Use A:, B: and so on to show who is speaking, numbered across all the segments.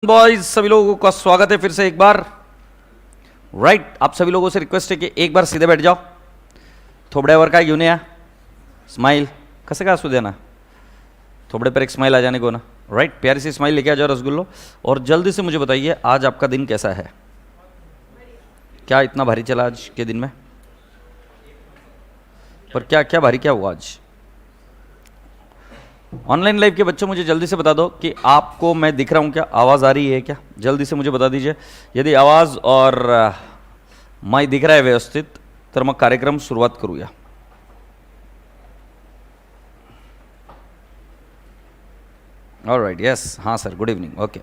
A: Boys सभी लोगों का स्वागत है फिर से एक बार। राइट आप सभी लोगों से रिक्वेस्ट है कि एक बार सीधे बैठ जाओ. थोबड्यावर काय घेऊन या. स्माइल कसं काय असू दे ना, थोबड़े पर एक स्माइल आ जाने को ना. राइट प्यारी सी स्माइल लेके आ जाओ रसगुल्लो. और जल्दी से मुझे बताइए आज आपका दिन कैसा है. क्या इतना भारी चला आज के दिन में, पर क्या क्या भारी क्या हुआ आज. ऑनलाइन लाइव के बच्चों मुझे जल्दी से बता दो कि आपको मैं दिख रहा हूं क्या, आवाज़ आ रही है क्या. जल्दी से मुझे बता दीजिए. यदि आवाज़ और माइक दिख रहा है व्यवस्थित तर मग कार्यक्रम सुरुवात करूया. ऑलराइट यस हाँ सर गुड इवनिंग ओके.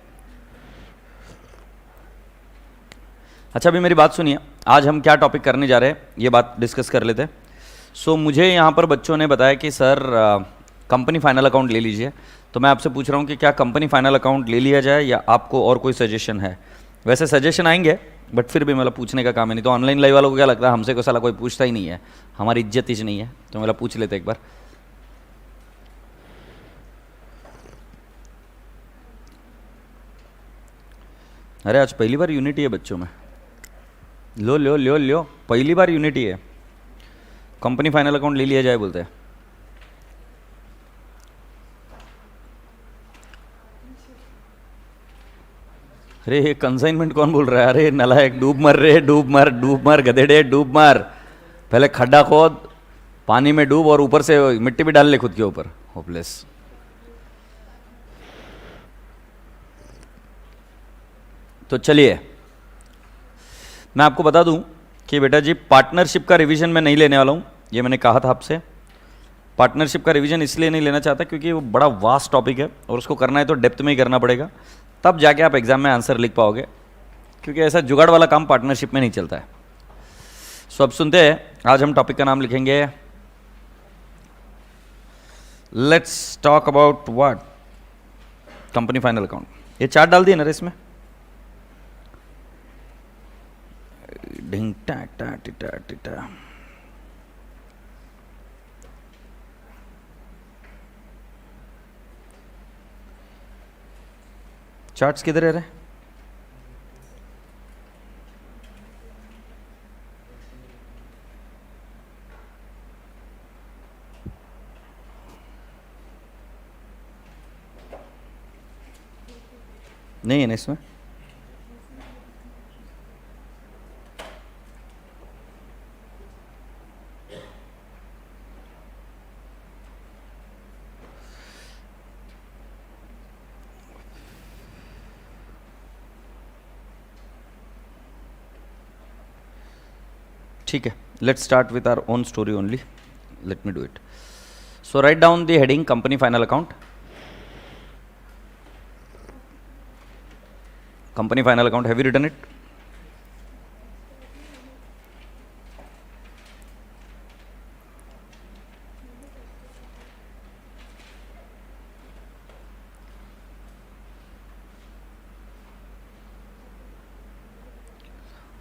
A: अच्छा अभी मेरी बात सुनिए, आज हम क्या टॉपिक करने जा रहे हैं ये बात डिस्कस कर लेते हैं. सो मुझे यहाँ पर बच्चों ने बताया कि सर कंपनी फाइनल अकाउंट ले लीजिए. तो मैं आपसे पूछ रहा हूँ कि क्या कंपनी फाइनल अकाउंट ले लिया जाए या आपको और कोई सजेशन है. वैसे सजेशन आएंगे बट फिर भी मतलब पूछने का काम है. नहीं तो ऑनलाइन लाइव वालों को क्या लगता है हमसे को साला कोई पूछता ही नहीं है, हमारी इज्जत ही नहीं है. तो मतलब पूछ लेते एक बार. अरे आज पहली बार यूनिटी है बच्चों में. लो लो लो लो पहली बार यूनिटी है. कंपनी फाइनल अकाउंट ले लिया जाए बोलते हैं. अरे ये कंसाइनमेंट कौन बोल रहा है. अरे नलायक डूब मर रे, डूब मर गधेड़े डूब मर. पहले खड्डा खोद, पानी में डूब और ऊपर से मिट्टी भी डाल ले खुद के ऊपर. होपलेस. तो चलिए मैं आपको बता दूं कि बेटा जी पार्टनरशिप का रिवीजन मैं नहीं लेने वाला हूं. ये मैंने कहा था आपसे. पार्टनरशिप का रिवीजन इसलिए नहीं लेना चाहता क्योंकि वो बड़ा वास्ट टॉपिक है और उसको करना है तो डेप्थ में ही करना पड़ेगा, तब जाके आप एग्जाम में आंसर लिख पाओगे. क्योंकि ऐसा जुगाड़ वाला काम पार्टनरशिप में नहीं चलता है. सो अब सुनते हैं, आज हम टॉपिक का नाम लिखेंगे let's talk about what company final account. ये चार्ट डाल दिए ना इसमें. ढिंग टा टा टिटा टिटा. चार्ट्स किधर है रे. नहीं है ना इसमें. ठीक है let's start with our own story only. Let me do it. So write down the heading company final account. Company final account have you written it.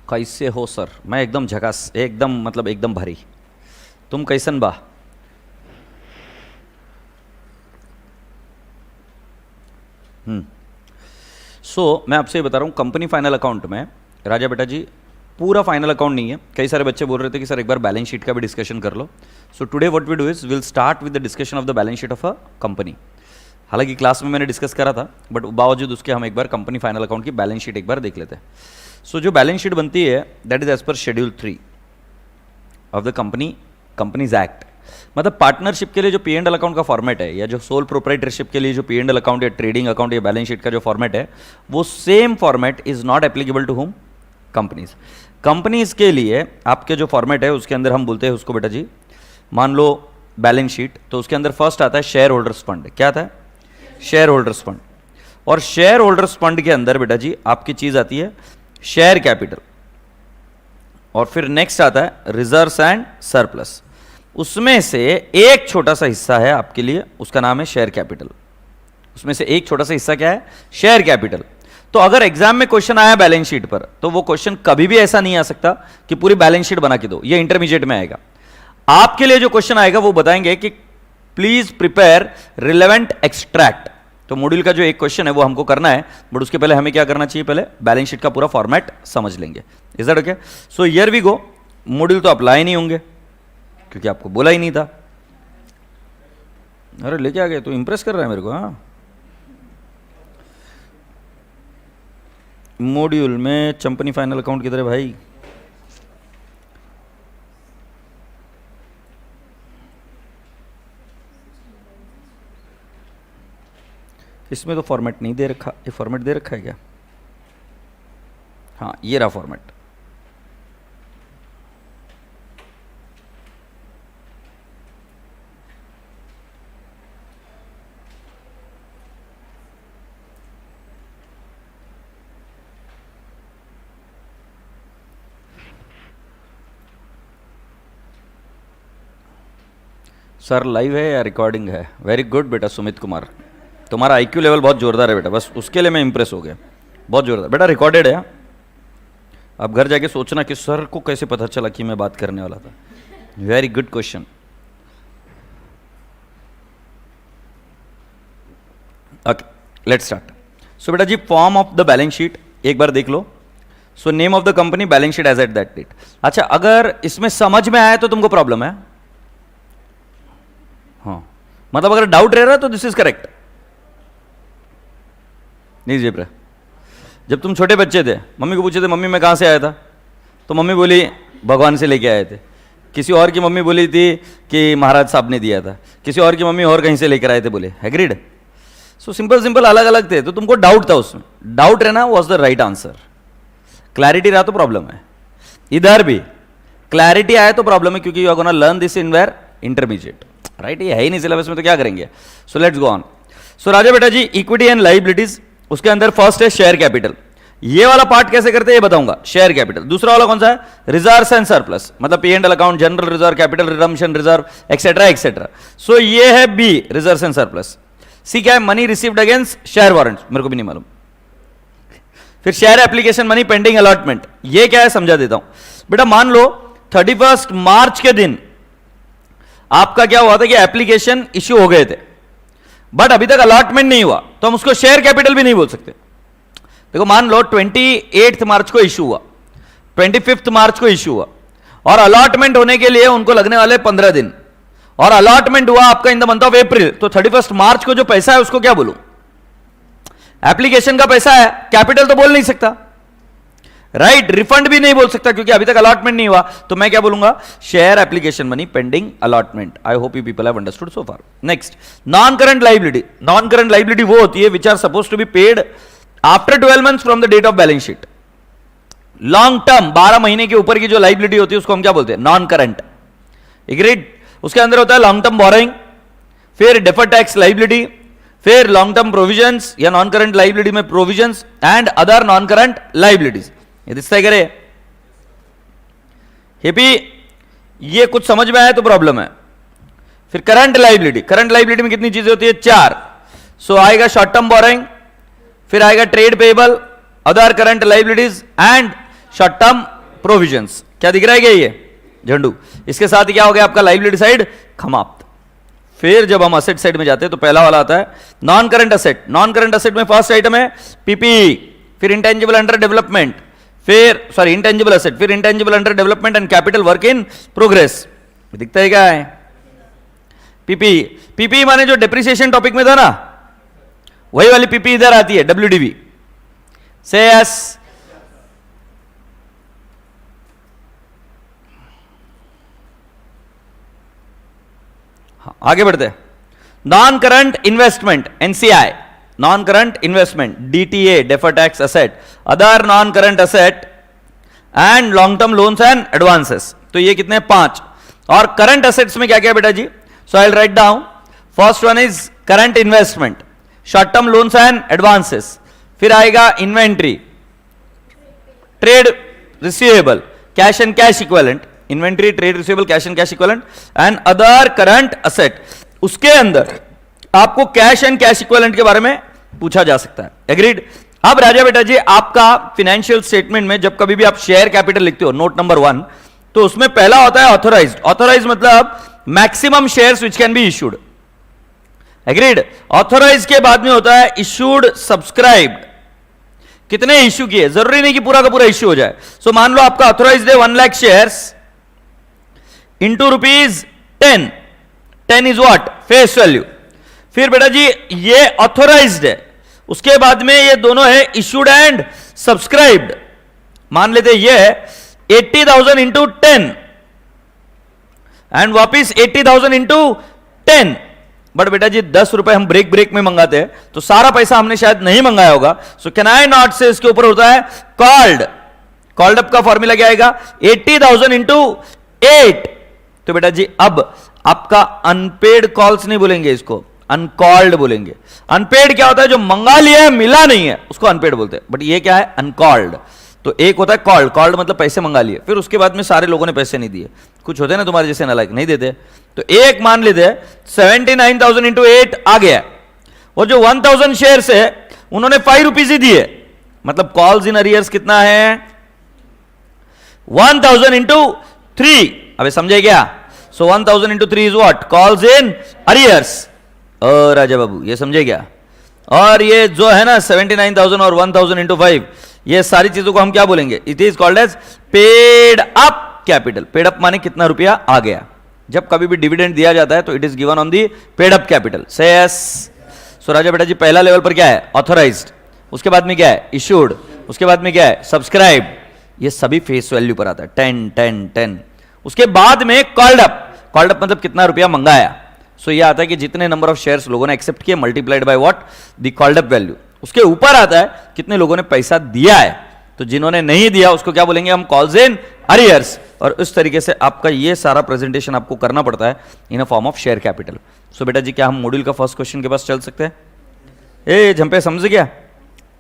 A: कैसे हो सर. मैं एकदम झकास, एकदम मतलब एकदम भारी. तुम कैसन बा. सो मैं आपसे बता रहा हूँ कंपनी फाइनल अकाउंट में राजा बेटा जी पूरा फाइनल अकाउंट नहीं है. कई सारे बच्चे बोल रहे थे कि सर एक बार बैलेंस शीट का भी डिस्कशन कर लो. So today what we do is will start with the discussion of the balance sheet of a company. हालांकि क्लास में मैंने डिस्कस करा था बट बावजूद उसके हम एक बार कंपनी फाइनल अकाउंट की बैलेंस शीट एक बार देख लेते हैं. सो जो बैलेंस शीट बनती है that is as per schedule 3 of the companies act. मतलब पार्टनरशिप के लिए जो P&L अकाउंट का फॉर्मेट है या जो सोल प्रोप्राइटरशिप के लिए जो P&L अकाउंट या ट्रेडिंग अकाउंट या बैलेंस शीट का जो फॉर्मेट है वो same format is not applicable to home companies. Companies के लिए आपके जो फॉर्मेट है उसके अंदर हम बोलते हैं उसको बेटा जी, मान लो बैलेंस शीट तो उसके अंदर फर्स्ट आता है शेयर होल्डर्स फंड. क्या आता है. Share holders fund. और शेयर होल्डर्स फंड के अंदर बेटा जी आपकी चीज आती है शेयर कैपिटल. और फिर नेक्स्ट आता है रिजर्व्स एंड सरप्लस. उसमें से एक छोटा सा हिस्सा है आपके लिए, उसका नाम है शेयर कैपिटल. उसमें से एक छोटा सा हिस्सा क्या है, शेयर कैपिटल. तो अगर एग्जाम में क्वेश्चन आया बैलेंस शीट पर तो वो क्वेश्चन कभी भी ऐसा नहीं आ सकता कि पूरी बैलेंस शीट बना के दो. ये इंटरमीडिएट में आएगा. आपके लिए जो क्वेश्चन आएगा वो बताएंगे कि प्लीज प्रिपेयर रिलेवेंट एक्सट्रैक्ट. तो मॉड्यूल का जो एक क्वेश्चन है वो हमको करना है, बट उसके पहले हमें क्या करना चाहिए, पहले बैलेंस शीट का पूरा फॉर्मेट समझ लेंगे। Is that okay? So here we go. Module तो अप्लाई नहीं होंगे क्योंकि आपको बोला ही नहीं था। अरे लेके आ गए, तो इंप्रेस कर रहा है मेरे को। हाँ, मॉड्यूल में कंपनी फाइनल अकाउंट किधर है भाई? इसमें तो फॉर्मेट नहीं दे रखा। ये फॉर्मेट दे रखा है क्या? हाँ, ये रहा फॉर्मेट। सर लाइव है या रिकॉर्डिंग है? वेरी गुड बेटा सुमित कुमार, तुम्हारा आईक्यू लेवल बहुत जोरदार है बेटा, बस उसके लिए मैं इंप्रेस हो गया। बहुत जोरदार बेटा, रिकॉर्डेड है। अब घर जाके सोचना कि सर को कैसे पता चला कि मैं बात करने वाला था। Very good question. Okay, let's start. So बेटा जी, form of the balance sheet एक बार देख लो। So name of the company, balance sheet as at that date. अच्छा, अगर इसमें समझ में आया तो तुमको प्रॉब्लम है? हाँ, मतलब अगर डाउट रह रहा है तो दिस इज करेक्ट। नहीं जी, जब तुम छोटे बच्चे थे, मम्मी को पूछे थे मम्मी मैं कहाँ से आया था, तो मम्मी बोली भगवान से लेके आए थे। किसी और की मम्मी बोली थी कि महाराज साहब ने दिया था। किसी और की मम्मी और कहीं से लेकर आए थे, बोले। एग्रीड? सो सिंपल सिंपल अलग अलग थे, तो तुमको डाउट था उसमें। डाउट रहना was the right answer. Clarity रहा तो प्रॉब्लम है। इधर भी क्लैरिटी आया तो प्रॉब्लम है, क्योंकि you are gonna learn this in where intermediate, right? ये है ही नहीं सिलेबस में, तो क्या करेंगे? So let's go on. सो राजा बेटा जी, इक्विटी एंड लायबिलिटीज, उसके अंदर फर्स्ट है शेयर कैपिटल। ये वाला पार्ट कैसे करते हैं ये बताऊंगा, शेयर कैपिटल। दूसरा वाला कौन सा है? रिजर्व एंड सरप्लस, मतलब P and L account, general reserve, capital redemption reserve, etcetera etcetera. So ये है B, reserve and surplus. C क्या है? Money received against share warrant, मेरे को भी नहीं मालूम। फिर share application money pending allotment, ये क्या है समझा देता हूं बेटा। मान लो 31 मार्च के दिन आपका क्या हुआ था कि एप्लीकेशन इश्यू हो गए थे, बट अभी तक अलॉटमेंट नहीं हुआ, तो हम उसको शेयर कैपिटल भी नहीं बोल सकते। देखो, मान लो 28 मार्च को इश्यू हुआ, 25 मार्च को इश्यू हुआ, और अलॉटमेंट होने के लिए उनको लगने वाले 15 दिन, और अलॉटमेंट हुआ आपका in the month of April, तो 31 मार्च को जो पैसा है उसको क्या बोलूं? एप्लीकेशन का पैसा है, कैपिटल तो बोल नहीं सकता, राइट? रिफंड भी नहीं बोल सकता क्योंकि अभी तक अलॉटमेंट नहीं हुआ, तो मैं क्या बोलूंगा? Share application money pending allotment. I hope you people have understood so far. Next, non current liability. Non current liability वो होती है which are suppose to be paid after 12 months from the date of balance sheet. Long term 12 महीने के ऊपर की जो liability होती है उसको हम क्या बोलते हैं? Non current. एग्रीड? उसके अंदर होता है लॉन्ग टर्म बोरोइंग, फिर डेफर्ड टैक्स लायबिलिटी, फिर लॉन्ग टर्म प्रोविजंस या नॉन करंट लायबिलिटी में provisions and other non current liabilities. ये दिखता करे हेपी? ये कुछ समझ में आया तो प्रॉब्लम है। फिर करंट लायबिलिटी, करंट लायबिलिटी में कितनी चीजें होती है? 4। सो आएगा शॉर्ट टर्म बोरोइंग, फिर आएगा trade payable, other current liabilities and short term provisions. क्या दिख रहा है क्या ये झंडू? इसके साथ ही क्या हो गया आपका लायबिलिटी साइड समाप्त। फिर जब हम असेट साइड में जाते हैं तो पहला वाला आता है non current asset. Non current asset में फर्स्ट आइटम है पीपीई, फिर इंटेंजिबल अंडर डेवलपमेंट, फिर सॉरी इंटेंजिबल असेट, फिर intangible under development and capital work in progress. दिखता है क्या है? पीपीई। पीपीई माने जो डेप्रिसिएशन टॉपिक में था ना, वही वाली पीपीई इधर आती है, डब्ल्यूडीवी। से यस। आगे बढ़ते हैं। Non current investment, NCI, non current investment, DTA, deferred tax asset, other non current asset and long term loans and advances. तो ये कितने? 5। और करंट असेट्स में क्या क्या बेटा जी? So I will write down. First one is current investment, short term loans and advances, फिर आएगा inventory, trade receivable, cash and cash equivalent, inventory, trade receivable, cash and cash equivalent and other current asset. उसके अंदर आपको cash and cash equivalent के बारे में पूछा जा सकता है। एग्रीड? अब राजा बेटा जी, आपका फाइनेंशियल स्टेटमेंट में जब कभी भी आप शेयर कैपिटल लिखते हो, नोट नंबर 1, तो उसमें पहला होता है ऑथोराइज्ड। ऑथोराइज्ड मतलब maximum shares which can be issued, agreed. Authorise के बाद में होता है इशूड सब्सक्राइब्ड। कितने इश्यू किए, जरूरी नहीं कि पूरा का पूरा इश्यू हो जाए। सो मान लो आपका ऑथोराइज्ड है 1 lakh shares into ₹10। 10 is what, face value. फिर बेटा जी ये ऑथोराइज्ड है, उसके बाद में ये दोनों है इशूड एंड सब्सक्राइब्ड। मान लेते ये है 80,000 इंटू 10 एंड वापिस 80,000 इंटू 10। बट बेटा जी 10 रुपए हम ब्रेक में मंगाते हैं, तो सारा पैसा हमने शायद नहीं मंगाया होगा। सो कैन आई नॉट से इसके ऊपर होता है कॉल्ड अप का फॉर्मूला क्या आएगा, 80,000 इंटू 8। तो बेटा जी अब आपका अनपेड कॉल्स नहीं बोलेंगे, इसको अनकॉल्ड बोलेंगे। अनपेड क्या होता है, जो मंगा लिया है मिला नहीं है उसको अनपेड बोलते हैं, बट ये क्या है, अनकॉल्ड। तो एक होता है कॉल्ड मतलब पैसे मंगा लिए, फिर उसके बाद में सारे लोगों ने पैसे नहीं दिए। कुछ होते हैं ना तुम्हारे जैसे नालायक, नहीं देते। तो एक मान लेते हैं 79,000 इंटू 8 आ गया, और जो 1,000 शेयर्स है उन्होंने 5 रुपीज ही दिए, मतलब कॉल्स इन अरियर्स कितना है, 1,000 इंटू 3। अबे समझे क्या? So 1,000 into 3 is what, calls in arrears. राजा बाबू ये समझे क्या? और ये जो है ना 79,000 और 1,000 इंटू 5, ये सारी चीजों को हम क्या बोलेंगे, it is called as paid up capital. Paid up माने कितना रुपया आ गया। जब कभी भी डिविडेंड दिया जाता है तो it is given on the paid up capital. से यस। सो राजा बेटा जी पहला लेवल पर क्या है, ऑथोराइज्ड, उसके बाद में क्या है, इशूड, उसके बाद में क्या है, सब्सक्राइब। ये सभी फेस वैल्यू पर आता है 10 10 10। उसके बाद में कॉल्ड अप मतलब कितना रुपया मंगाया। सो ये आता है कि जितने नंबर ऑफ शेयर्स लोगों ने एक्सेप्ट किए multiplied by what, the called up value. उसके ऊपर आता है कितने लोगों ने पैसा दिया है, तो जिन्होंने नहीं दिया उसको क्या बोलेंगे हम, कॉल्स इन अरियर्स। और इस तरीके से आपका ये सारा प्रेजेंटेशन आपको करना पड़ता है in a form of share capital. So बेटा जी क्या हम मॉड्यूल का फर्स्ट क्वेश्चन के पास चल सकते हैं? ए झंपे समझ गया?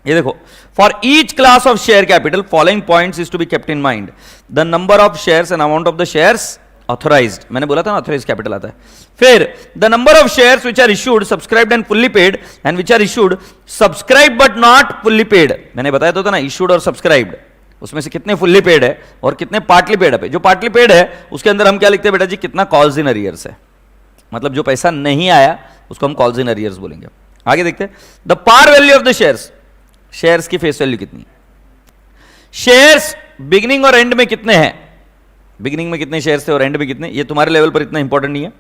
A: ये देखो, for each class of share capital following points is to be kept in mind, the number of shares and amount of the shares authorised. मैंने बोला था ना ऑथोराइज्ड कैपिटल आता है। फिर the number of shares which are issued, subscribed and fully paid, and which are issued subscribe but not fully paid. मैंने बताया तो था ना इशूड और सब्सक्राइब्ड, उसमें से कितने फुल्ली पेड है और कितने पार्टली पेड है। जो पार्टली पेड है उसके अंदर हम क्या लिखते हैं बेटा जी, कितना कॉल्स इन अरियर्स है, मतलब जो पैसा नहीं आया उसको हम कॉल्स इन अरियर्स बोलेंगे। आगे देखते हैं the par value of the shares, shares की फेस वैल्यू कितनी, शेयर्स बिगिनिंग और एंड में कितने हैं, बिगिनिंग में कितने शेयर्स थे और एंड में कितने, ये तुम्हारे लेवल पर इतना इंपॉर्टेंट नहीं है।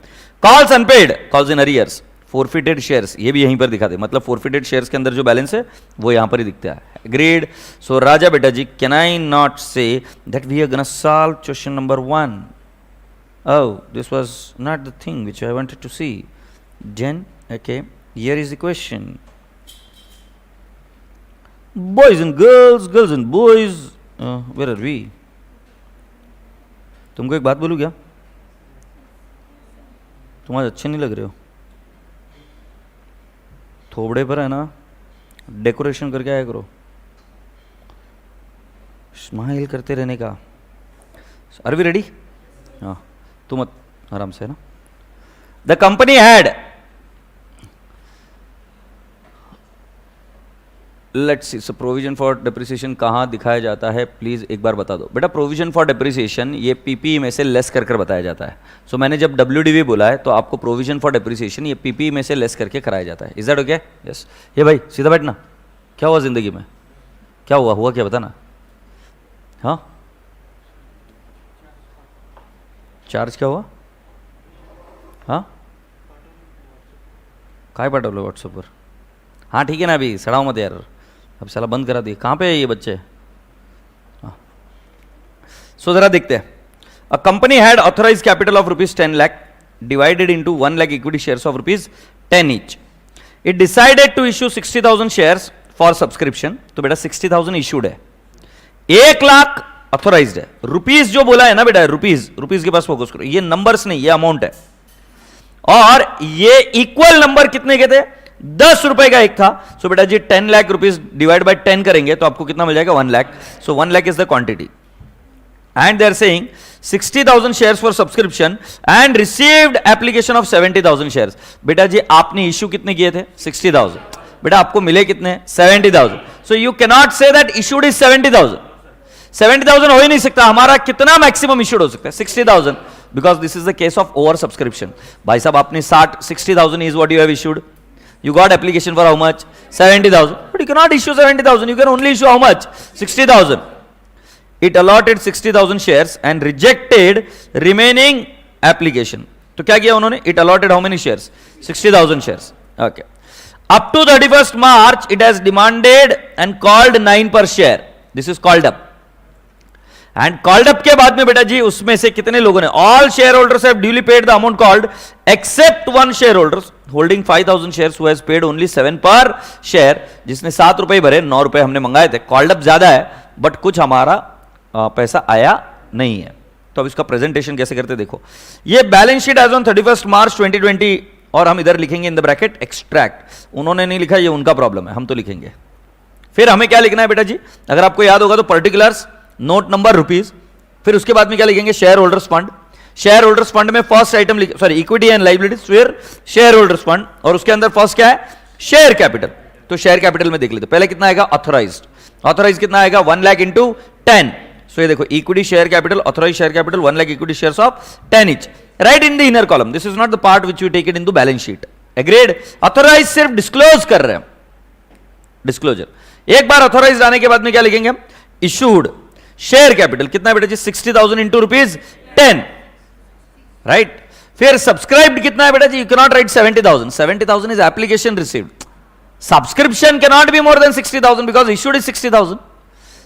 A: Calls unpaid, calls in arrears, forfeited shares, ये भी यहीं पर दिखाते, मतलब फोरफिटेड शेयर्स के अंदर जो बैलेंस है वो यहां पर ही दिखता है। एग्रीड। सो राजा बेटा जी can I not say that we are gonna solve question number 1? Oh, this was not the thing which I wanted to see. Then, okay, here is the question. Boys and girls, girls and boys, where are we? तुमको एक बात बोलूं क्या? तुम आज अच्छे नहीं लग रहे हो। थोबड़े पर है ना डेकोरेशन करके आया करो, स्माइल करते रहने का। Are we ready? हाँ तुम आराम से है ना। The company had, let's see, provision for depreciation कहाँ दिखाया जाता है, प्लीज एक बार बता दो बेटा। प्रोविजन फॉर डिप्रिसिएशन ये पीपी में से लेस कर बताया जाता है। सो मैंने जब WDV बोला है तो आपको प्रोविजन फॉर डिप्रिसिएशन ये पीपी में से लेस करके कराया जाता है। Is that okay? यस। ये भाई सीधा बैठना, क्या हुआ जिंदगी में, क्या हुआ क्या बताना। हाँ चार्ज क्या हुआ? हाँ काय पाठवलं व्हाट्सएप पर? हाँ ठीक है ना, अभी सड़ाओ मत यार, अब साला बंद करा दिए। कहाँ पे है ये बच्चे? हाँ सो जरा देखते हैं। A company had authorise capital of ₹10 lakh divided into 1 lakh equity shares of ₹10 each. It decided to issue 60,000 shares for subscription. तो बेटा 60,000 इशूड है, 1 लाख ऑथोराइज्ड है। रुपीज जो बोला है ना बेटा, रुपीज के पास फोकस करो, ये नंबर्स नहीं, ये अमाउंट है। और ये इक्वल नंबर कितने के थे? 10 रुपए का एक था। सो बेटा जी 10 लाख रुपीज डिवाइड बाय 10 करेंगे तो आपको कितना मिल जाएगा? 1 lakh. So 1 lakh is the quantity and they are saying 60,000 shares for subscription and received application of 70,000 shares. बेटा जी आपने इश्यू कितने किए थे? 60,000। बेटा आपको मिले कितने? 70,000। So you can not say that issued is 70,000। 70,000 हो ही नहीं सकता। हमारा कितना मैक्सिमम इश्यूड हो सकता है? 60,000, because this is the case of over subscription. भाई साहब आपने 60,000 is what you have issued, You got application for how much? 70,000. But you cannot issue 70,000. You can only issue how much? 60,000. It allotted 60,000 shares and rejected remaining application. तो क्या किया उन्होंने? It allotted how many shares? 60,000 shares. Okay. Up to 31st March, it has demanded and called 9 per share. This is called up. And called up के बाद में बेटा जी उसमें से कितने लोगों ने? All shareholders have duly paid the amount called except one shareholder holding 5,000 shares who has paid only 7 per share. जिसने 7 रुपए भरे, 9 रुपए हमने मंगाए थे. Called up ज्यादा है बट कुछ हमारा पैसा आया नहीं है. तो अब इसका प्रेजेंटेशन कैसे करते देखो. ये बैलेंस शीट एज ऑन 31 मार्च 2020 और हम इधर लिखेंगे इन द ब्रैकेट एक्सट्रैक्ट. उन्होंने नहीं लिखा, ये उनका प्रॉब्लम है, हम तो लिखेंगे. फिर हमें क्या लिखना है बेटा जी? अगर आपको याद होगा तो पर्टिकुलर्स, नोट नंबर, रुपीज. फिर उसके बाद में क्या लिखेंगे? Shareholders fund. Shareholders fund में first item sorry equity and liabilities, फिर शेयर होल्डर्स फंड और उसके अंदर फर्स्ट क्या है? Share capital. तो शेयर कैपिटल में देख लेते. पहले कितना आएगा? ऑथोराइज्ड. ऑथोराइज कितना आएगा? 1 लाख इंटू 10. सो ये देखो equity share capital, authorise share capital 1 lakh, equity shares of 10 each. Right in the inner column. This is not the part which you take it in the balance sheet. Agreed. Authorise सिर्फ disclose कर रहे हैं, disclosure. एक बार authorise आने के बाद में क्या लिखेंगे? इशूड शेयर कैपिटल कितना है बेटा जी? 60,000 इंटू रुपीज 10. राइट. फिर सब्सक्राइब्ड कितना है बेटा जी? You can not write 70,000. 70,000 is application received. Subscription cannot be more than 60,000 because issued is 60,000.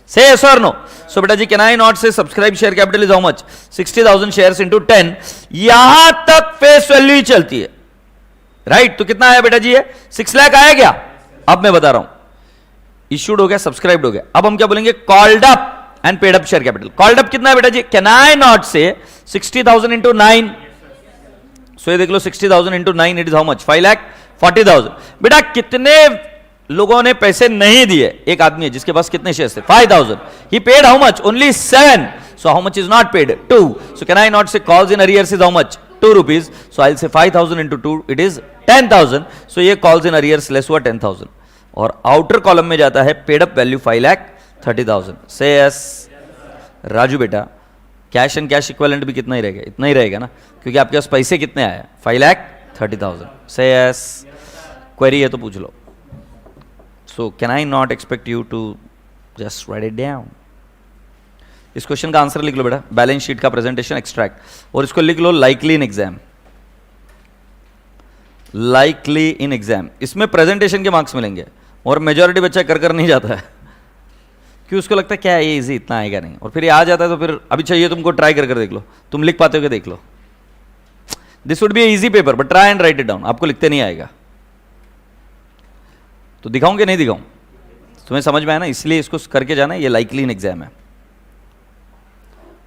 A: Say yes or no. So beta ji, can I not say subscribed share capital is how much? 60,000 shares into 10. यहां तक face value ही चलती है. Right. तो कितना आया बेटा जी? ये 6 लाख आया क्या? अब मैं बता रहा हूं. इश्यूड हो गया, सब्सक्राइब्ड हो गया. अब हम क्या बोलेंगे? Called up and paid up share capital. Called up कितना है बेटा जी? कैन आई नॉट से 60,000 into 9. सो ये देख लो 60,000 into 9 it is how much? 5,40,000. बेटा कितने लोगों ने पैसे नहीं दिए? एक आदमी है जिसके पास कितने शेयर्स थे? 5,000. He paid how much? Only 7. So how much is not paid? 2. So can I not say calls in arrears is how much? 2 rupees. So I will say 5,000 into 2 it is 10,000. सो ये calls in arrears less हुआ 10,000. और outer column में जाता है paid up value 5,30,000. से yes Raju बेटा, cash and cash equivalent भी कितना ही रहेगा? इतना ही रहेगा ना, क्योंकि आपके पास पैसे कितने आए? 5,30,000. से यस. क्वेरी है तो पूछ लो. So can I not expect you to just write it down. इस क्वेश्चन का आंसर लिख लो बेटा. बैलेंस शीट का प्रेजेंटेशन एक्सट्रैक्ट, और इसको लिख लो likely in exam. Likely in exam. इसमें प्रेजेंटेशन के मार्क्स मिलेंगे और मेजॉरिटी बच्चा कर नहीं जाता है, क्यों? उसको लगता है क्या ये इजी, इतना आएगा नहीं. और फिर ये आ जाता है तो फिर अभी चाहिए तुमको, ट्राई कर देख लो. तुम लिख पाते हो क्या? देख लो. This would be easy paper but try and write it down. आपको लिखते नहीं आएगा तो दिखाऊं कि नहीं दिखाऊं? तुम्हें समझ में आया ना, इसलिए इसको करके जाना. ये लाइकली इन एग्जाम है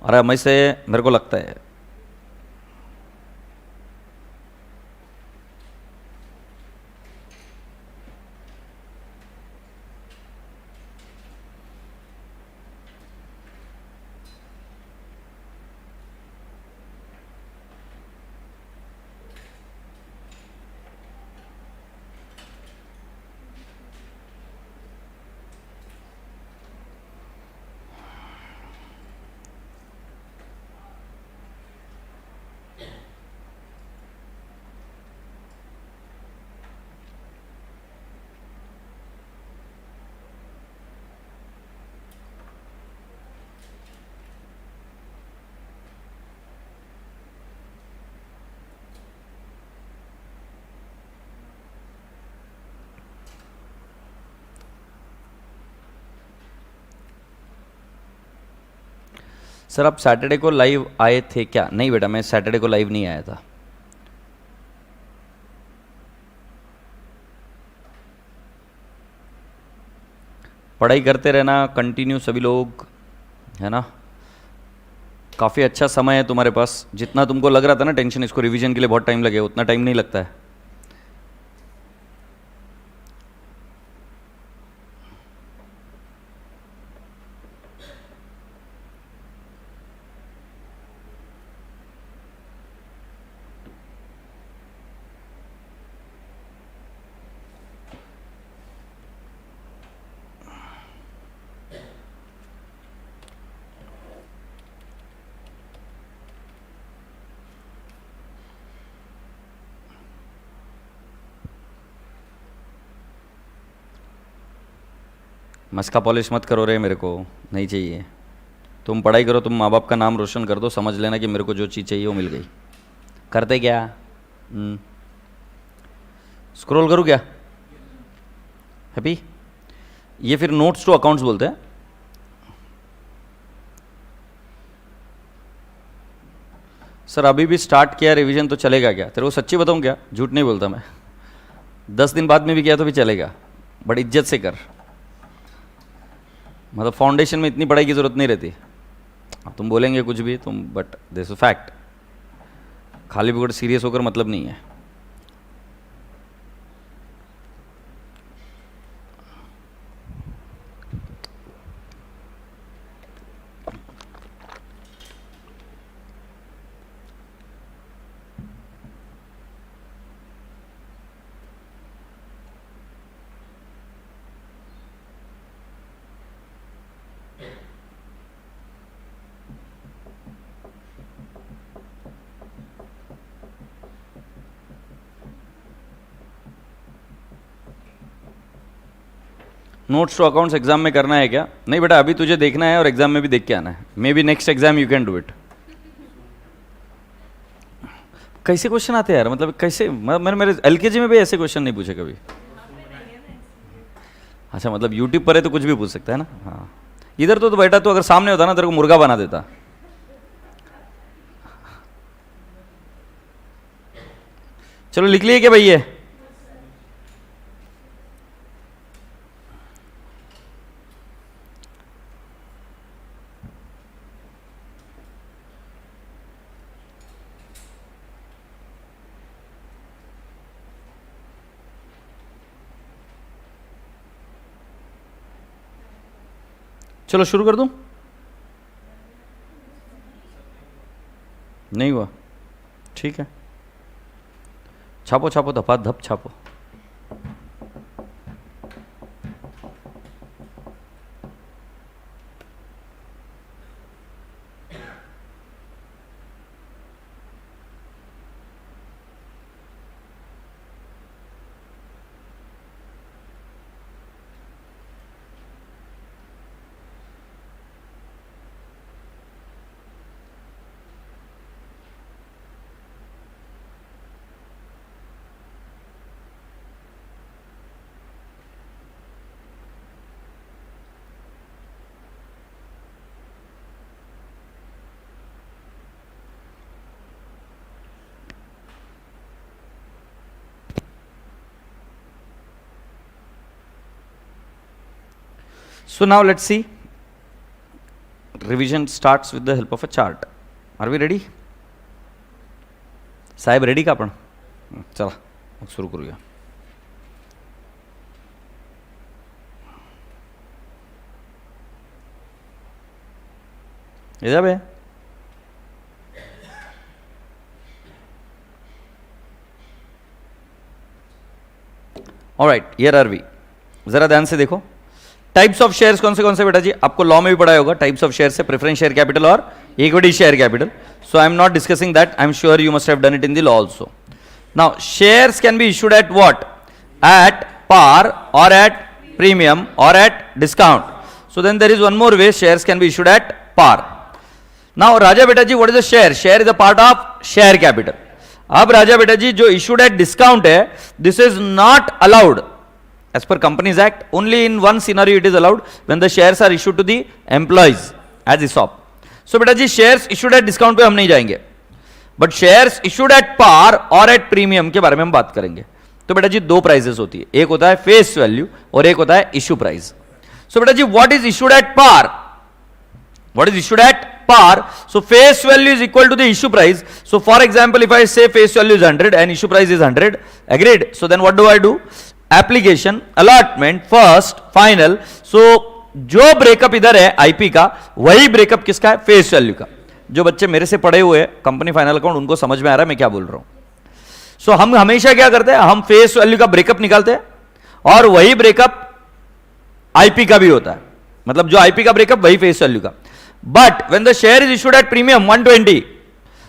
A: और हमें से मेरे को लगता है. सर आप सैटरडे को लाइव आए थे क्या? नहीं बेटा, मैं सैटरडे को लाइव नहीं आया था. पढ़ाई करते रहना कंटिन्यू सभी लोग, है ना. काफ़ी अच्छा समय है तुम्हारे पास. जितना तुमको लग रहा था ना टेंशन इसको रिवीजन के लिए बहुत टाइम लगे, उतना टाइम नहीं लगता है. मस्का पॉलिश मत करो रे, मेरे को नहीं चाहिए। तुम पढ़ाई करो, तुम माँ बाप का नाम रोशन कर दो, समझ लेना कि मेरे को जो चीज़ चाहिए वो मिल गई। करते क्या? स्क्रॉल करूँ क्या? हैप्पी? ये फिर नोट्स टू अकाउंट्स बोलते हैं। सर अभी भी स्टार्ट किया रिवीजन तो चलेगा क्या? तेरे को सच्ची बताऊं क्या, झूठ नहीं बोलता मैं, 10 दिन बाद में भी किया तो भी चलेगा, बट इज्जत से कर। मतलब फाउंडेशन में इतनी पढ़ाई की जरूरत नहीं रहती। तुम बोलेंगे कुछ भी तुम, बट दिस इज फैक्ट। खाली बिगड़ सीरियस होकर मतलब नहीं है। नोट्स टू अकाउंट्स एग्जाम में करना है क्या? नहीं बेटा, अभी तुझे देखना है और एग्जाम में भी देख के आना है। May be next exam you can do it. कैसे क्वेश्चन आते हैं यार, मतलब कैसे? मैंने मेरे एलकेजी में भी ऐसे क्वेश्चन नहीं पूछे कभी। अच्छा, मतलब यूट्यूब पर है तो कुछ भी पूछ सकता है ना। हाँ, इधर तो बेटा तो अगर सामने होता ना तेरे को मुर्गा बना देता। चलो लिख लिए क्या भैया? चलो शुरू कर दूं? नहीं हुआ? ठीक है, छापो छापो, धपा धप छापो। So now let's see. Revision starts with the help of a chart. Are we ready? साहेब रेडी का आपण? चला मग सुरू करूया. ये बे ऑलराइट, हियर आर वी. जरा ध्यान से देखो. टाइप्स ऑफ शेयर्स कौन से बेटा जी? आपको लॉ में भी पढ़ाया होगा. टाइप्स ऑफ शेयर से प्रेफरेंस शेयर कैपिटल और equity share capital. So I am not discussing that. I am sure you must have done it in the law also. Now shares can be issued at what? At par or at premium or at discount. So then there is one more way shares can be issued at par. Now Raja beta ji, what is a share? Share is a part of share capital. अब राजा बेटा जी जो issued at discount है, this is not allowed as per Companies Act. Only in one scenario it is allowed, when the shares are issued to the employees as ESOP. So बेटा जी shares issued at discount पे हम नहीं जाएंगे, but shares issued at par or at premium के बारे में हम बात करेंगे. तो बेटा जी दो प्राइजेस होती है, एक होता है फेस वैल्यू और एक होता है इश्यू प्राइस. सो बेटा जी what is issued at par? What is issued at par? So face value is equal to the issue price. So for example if I say face value is 100 and issue price is 100, agreed? So then what do I do? Application, allotment, first, final. So जो breakup इधर है IP का, वही breakup किसका है? Face value का. जो बच्चे मेरे से पढ़े हुए कंपनी फाइनल अकाउंट, उनको समझ में आ रहा है मैं क्या बोल रहा हूं. सो हम हमेशा क्या करते हैं? हम फेस वैल्यू का ब्रेकअप निकालते हैं और वही ब्रेकअप आईपी का भी होता है. मतलब जो आईपी का ब्रेकअप वही फेस वैल्यू का. But when the share is issued at premium 120,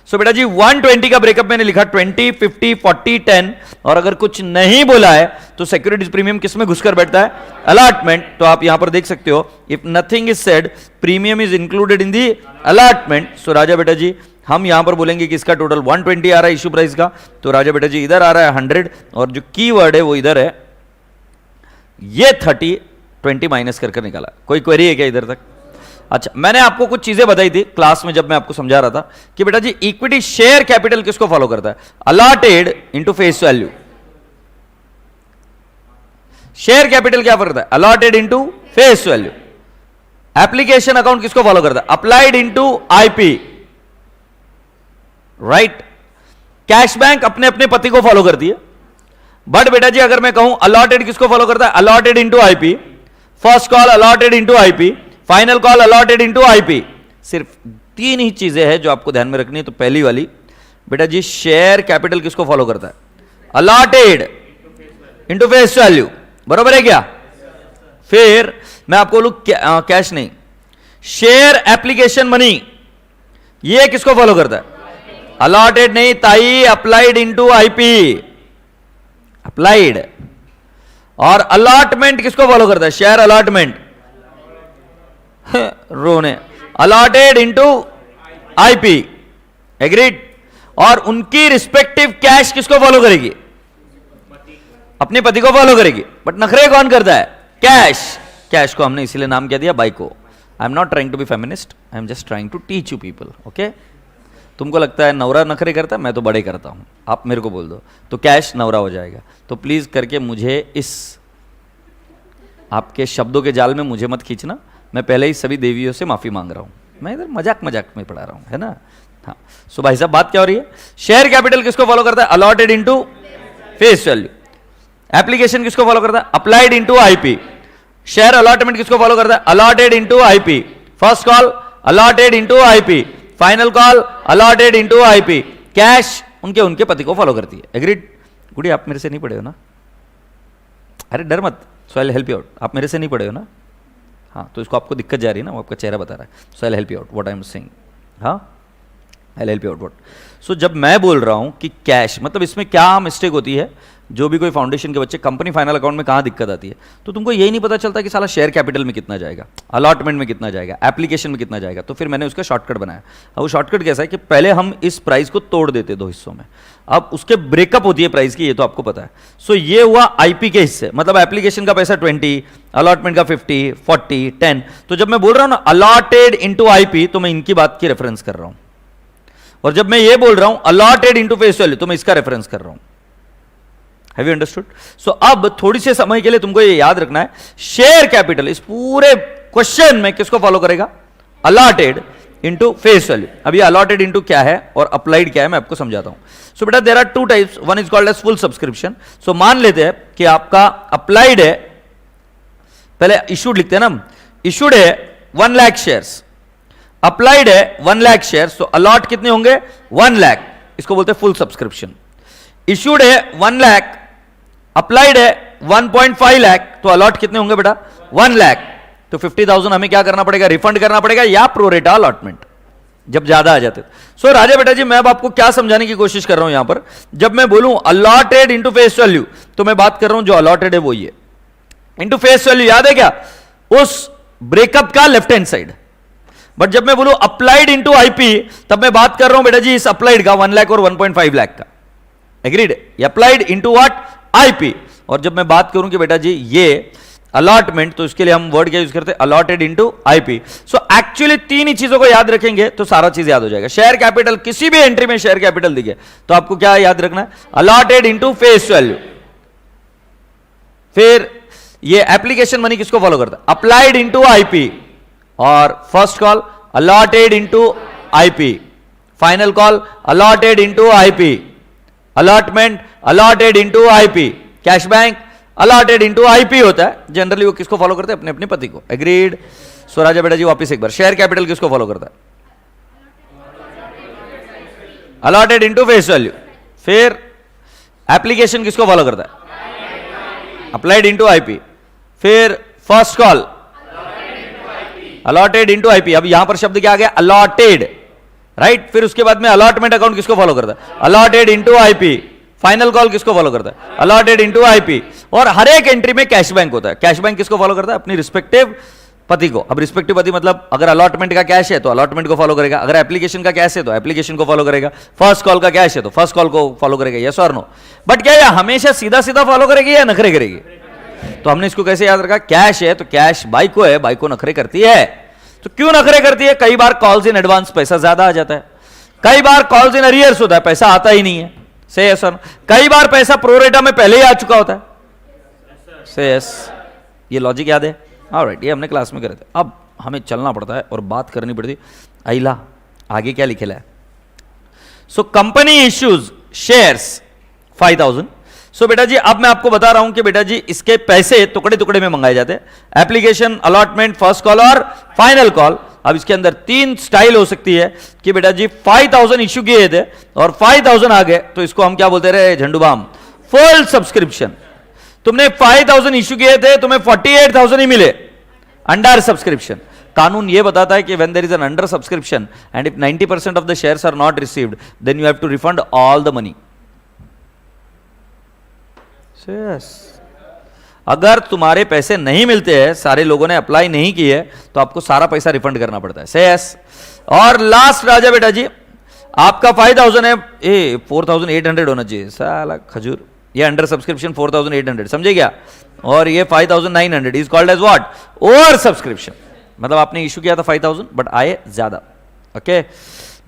A: सो बेटा जी 120 का ब्रेकअप मैंने लिखा 20, 50, 40, 10, और अगर कुछ नहीं बोला है तो सिक्योरिटीज प्रीमियम किस में घुसकर बैठता है? अलॉटमेंट। तो आप यहां पर देख सकते हो, if nothing is said premium is included in the allotment. So राजा बेटा जी हम यहां पर बोलेंगे कि इसका टोटल 120 आ रहा है इश्यू प्राइस का, तो राजा बेटा जी इधर आ रहा है 100, और जो कीवर्ड है वो इधर है, ये 30, 20 माइनस कर निकाला। कोई क्वेरी है क्या इधर तक? अच्छा, मैंने आपको कुछ चीजें बताई थी क्लास में जब मैं आपको समझा रहा था कि बेटा जी इक्विटी शेयर कैपिटल किसको फॉलो करता है? Allotted into face value. Share capital क्या करता है? Allotted into face value. Application account किसको फॉलो करता है? Applied into IP, right. Cash bank अपने अपने पति को फॉलो करती है, बट बेटा जी अगर मैं कहूं अलॉटेड किसको फॉलो करता है? Allotted into IP. First call allotted into IP, final call allotted into IP. सिर्फ 3 ही चीजें हैं जो आपको ध्यान में रखनी है। तो पहली वाली बेटा जी शेयर कैपिटल किसको फॉलो करता है? अलॉटेड इनटू फेस वैल्यू, बरोबर है क्या? फिर मैं आपको बोलूं कैश नहीं, शेयर एप्लीकेशन मनी, ये किसको फॉलो करता है? अलॉटेड नहीं ताई, अप्लाइड इनटू आईपी, अप्लाइड। और अलॉटमेंट किसको फॉलो करता है? शेयर अलॉटमेंट, रोने, अलॉटेड इनटू आईपी, एग्रीड। और उनकी रिस्पेक्टिव कैश किसको फॉलो करेगी? अपने पति को फॉलो करेगी। बट नखरे कौन करता है? कैश। कैश को हमने इसीलिए नाम क्या दिया? बाइको। I am not trying to be feminist, I am just trying to teach you people, okay. तुमको लगता है नवरा नखरे करता है, मैं तो बड़े करता हूं, आप मेरे को बोल दो तो कैश नवरा हो जाएगा। तो प्लीज करके मुझे इस आपके शब्दों के जाल में मुझे मत खींचना। मैं पहले ही सभी देवियों से माफी मांग रहा हूं, मैं इधर मजाक मजाक में पढ़ा रहा हूं, है ना। हाँ, सो भाई साहब बात क्या हो रही है? शेयर कैपिटल किसको फॉलो करता है? Allotted into face value. Application किसको फॉलो करता है? Applied into IP. Share allotment किसको फॉलो करता है? Allotted into IP. First call allotted into IP, final call allotted into IP. Cash उनके उनके पति को फॉलो करती है, एग्रीड। गुडी आप मेरे से नहीं पढ़े हो ना? अरे डर मत, सो आई हेल्प यू आउट। आप मेरे से नहीं पढ़े हो ना? हाँ, तो इसको आपको दिक्कत जा रही है ना, वो आपका चेहरा बता रहा है। So I help you out what I am saying. हाँ, I help you out what. So जब मैं बोल रहा हूं कि कैश, मतलब इसमें क्या मिस्टेक होती है? जो भी कोई फाउंडेशन के बच्चे, कंपनी फाइनल अकाउंट में कहां दिक्कत आती है? तो तुमको यही नहीं पता चलता कि साला शेयर कैपिटल में कितना जाएगा, अलॉटमेंट में कितना जाएगा, एप्लीकेशन में कितना जाएगा। तो फिर मैंने उसका शॉर्टकट बनाया। अब वो शॉर्टकट कैसा है कि पहले हम इस प्राइस को तोड़ देते 2 हिस्सों में, अब उसके ब्रेकअप होती है प्राइस की, ये तो आपको पता है। सो ये हुआ आईपी के हिस्से, मतलब एप्लीकेशन का पैसा 20, अलॉटमेंट का 50, 40, 10। तो जब मैं बोल रहा हूं ना अलॉटेड इंटू आईपी, तो मैं इनकी बात की रेफरेंस कर रहा हूं। और जब मैं ये बोल रहा हूं अलॉटेड इंटू फेस वैल्यू, तो मैं इसका रेफरेंस कर रहा हूं। Have you understood? सो अब थोड़ी से समय के लिए तुमको ये याद रखना है, शेयर कैपिटल इस पूरे क्वेश्चन में किसको फॉलो करेगा? Allotted into face value. अब ये अलॉटेड इंटू क्या है और अप्लाइड क्या है मैं आपको समझाता हूं। सो बेटा there are 2 types, one is called as full subscription. So मान लेते हैं कि आपका अप्लाइड है, पहले इशूड लिखते हैं ना, इशूड है 1 लाख शेयर्स, अप्लाइड है 1 लाख शेयर्स। तो अलॉट कितने होंगे? 1 लाख, इसको बोलते हैं फुल सब्सक्रिप्शन। इशूड है 1 लाख, अप्लाइड है 1.5 लाख, तो अलॉट कितने होंगे बेटा? 1 लाख। तो 50,000 हमें क्या करना पड़ेगा? रिफंड करना पड़ेगा, या प्रोरेटा अलॉटमेंट जब ज्यादा आ जाते। सो राजा बेटा जी मैं अब आपको क्या समझाने की कोशिश कर रहा हूं यहां पर, जब मैं बोलूं अलॉटेड इंटू फेस वैल्यू, तो मैं बात कर रहा हूं जो अलॉटेड है वो ये इंटू फेस वैल्यू, याद है क्या? उस ब्रेकअप का लेफ्ट हैंड साइड। बट जब मैं बोलूं अप्लाइड इंटू आईपी, तब मैं बात कर रहा हूं बेटा जी इस अप्लाइड का 1 लाख और 1.5 लाख का, agreed? Applied into what? IP. और जब मैं बात करूं कि बेटा जी ये अलॉटमेंट, तो इसके लिए हम वर्ड क्या यूज करते हैं? Allotted into IP. So actually 3 ही चीजों को याद रखेंगे तो सारा चीज याद हो जाएगा। शेयर कैपिटल, किसी भी एंट्री में शेयर कैपिटल दिखे तो आपको क्या याद रखना है? Allotted into face value. फिर ये एप्लीकेशन मनी किसको फॉलो करता है? Applied into IP. और first call allotted into IP, final call allotted into IP, allotment allotted into IP, cash bank allotted into IP होता है। जनरली वो किसको फॉलो करते हैं? अपने अपने पति को, एग्रीड? सो राजा बेटा जी वापस एक बार, शेयर कैपिटल किसको फॉलो करता है? Allotted into face value. फिर एप्लीकेशन किसको फॉलो करता है? Applied into IP. फिर first call allotted into IP. अब यहां पर शब्द क्या आ गया? Allotted, right. फिर उसके बाद में अलॉटमेंट अकाउंट किसको फॉलो करता है? Allotted into IP. Final call किसको फॉलो करता है? Allotted into IP. और हर एक एंट्री में कैश बैंक होता है। कैश बैंक किसको फॉलो करता है? अपनी रिस्पेक्टिव पति को। अब रिस्पेक्टिव पति मतलब अगर अलॉटमेंट का कैश है तो अलॉटमेंट को फॉलो करेगा, अगर एप्लीकेशन का कैश है तो एप्लीकेशन को फॉलो करेगा, फर्स्ट कॉल का कैश है तो फर्स्ट कॉल को फॉलो करेगा। यस और नो? बट क्या ये हमेशा सीधा सीधा फॉलो करेगी या नखरे करेगी? तो हमने इसको कैसे याद रखा? कैश है तो कैश बाई को है, बाई को नखरे करती है। तो क्यों नखरे करती है? कई बार कॉल्स इन एडवांस पैसा ज्यादा आ जाता है, कई बार कॉल्स इन अरियर्स होता है पैसा आता ही नहीं है। से यस और नो? कई बार पैसा प्रोरेटा में पहले ही आ चुका होता है। से यस। ये लॉजिक याद है? ऑलराइट, ये हमने क्लास में करे थे। अब हमें चलना पड़ता है और बात करनी पड़ती। आइला आगे क्या लिखेला है? So company issues shares 5000। सो बेटा जी अब मैं आपको बता रहा हूं कि बेटा जी इसके पैसे टुकड़े टुकड़े में मंगाए जाते हैं। एप्लीकेशन, अलॉटमेंट, फर्स्ट कॉल और फाइनल कॉल। अब इसके अंदर 3 स्टाइल हो सकती है कि बेटा जी 5000 इश्यू किए थे और 5000 आ गए तो इसको हम क्या बोलते रहे? झंडूबाम, फुल सब्सक्रिप्शन। तुमने 5000 इश्यू किए थे, तुम्हें 48,000 ही मिले, अंडर सब्सक्रिप्शन। कानून यह बताता है कि when there is an under subscription and if 90% of the shares are not received then you have to refund all the money. Yes. अगर तुम्हारे पैसे नहीं मिलते हैं, सारे लोगों ने अप्लाई नहीं किए, तो आपको सारा पैसा रिफंड करना पड़ता है। से यस। और लास्ट राजा बेटा जी आपका 5000 है, 4800 होना चाहिए। साला खजूर, ये अंडर सब्सक्रिप्शन 4800, समझे क्या? और ये 5900 is called as what? Over subscription. मतलब आपने इशू किया था 5000 बट आए ज्यादा। ओके,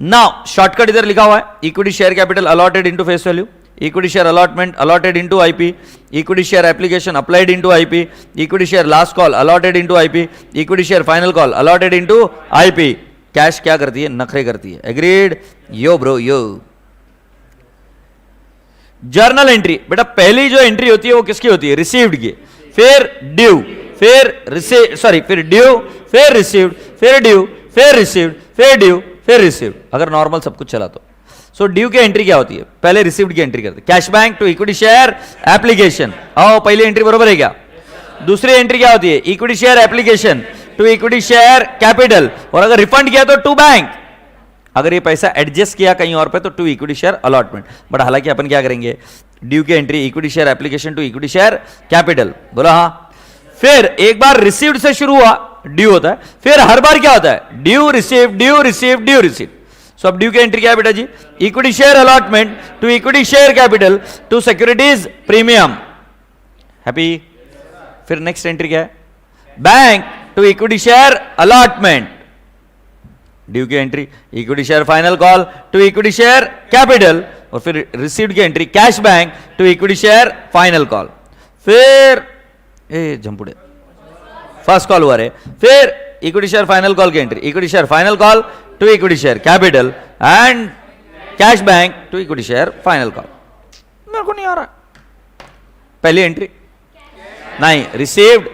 A: नाउ शॉर्टकट इधर लिखा हुआ है, equity share capital allotted into face value, equity share allotment allotted into IP, equity share application applied into IP, equity share last call allotted into IP, equity share final call allotted into IP. Cash क्या करती है? नखरे करती है। Agreed? यो bro यो। Journal entry बेटा पहली जो entry होती है वो किसकी होती है? रिसीव्ड की, फिर ड्यू, फिर रिसीव, सॉरी फिर ड्यू, फिर रिसीव्ड, फिर ड्यू, फिर रिसीव्ड, फिर ड्यू, फिर रिसीव्ड, अगर नॉर्मल सब कुछ चला तो। सो ड्यू की एंट्री क्या होती है? पहले रिसीव्ड की एंट्री करते हैं। Cash bank to equity share application. आओ पहली एंट्री बरोबर है क्या? दूसरी एंट्री क्या होती है? Equity share application to equity share capital, और अगर रिफंड किया तो टू बैंक। अगर ये पैसा एडजस्ट किया कहीं और पे तो to equity share allotment. But हालांकि अपन क्या करेंगे? ड्यू की entry equity share application to equity share capital. बोला हाँ। फिर एक बार रिसीव्ड से शुरू हुआ, ड्यू होता है, फिर हर बार क्या होता है? Due receive, due receive, due receive. So अब ड्यू की एंट्री क्या है बेटा जी? Equity share allotment to equity share capital to securities premium. Happy? फिर नेक्स्ट एंट्री क्या है? Bank to equity share allotment. Due की entry equity share final call to equity share capital, और फिर रिसीव्ड की entry cash bank to equity share final call. फिर जंपुड़े first call हुआ रे, फिर इक्विटी शेयर फाइनल कॉल की entry equity share final call to equity share capital and cash bank to equity share final call. मेरे को नहीं आ रहा पहली एंट्री नहीं। Received,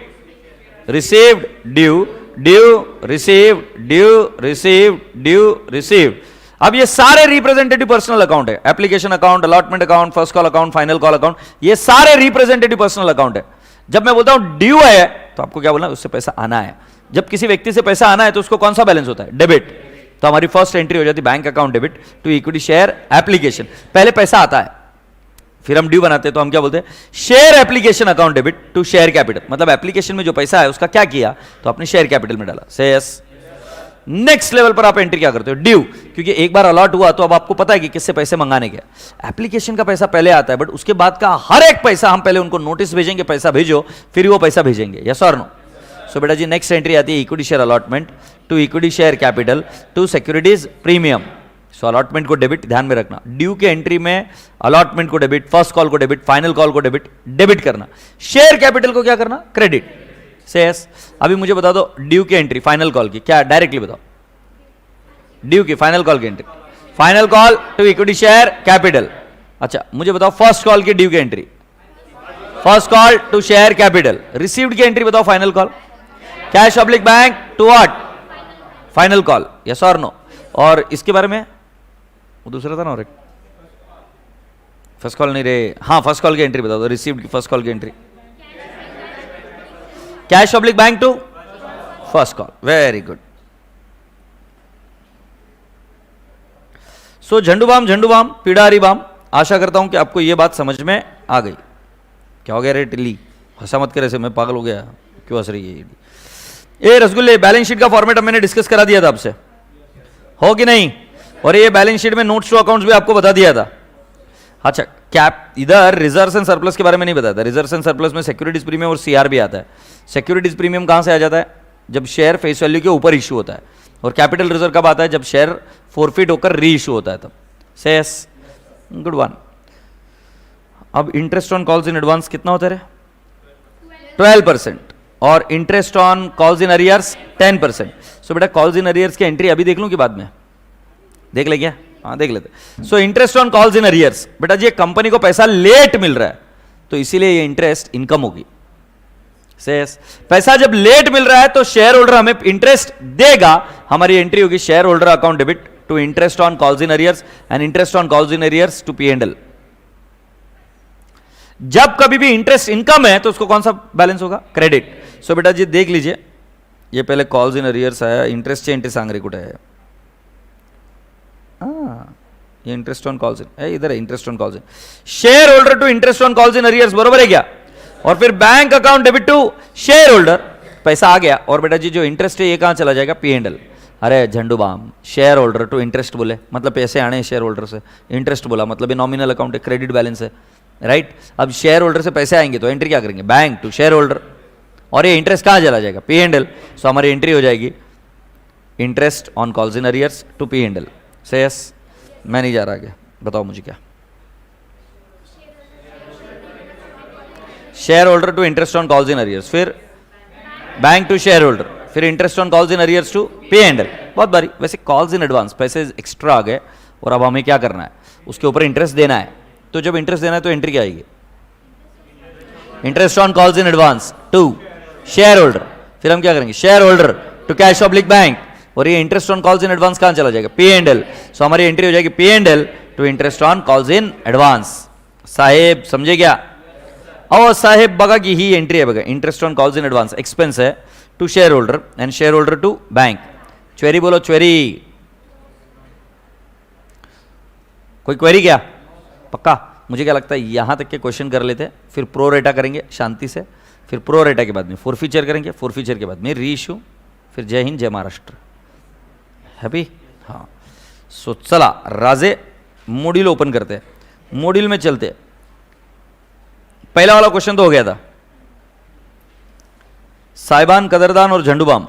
A: received, due, due, received, due, received, due, received. अब ये सारे रिप्रेजेंटेटिव पर्सनल अकाउंट है। Application account, allotment account, first call account, final call account, ये सारे रिप्रेजेंटेटिव पर्सनल अकाउंट है। जब मैं बोलता हूं ड्यू है तो आपको क्या बोलना? उससे पैसा आना है। जब किसी व्यक्ति से पैसा आना है तो उसको कौन सा बैलेंस होता है? डेबिट। तो हमारी फर्स्ट एंट्री हो जाती है bank account debit to equity share application. पहले पैसा आता है, फिर हम ड्यू बनाते हैं तो हम क्या बोलते हैं? Share application account debit to share capital. मतलब एप्लीकेशन में जो पैसा है उसका क्या किया? तो आपने शेयर कैपिटल में डाला। से यस। नेक्स्ट लेवल पर आप एंट्री क्या करते हो? ड्यू, क्योंकि एक बार अलॉट हुआ तो अब आपको पता है कि किससे पैसे मंगाने के। एप्लीकेशन का पैसा पहले आता है बट उसके बाद का हर एक पैसा हम पहले उनको नोटिस भेजेंगे, पैसा भेजो, फिर वो पैसा भेजेंगे। यस और नो? सो बेटा जी नेक्स्ट एंट्री आती है equity share allotment to equity share capital to securities premium. So allotment को डेबिट, ध्यान में रखना। ड्यू के एंट्री में अलॉटमेंट को डेबिट, फर्स्ट कॉल को डेबिट, फाइनल कॉल को डेबिट, डेबिट करना। शेयर कैपिटल को क्या करना? क्रेडिट। से यस। अभी मुझे बता दो ड्यू की एंट्री फाइनल कॉल की क्या? डायरेक्टली बताओ। ड्यू की फाइनल कॉल की entry, final call to equity share capital. अच्छा मुझे बताओ फर्स्ट कॉल की ड्यू की entry, first call to share capital. Received की एंट्री बताओ final call, cash oblique bank to what? Final call. Yes और नो? और इसके बारे में वो दूसरा था ना, और फर्स्ट कॉल नहीं रे, हाँ फर्स्ट कॉल की एंट्री बता दो। रिसीव्ड की फर्स्ट कॉल की entry cash oblique bank to first call. Very good. So Zandu balm पिडारी बाम, आशा करता हूं कि आपको यह बात समझ में आ गई। क्या हो गया रे टिल्ली, हंसा मत करे, से मैं पागल हो गया, क्यों हंस रही है ये रसगुल्ले? बैलेंस शीट का फॉर्मेट अब मैंने डिस्कस करा दिया था आपसे, हो कि नहीं? और ये बैलेंस शीट में नोट्स टू अकाउंट्स भी आपको बता दिया था। अच्छा, कैप इधर रिजर्व्स एंड सरप्लस के बारे में नहीं बताया था। रिजर्व्स एंड सरप्लस में सिक्योरिटीज प्रीमियम और सीआर भी आता है। सिक्योरिटीज प्रीमियम कहां से आ जाता है? जब शेयर फेस वैल्यू के ऊपर इश्यू होता है। और कैपिटल रिजर्व कब आता है? जब शेयर फोरफिट होकर री इश्यू होता है तब। से यस, गुड वन। अब interest on calls in advance कितना होता है? 12%। और interest on calls in arrears 10%। सो बेटा कॉल्स इन अरियर्स की एंट्री अभी देख लूं कि बाद में देख ले? क्या? हाँ देख लेते। So interest on calls in arrears, बेटा जी कंपनी को पैसा लेट मिल रहा है तो इसीलिए ये इंटरेस्ट इनकम होगी। सेस पैसा जब लेट मिल रहा है तो शेयर होल्डर हमें इंटरेस्ट देगा, हमारी एंट्री होगी share holder account debit to interest on calls in arrears and interest on calls in arrears to P&L। जब कभी भी इंटरेस्ट इनकम है तो उसको कौन सा बैलेंस होगा? क्रेडिट। सो बेटा जी देख लीजिए, ये पहले कॉल्स इन अरियर्स आया, इंटरेस्ट एंट्री सांगरे कुछ है, ये इंटरेस्ट ऑन कॉल्स इन, इधर है interest on calls in, share holder to interest on calls in arrears, बरोबर है क्या? और फिर bank account debit to share holder, पैसा आ गया। और बेटा जी जो इंटरेस्ट है ये कहां चला जाएगा? P&L। अरे Zandu balm, share holder to interest बोले मतलब पैसे आने हैं शेयर होल्डर से, इंटरेस्ट बोला मतलब ये नॉमिनल अकाउंट है, क्रेडिट बैलेंस है, राइट? अब शेयर होल्डर से पैसे आएंगे तो एंट्री क्या करेंगे? Bank to share holder. और ये इंटरेस्ट कहां चला जाएगा? P&L। सो हमारी एंट्री हो जाएगी interest on calls in arrears to P&L। से यस, मैं नहीं जा रहा आगे, बताओ मुझे क्या? Share holder to interest on calls in arrears, फिर बैंक टू शेयर होल्डर, फिर interest on calls in arrears to P&L। बहुत बारी। वैसे कॉल्स इन एडवांस पैसे एक्स्ट्रा आ गए और अब हमें क्या करना है? उसके ऊपर इंटरेस्ट देना है। तो जब इंटरेस्ट देना है तो एंट्री क्या आएगी? Interest on calls in advance to share holder, फिर हम क्या करेंगे? Share holder to cash oblique bank. और ये interest on calls in advance कहां चला जाएगा? P&L। सो हमारी एंट्री हो जाएगी P&L to interest on calls in advance. साहेब समझे क्या? और साहेब बगा की ही एंट्री है, बगा interest on calls in advance expense है to share holder and share holder to bank. Query बोलो, क्वेरी, कोई क्वेरी क्या? पक्का? मुझे क्या लगता है यहां तक के क्वेश्चन कर लेते हैं, फिर प्रो रेटा करेंगे शांति से, फिर प्रो रेटा के बाद में फोरफीचर करेंगे, फोरफीचर के बाद में री इश्यू, फिर जय हिंद जय महाराष्ट्र। हैप्पी? हाँ। सो चला राजे मॉड्यूल ओपन करते हैं, मॉड्यूल में चलते हैं। पहला वाला क्वेश्चन तो हो गया था, साहिबान कदरदान और झंडूबाम।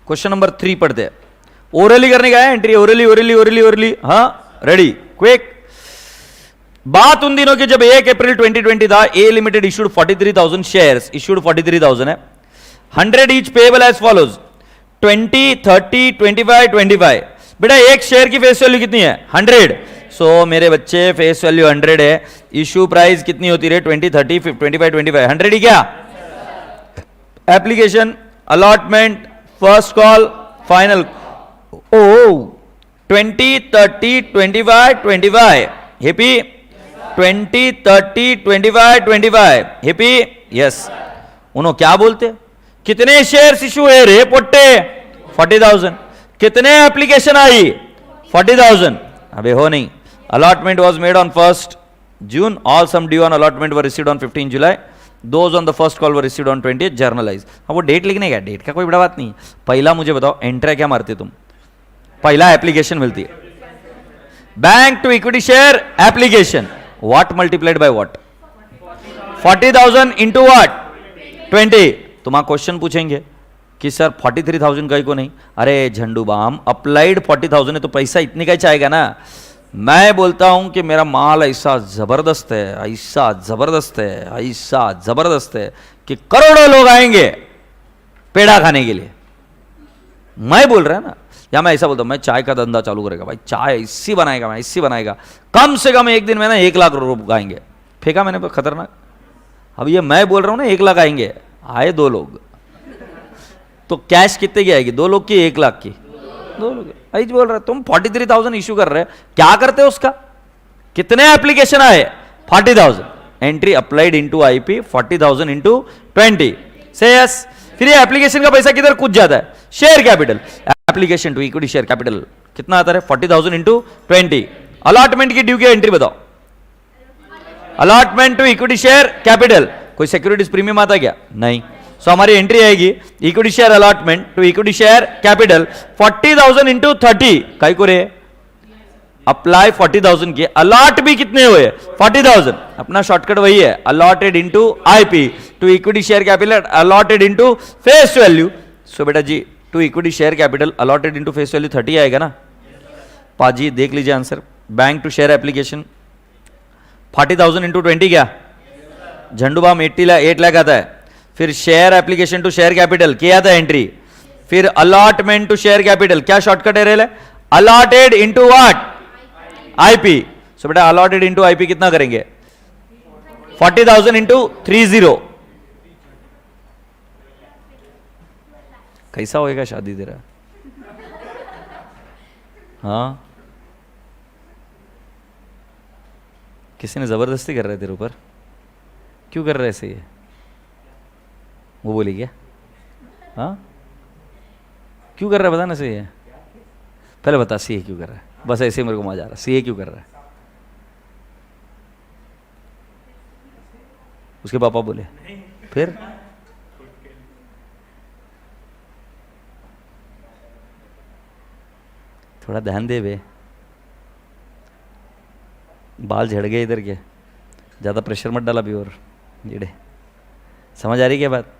A: क्वेश्चन नंबर 3 पढ़ते हैं। ओरली करने का है entry, orally orally orally orally. हाँ रेडी, क्विक। बात उन दिनों की जब 1 अप्रैल 2020 था, ए लिमिटेड इश्यूड 43,000 शेयर्स, इश्यूड 43,000 है, 100 ईच पेएबल एज फॉलोज 20, 30, 25, 25। बेटा एक शेयर की फेस वैल्यू कितनी है? 100। सो मेरे बच्चे फेस वैल्यू 100 है, इश्यू प्राइस कितनी होती रहे? 20, 30, 25, 25, 100 ही क्या? Application, allotment, first call, final. ओ 20, 30, 25, 25 हैप्पी? 20, 30, 25, 25 हैप्पी? यस। उन्होंने क्या बोलते? कितने शेयर्स इशू है रे पोट्टे? 40,000। कितने एप्लीकेशन आई? 40,000। अबे हो नहीं। Allotment was made on 1st June, all sum due on allotment were received on 15 July, those on the first call were received on 20th, journalized। अब वो डेट लिखने का, डेट का कोई बड़ा बात नहीं। पहला मुझे बताओ एंट्री क्या मारते तुम? पहला एप्लीकेशन मिलती है, bank to equity share application, what multiplied by what? 40,000 into what? 20। तुम क्वेश्चन पूछेंगे कि सर 43,000 का ही को नहीं? अरे झंडू बाम, अप्लाइड 40,000 है तो पैसा इतने का ही चाहेगा ना। मैं बोलता हूं कि मेरा माल ऐसा जबरदस्त है, ऐसा जबरदस्त है, ऐसा जबरदस्त है कि करोड़ों लोग आएंगे पेड़ा खाने के लिए। मैं बोल रहा है ना, या मैं ऐसा बोलता हूं मैं चाय का धंधा चालू करेगा, भाई चाय ऐसी बनाएगा, मैं ऐसी बनाएगा, कम से कम एक दिन में ना 1 लाख रुपए आएंगे। फेंका मैंने खतरनाक। अब ये मैं बोल रहा हूं ना 1 लाख आएंगे, आए 2 लोग तो कैश कितने की आएगी? 2 लोग की 1 लाख की? 2 लोग। ऐसे बोल रहे तुम 43,000 इशू कर रहे, क्या करते हो उसका? कितने एप्लीकेशन आए? 40,000। Entry applied into IP 40,000 into 20। से यस। फिर ये एप्लीकेशन का पैसा किधर कूद जाता है? Share capital. Application to equity share capital कितना आता है 40,000 इंटू 20। अलॉटमेंट की ड्यू की एंट्री बताओ। Allotment to equity share capital कोई सिक्योरिटीज प्रीमियम आता है क्या? नहीं। सो हमारी एंट्री आएगी equity share allotment to equity share capital 40,000 into 30 काई को रे अप्लाई 40,000 के अलॉट भी कितने हुए 40,000 अपना शॉर्टकट वही है allotted into IP to equity share capital allotted into face value. So बेटा जी to equity share capital allotted into face value 30 आएगा ना पाजी देख लीजिए answer. Bank to share application 40,000 into 20 क्या झंडूबाम 8 लाख आता है। फिर share application to share capital क्या आता है एंट्री। फिर अलॉटमेंट टू शेयर कैपिटल क्या शॉर्टकट है रेल अलॉटेड इंटू व्हाट आईपी। सो बेटा अलॉटेड इंटू आईपी कितना करेंगे 40,000 इंटू 30 कैसा होएगा शादी तेरा? हाँ किसी ने जबरदस्ती कर रहे तेरे ऊपर क्यों कर रहे ऐसे ये वो बोली क्या? हाँ क्यों कर रहा है बता ना सही है पहले बता सीए क्यों कर रहा है बस ऐसे मेरे को मजा आ रहा सीए क्यों कर रहा है? उसके पापा बोले फिर थोड़ा ध्यान दे बे बाल झड़ गए इधर के ज़्यादा प्रेशर मत डाला भी और जेड़े समझ आ रही क्या बात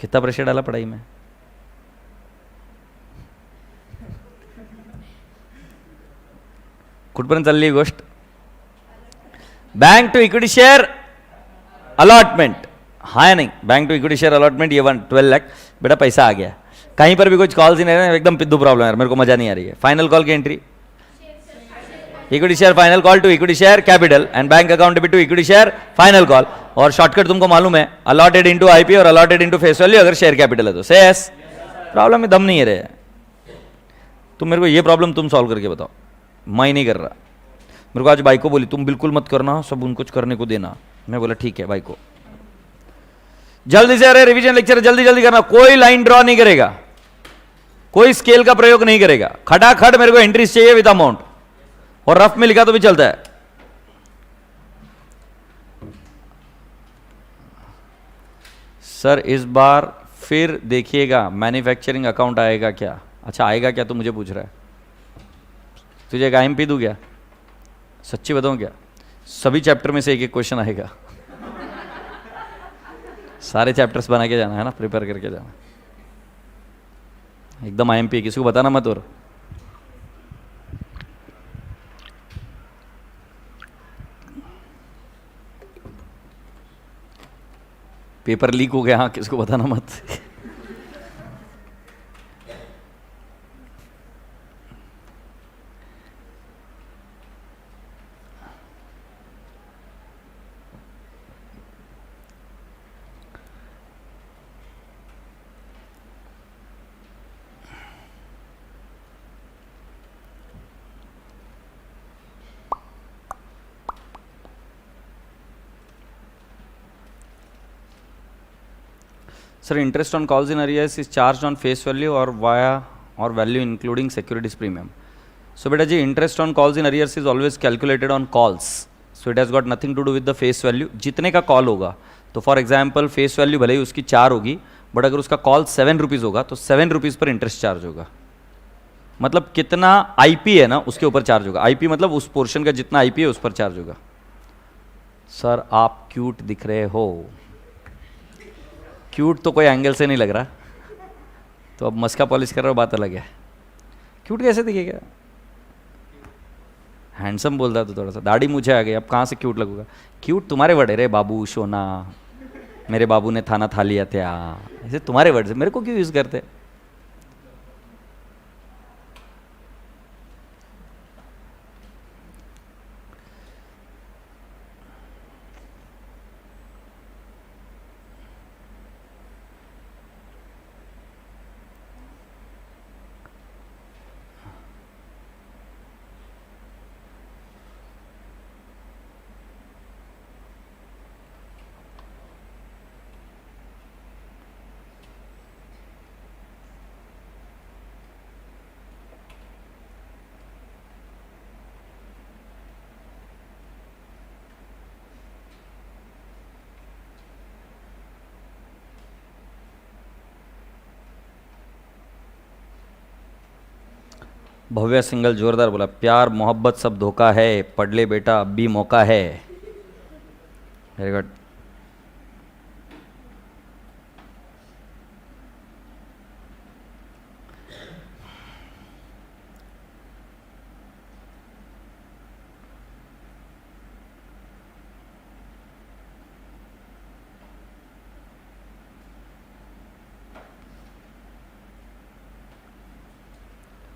A: कितना प्रेशर डाला पढ़ाई में। कुठपर्यंत चालली गोष्ट bank to equity share allotment हाँ या नहीं bank to equity share allotment ये 12 लाख बेटा पैसा आ गया कहीं पर भी कुछ कॉल्स ही नहीं रहे एकदम पिद्दू प्रॉब्लम है मेरे को मजा नहीं आ रही है। फाइनल कॉल की entry equity share final call to equity share capital and bank account debit to equity share final call और शॉर्टकट तुमको मालूम है अलॉटेड इनटू आईपी और अलॉटेड इनटू फेस वैल्यू अगर शेयर कैपिटल है तो सेस प्रॉब्लम में दम नहीं है रे तुम मेरे को ये प्रॉब्लम तुम सॉल्व करके बताओ मैं नहीं कर रहा। मेरे को आज भाई को बोली तुम बिल्कुल मत करना सब उनको करने को देना मैं बोला ठीक है भाई को जल्दी से अरे रिवीजन लेक्चर जल्दी जल्दी करना कोई लाइन ड्रॉ नहीं करेगा कोई स्केल का प्रयोग नहीं करेगा खटाखट मेरे को एंट्रीज चाहिए विद अमाउंट और रफ में लिखा तो भी चलता है। सर इस बार फिर देखिएगा मैन्युफैक्चरिंग अकाउंट आएगा क्या? अच्छा आएगा क्या तो मुझे पूछ रहा है तुझे एक आईएमपी दूं क्या? सच्ची बताऊं क्या सभी चैप्टर में से एक एक क्वेश्चन आएगा सारे चैप्टर्स बना के जाना है ना प्रिपेयर करके जाना एकदम आईएमपी किसी को बताना मत और पेपर लीक हो गया हाँ किसको बताना मत। Sir, interest on calls in arrears is charged on face value or via or value including securities premium. So beta ji interest on calls in arrears is always calculated on calls. So it has got nothing to do with the face value. जितने का call होगा तो for example face value भले ही उसकी 4 होगी but अगर उसका call 7 rupees होगा तो 7 रुपीज़ पर इंटरेस्ट चार्ज होगा। मतलब कितना आईपी है ना उसके ऊपर चार्ज होगा। आईपी मतलब उस पोर्शन का जितना आईपी है उस पर चार्ज होगा। सर आप क्यूट दिख रहे हो। क्यूट तो कोई एंगल से नहीं लग रहा तो अब मस्का पॉलिश कर रहा हो बात अलग है। क्यूट कैसे दिखेगा? हैंडसम बोल रहा तो थोड़ा सा दाढ़ी मुझे आ गई अब कहाँ से क्यूट लगूंगा। क्यूट तुम्हारे वर्ड है रे बाबू सोना मेरे बाबू ने थाना था लिया था ऐसे तुम्हारे वर्ड से मेरे को क्यों यूज़ करते। भव्य सिंगल जोरदार बोला, प्यार मोहब्बत सब धोखा है, पढ़ ले बेटा अब भी मौका है। Very good.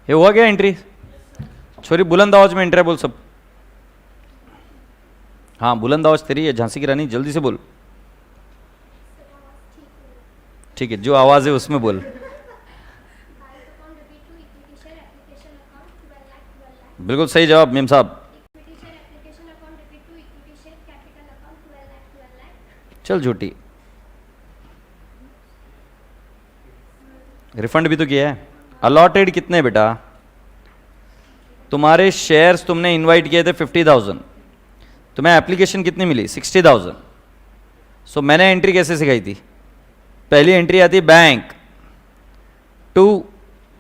A: ये हुआ क्या एंट्री? छोरी बुलंद आवाज में एंट्री बोल सब। हाँ बुलंद आवाज तेरी है, झांसी की रानी जल्दी से बोल। ठीक है, जो आवाज है उसमें बोल। बिल्कुल सही जवाब मेम साहब। चल झूठी। रिफंड भी तो किया है। अलॉटेड कितने बेटा? तुम्हारे शेयर्स तुमने इनवाइट किए थे 50,000, तुम्हें एप्लीकेशन कितनी मिली? 60,000। सो मैंने एंट्री कैसे सिखाई थी? पहली एंट्री आती bank to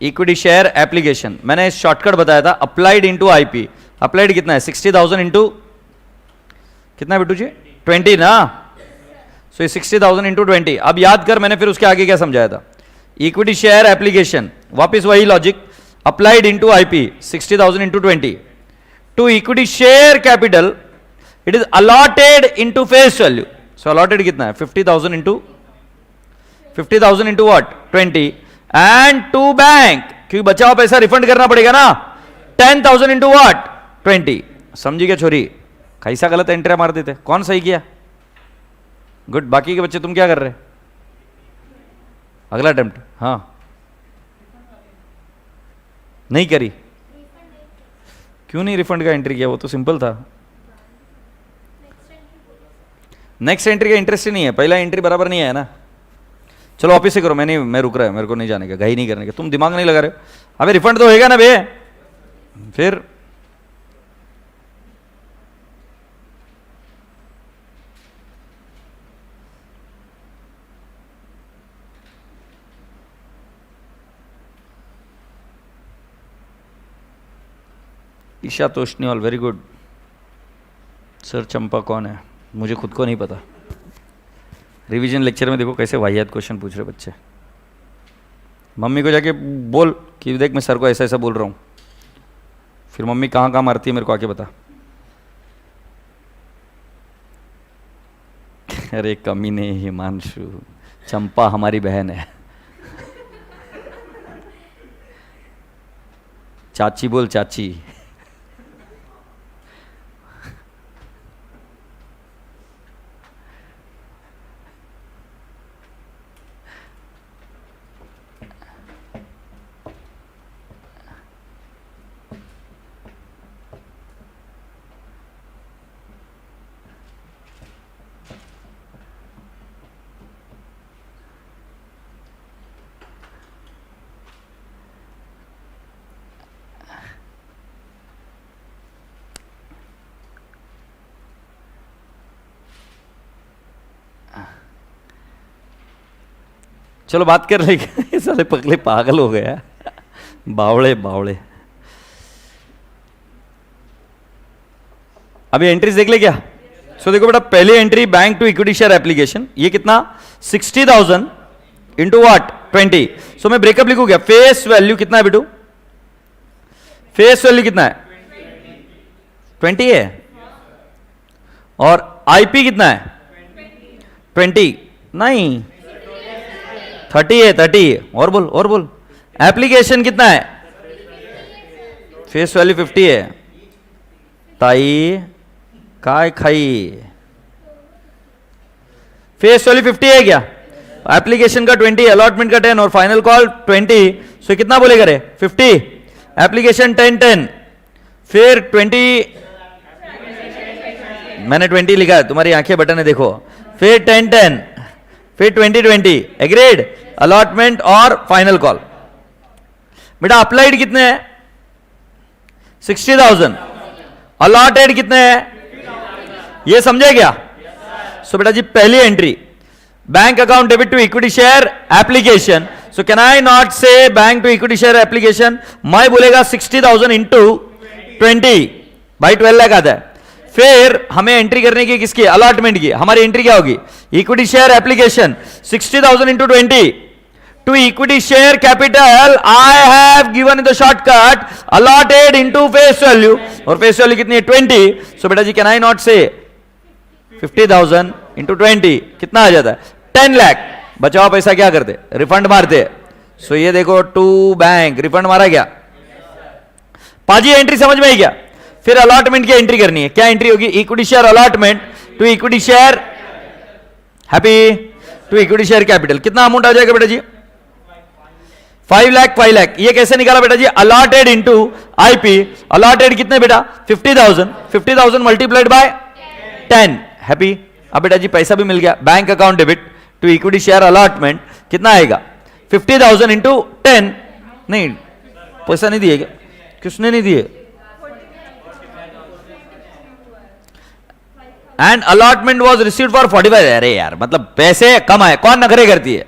A: equity share application. मैंने शॉर्टकट बताया था, अप्लाइड इंटू आईपी। अप्लाइड कितना है? 60,000 इंटू कितना है बेटू जी? 20 ना। सो ये 60,000 इंटू 20। अब याद कर मैंने फिर उसके आगे क्या समझाया था। इक्विटी शेयर एप्लीकेशन, वापिस वही logic, applied into IP 60,000 into 20 to equity share capital, it is allotted into face value. So allotted कितना है? 50,000 into what? 20 and to bank, क्योंकि बचा हुआ पैसा रिफंड करना पड़ेगा ना, 10,000 इंटू व्हाट? 20। समझी क्या छोरी? कैसा गलत एंट्री मार देते? कौन सही किया? गुड। बाकी के बच्चे तुम क्या कर रहे? अगला अटेम्प्ट। हाँ नहीं करी? क्यों नहीं रिफंड का एंट्री किया? वो तो सिंपल था। नेक्स्ट एंट्री का इंटरेस्ट ही नहीं है, पहला एंट्री बराबर नहीं है ना। चलो ऑफिस से करो, मैं रुक रहा है, मेरे को नहीं जाने का, घाई नहीं करने का। तुम दिमाग नहीं लगा रहे हो। अबे रिफंड तो होएगा ना बे। फिर Isha Toshniwal, very good sir. Champa कौन है? मुझे खुद को नहीं पता। रिवीजन लेक्चर में देखो कैसे वाहियात क्वेश्चन पूछ रहे बच्चे। मम्मी को जाके बोल कि देख मैं सर को ऐसा ऐसा बोल रहा हूँ, फिर मम्मी कहाँ कहाँ मारती है मेरे को आके बता। अरे कमीने हिमांशु, चंपा हमारी बहन है। चाची बोल, चाची। चलो बात कर रहे। साले पगले पागल हो गया। बावड़े बावड़े। अभी एंट्रीज देख ले क्या? सो देखो बेटा, पहली entry bank to equity share application, ये कितना? 60,000 इंटू व्हाट? 20। सो मैं ब्रेकअप लिखू क्या? फेस वैल्यू कितना है बेटू? फेस वैल्यू कितना है? 20 है। और आईपी कितना है? 20 नहीं, 30 है। 30 और बोल, और बोल। एप्लीकेशन कितना है? फेस वैल्यू 50 है। ताई काय खाई, फेस वैल्यू 50 है क्या? एप्लीकेशन का 20, अलॉटमेंट का 10 और फाइनल कॉल 20। सो कितना बोलेगा रे? 50। एप्लीकेशन 10, फिर 20, मैंने 20 लिखा है, तुम्हारी आंखें बटन है देखो। फिर 10, फिर 20, एग्रीड, अलॉटमेंट और फाइनल कॉल। बेटा अप्लाइड कितने हैं? 60,000। अलॉटेड कितने हैं? ये समझे क्या? सो बेटा जी पहली entry bank account debit to equity share application. So can I not say bank to equity share application? मैं बोलेगा 60,000 इंटू 20 बाई 12 लाख आता है। फिर हमें एंट्री करने की किसकी? अलॉटमेंट की। हमारी एंट्री क्या होगी? Equity share application 60,000 into 20 to equity share capital I have given in the shortcut allotted into face value, और फेस वैल्यू कितनी है? 20। सो बेटा जी कैन आई नॉट से 50,000 इंटू 20 कितना आ जाता है? 10 लाख। बचा हुआ पैसा क्या करते? रिफंड मारते। सो ये देखो टू बैंक रिफंड मारा गया। पाजी एंट्री समझ में आई क्या? फिर अलॉटमेंट की एंट्री करनी है। क्या एंट्री होगी? Equity share allotment to equity share happy to equity share capital. कितना अमाउंट आ जाएगा बेटा जी? 5 लाख 5 लाख। ये कैसे निकाला बेटा जी? Allotted into IP. अलॉटेड कितने बेटा? 50,000। 50,000 मल्टीप्लाइड बाय 10 हैप्पी। अब बेटा जी पैसा भी मिल गया। Bank account debit to equity share allotment कितना आएगा? 50,000 इंटू 10। नहीं पैसा नहीं दिए क्या? किसने नहीं दिए? And allotment was received for 45। अरे यार मतलब पैसे कम आए। कौन नखरे करती है?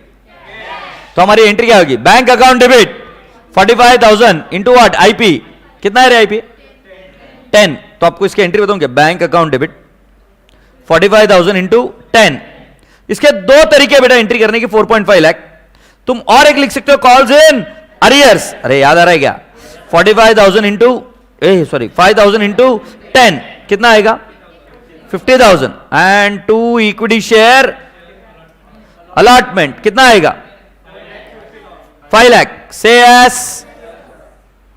A: तो हमारी एंट्री क्या होगी? Bank account debit 45,000 into what? IP कितना है रे? आईपी 10। तो आपको इसकी एंट्री बताऊं क्या? Bank account debit 45,000 into 10। इसके दो तरीके बेटा एंट्री करने की। 4.5 लाख। तुम और एक लिख सकते हो कॉल्स इन अरियर्स। अरे याद आ रहा है क्या? 45,000 इंटू 5,000 इंटू 10 कितना आएगा? 50,000 and to equity share allotment कितना आएगा? 5 लाख। से एस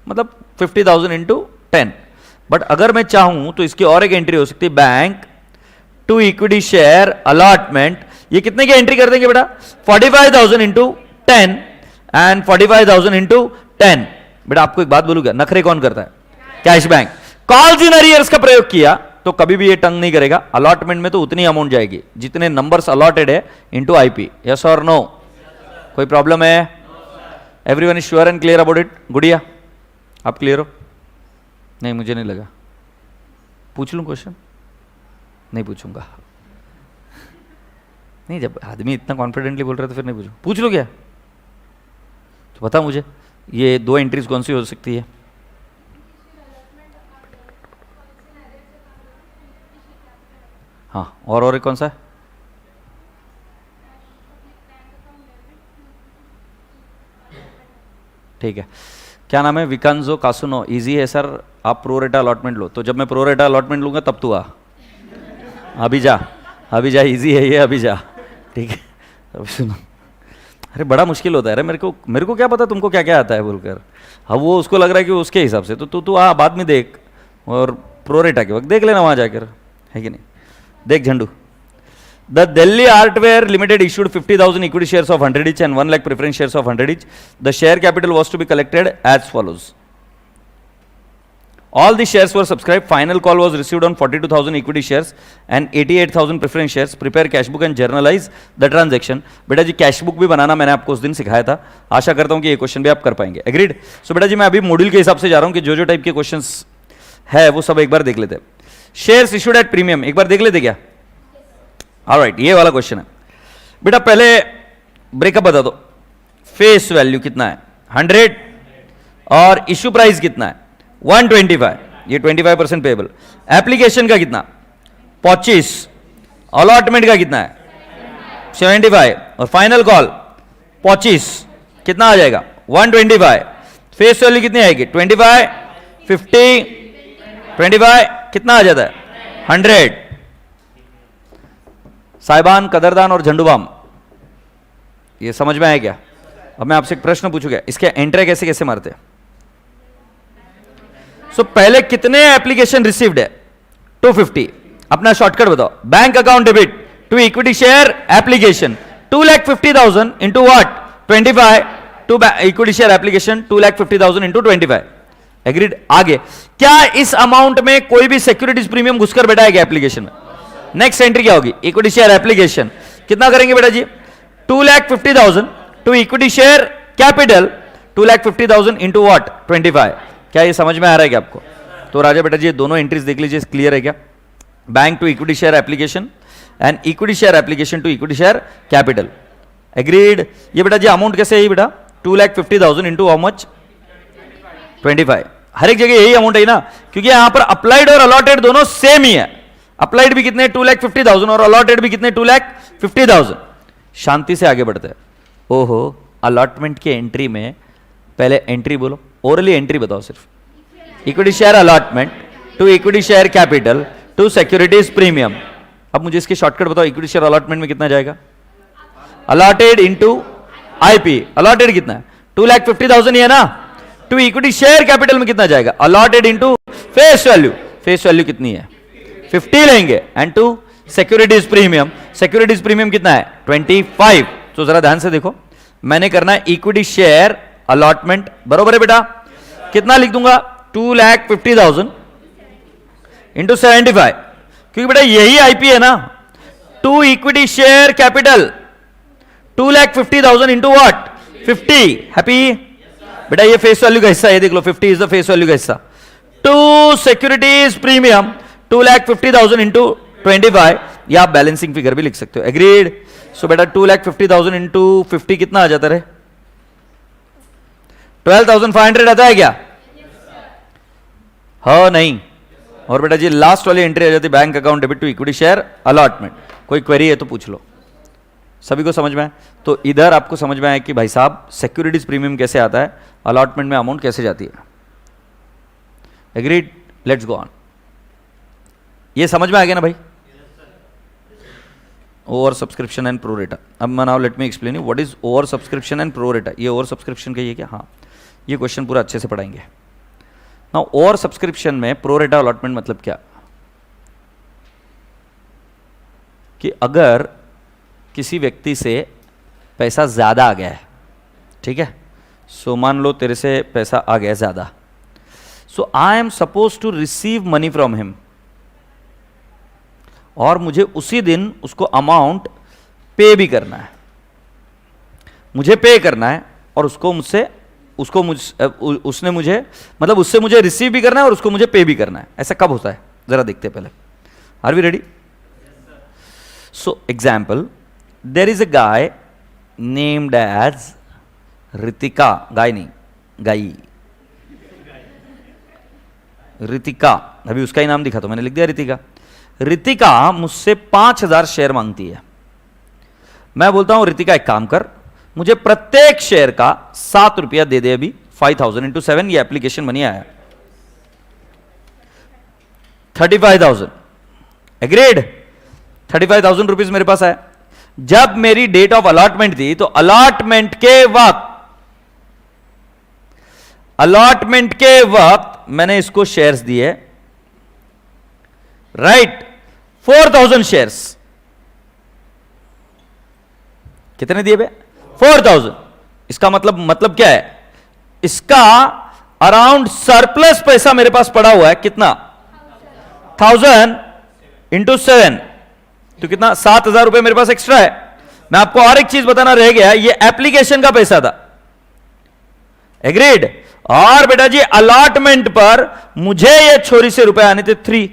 A: मतलब 50,000 इंटू 10। बट अगर मैं चाहूं तो इसकी और एक एंट्री हो सकती है bank to equity share allotment. ये कितने की एंट्री कर देंगे बेटा? 45,000 इंटू 10 एंड 45,000 इंटू 10। बेटा आपको एक बात बोलूंगा, नखरे कौन करता है? Cash bank. Calls in arrears का प्रयोग किया तो कभी भी ये टंग नहीं करेगा। अलॉटमेंट में तो उतनी अमाउंट जाएगी जितने नंबर्स अलॉटेड है इंटू आईपी। यस और नो? कोई प्रॉब्लम है? Everyone is sure and clear about it? गुड़िया आप क्लियर हो? नहीं मुझे नहीं लगा। पूछ लूं क्वेश्चन? नहीं पूछूंगा। नहीं जब आदमी इतना कॉन्फिडेंटली बोल रहा है तो फिर नहीं पूछूं। पूछ लो क्या? तो बता मुझे ये दो एंट्रीज कौन सी हो सकती है? हाँ और एक कौन सा है? ठीक है। क्या नाम है? विकांजो कासुनो। इजी है सर, आप प्रो रेटा अलॉटमेंट लो। तो जब मैं प्रो रेटा अलॉटमेंट लूंगा तब तू आ। अभी जा इजी है ये, अभी जा। ठीक है अभी सुनो। अरे बड़ा मुश्किल होता है। अरे मेरे को क्या पता तुमको क्या क्या आता है बोलकर। अब वो उसको लग रहा है कि उसके हिसाब से तो तू आ बाद में देख, और प्रो रेटा के वक्त देख लेना वहां जाकर, है कि नहीं? देख झंडू। The Delhi Artware Limited issued 50,000 equity shares of 100 each and 1 lakh preference shares of 100 each. The share capital was to be collected as follows. All the shares were subscribed. Final call was received on 42,000 equity shares and 88,000 preference shares. Prepare cash book and journalize the transaction. बेटा जी cash book भी बनाना मैंने आपको उस दिन सिखाया था। आशा करता हूँ कि ये क्वेश्चन भी आप कर पाएंगे। एग्रीड? सो बेटा जी मैं अभी मॉड्यूल के हिसाब से जा रहा हूँ कि जो टाइप के क्वेश्चंस है वो सब एक बार देख लेते हैं। शेयर्स इशूड एट प्रीमियम एक बार देख लेते क्या? ऑलराइट, ये वाला क्वेश्चन है बेटा। पहले ब्रेकअप बता दो। फेस वैल्यू कितना है? 100 और इश्यू प्राइस कितना है? 125। ये 25% पेबल। एप्लीकेशन का कितना? 25। अलॉटमेंट का कितना है? 75 और फाइनल कॉल 25। कितना आ जाएगा? 125। फेस वैल्यू कितनी आएगी? 25, 50, 25 कितना आ जाता है? 100। साहिबान, कदरदान और झंडूबाम, ये समझ में आया क्या? अब मैं आपसे एक प्रश्न पूछूंगा, इसके एंट्री कैसे कैसे मारते हैं? पहले कितने एप्लीकेशन रिसीव्ड है? 250। अपना शॉर्टकट बताओ। Bank account debit to equity share application 2,50,000 into what? 25 to equity share application 2,50,000 into 25। Agreed? आगे क्या इस अमाउंट में कोई भी सिक्योरिटीज प्रीमियम घुसकर बैठा है क्या एप्लीकेशन में? नेक्स्ट एंट्री क्या होगी? इक्विटी शेयर एप्लीकेशन कितना करेंगे बेटा जी? 2,50,000 to equity share capital 2,50,000 into what? 25। क्या ये समझ में आ रहा है क्या आपको? तो राजा बेटा जी दोनों एंट्रीज देख लीजिए, क्लियर है क्या? Bank to equity share application and equity share application to equity share capital. Agreed? ये बेटा जी अमाउंट कैसे है बेटा? 2,50,000 इंटू हाउ मच 25। हर एक जगह यही अमाउंट है ना, क्योंकि यहां पर अप्लाइड और अलॉटेड दोनों सेम ही है। अप्लाइड भी कितने 2,50,000 और अलॉटेड भी कितने 2,50,000। शांति से आगे बढ़ते हैं। ओहो, अलॉटमेंट की एंट्री में पहले एंट्री बोलो, ओरली एंट्री बताओ सिर्फ। Equity share allotment to equity share capital to securities premium. अब मुझे इसके शॉर्टकट बताओ, इक्विटी शेयर अलॉटमेंट में कितना जाएगा? Allotted into IP. अलॉटेड कितना है? 2,50,000 ही है ना। टू इक्विटी शेयर कैपिटल में कितना जाएगा? Allotted into face value. Face value कितनी है? 50 लेंगे। And to securities premium. Securities premium कितना है? 25। तो जरा ध्यान से देखो, मैंने करना है इक्विटी शेयर अलॉटमेंट, बरोबर है बेटा? कितना लिख दूंगा? 2,50,000 इंटू 75, क्योंकि बेटा यही आईपी है ना। To equity share capital 2,50,000 into what 50। Happy बेटा? ये फेस वैल्यू का हिस्सा है, देख लो 50 इज द फेस वैल्यू का हिस्सा। टू सिक्योरिटीज प्रीमियम 2,50,000 इंटू 25, या आप बैलेंसिंग फिगर भी लिख सकते हो। एग्रीड? सो बेटा 2,50,000 इंटू 50 कितना आ जाता है? 12,500 आता है क्या? हाँ नहीं? और बेटा जी लास्ट वाली एंट्री आ जाती है bank account debit to equity share allotment. कोई क्वेरी है तो पूछ लो। सभी को समझ में आए? तो इधर आपको समझ में आया कि भाई साहब सिक्योरिटीज प्रीमियम कैसे आता है, अलॉटमेंट में अमाउंट कैसे जाती है। एग्रीड? Let's go on. ये समझ में आ गया ना भाई? Over subscription and pro rata. अब now let me explain you what is over subscription and pro rata. ये ओवर सब्सक्रिप्शन का ये क्या? हाँ, ये क्वेश्चन पूरा अच्छे से पढ़ाएंगे। नाउ ओवर सब्सक्रिप्शन में प्रोरेटा अलॉटमेंट मतलब क्या? कि अगर किसी व्यक्ति से पैसा ज्यादा आ गया है, ठीक है, सो मान लो तेरे से पैसा आ गया ज्यादा, so I am suppose to receive money from him, और मुझे उसी दिन उसको अमाउंट पे भी करना है। मुझे पे करना है और उसने मुझे मतलब उससे मुझे रिसीव भी करना है और उसको मुझे पे भी करना है। ऐसा कब होता है जरा देखते हैं पहले। Are we ready? So example, there is a guy named as Ritika. Guy नहीं, गाई, रितिका। अभी उसका ही नाम दिखा तो मैंने लिख दिया रितिका। रितिका मुझसे 5,000 शेयर मांगती है। मैं बोलता हूं रितिका एक काम कर, मुझे प्रत्येक शेयर का 7 रुपया दे दे अभी। 5,000 इंटू 7, ये एप्लीकेशन मनी आया 35,000। एग्रीड? 35,000 रुपीज मेरे पास आया। जब मेरी डेट ऑफ अलॉटमेंट थी तो अलॉटमेंट के वक्त मैंने इसको शेयर्स दिए, राइट? 4,000 शेयर्स। कितने दिए बे? 4,000। इसका मतलब क्या है? इसका अराउंड सरप्लस पैसा मेरे पास पड़ा हुआ है। कितना? 1,000 इंटू 7, तो कितना? 7,000 रुपए मेरे पास एक्स्ट्रा है। मैं आपको और एक चीज बताना रह गया, ये एप्लीकेशन का पैसा था। एग्रीड? और बेटा जी अलॉटमेंट पर मुझे ये छोरी से रुपए आने थे 3।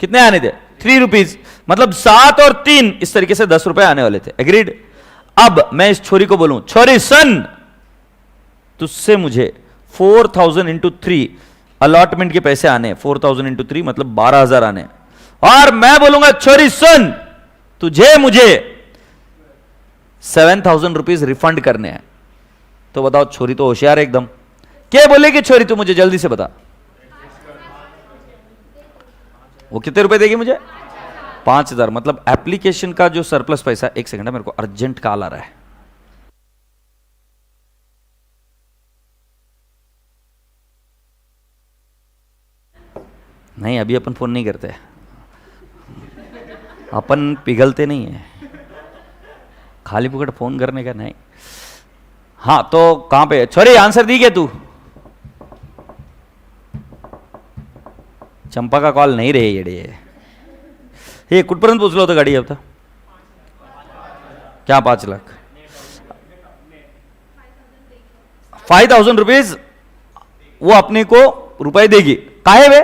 A: कितने आने थे? 3 रुपीज। मतलब 7 और 3 इस तरीके से 10 रुपए आने वाले थे। एग्रीड? अब मैं इस छोरी को बोलूं, छोरी सन, तुझसे मुझे 4,000 इंटू 3 अलॉटमेंट के पैसे आने। 4,000 इंटू 3 मतलब 12,000 आने। और मैं बोलूंगा छोरी सुन, तुझे मुझे 7,000 रुपीज रिफंड करने हैं। तो बताओ, छोरी तो होशियार है एकदम। क्या बोलेगी छोरी? तू मुझे जल्दी से बता, वो कितने रुपए देगी मुझे? 5,000। मतलब एप्लीकेशन का जो सरप्लस पैसा। एक सेकंड है, मेरे को अर्जेंट कॉल आ रहा है। नहीं, अभी अपन फोन नहीं करते, अपन पिघलते नहीं है। खाली पुकड़ फोन करने का नहीं। हाँ, तो कहां पे? छोरी आंसर दी क्या तू? चंपा का कॉल नहीं रहे ये कुठपर्यंत पोचलो होतं गाडी? आता क्या 5 लाख? 5,000 रुपीज वो अपने को रुपए देगी। काहे वे?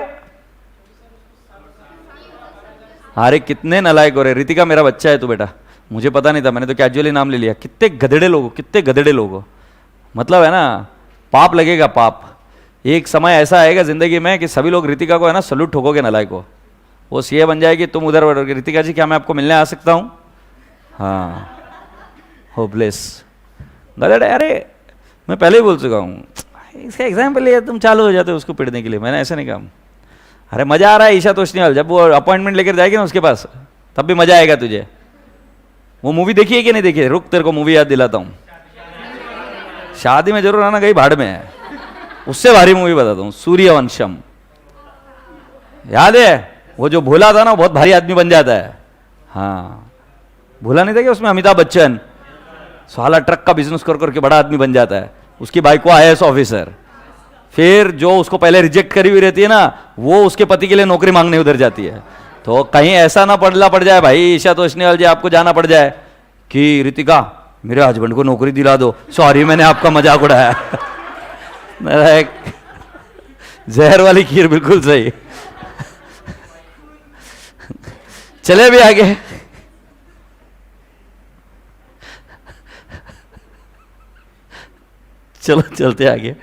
A: अरे कितने नालायक हो रहे। रितिका मेरा बच्चा है तू बेटा, मुझे पता नहीं था, मैंने तो कैजुअली नाम ले लिया। कितने गधेड़े लोग हो, कितने गधेड़े लोग हो, मतलब है ना, पाप लगेगा पाप। एक समय ऐसा आएगा जिंदगी में कि सभी लोग रितिका को है ना सलूट ठोकोगे नालायक को। वो सीए बन जाएगी, तुम उधर बढ़ोगे, रितिका जी क्या मैं आपको मिलने आ सकता हूँ? हाँ, होपलेस गधेड़े। अरे मैं पहले ही बोल चुका हूँ, इसका एग्जाम्पल लिया तुम चालू हो जाते हो उसको पिटने के लिए। मैंने ऐसे नहीं कहा। अरे मजा आ रहा है ईशा तोषनीवाल, जब वो अपॉइंटमेंट लेकर जाएगी ना उसके पास, तब भी मजा आएगा तुझे। वो मूवी देखी है कि नहीं देखी है? रुक तेरे को मूवी याद दिलाता हूँ। शादी में जरूर आना, गई भाड़ में है। उससे भारी मूवी बताता हूँ, सूर्यवंशम। याद है? वो जो भोला था ना बहुत भारी आदमी बन जाता है। हाँ, भोला नहीं था कि उसमें अमिताभ बच्चन साला ट्रक का बिजनेस कर करके बड़ा आदमी बन जाता है। उसकी बाइक को आईएएस ऑफिसर, फिर जो उसको पहले रिजेक्ट करी हुई रहती है ना, वो उसके पति के लिए नौकरी मांगने उधर जाती है। तो कहीं ऐसा ना पड़ जाए भाई ईशा तोषनीवाल जी, आपको जाना पड़ जाए कि रितिका मेरे हस्बैंड को नौकरी दिला दो, सॉरी मैंने आपका मजाक उड़ाया। मेरा एक जहर वाली खीर, बिल्कुल सही। चले भी आगे। चलो चलते आगे।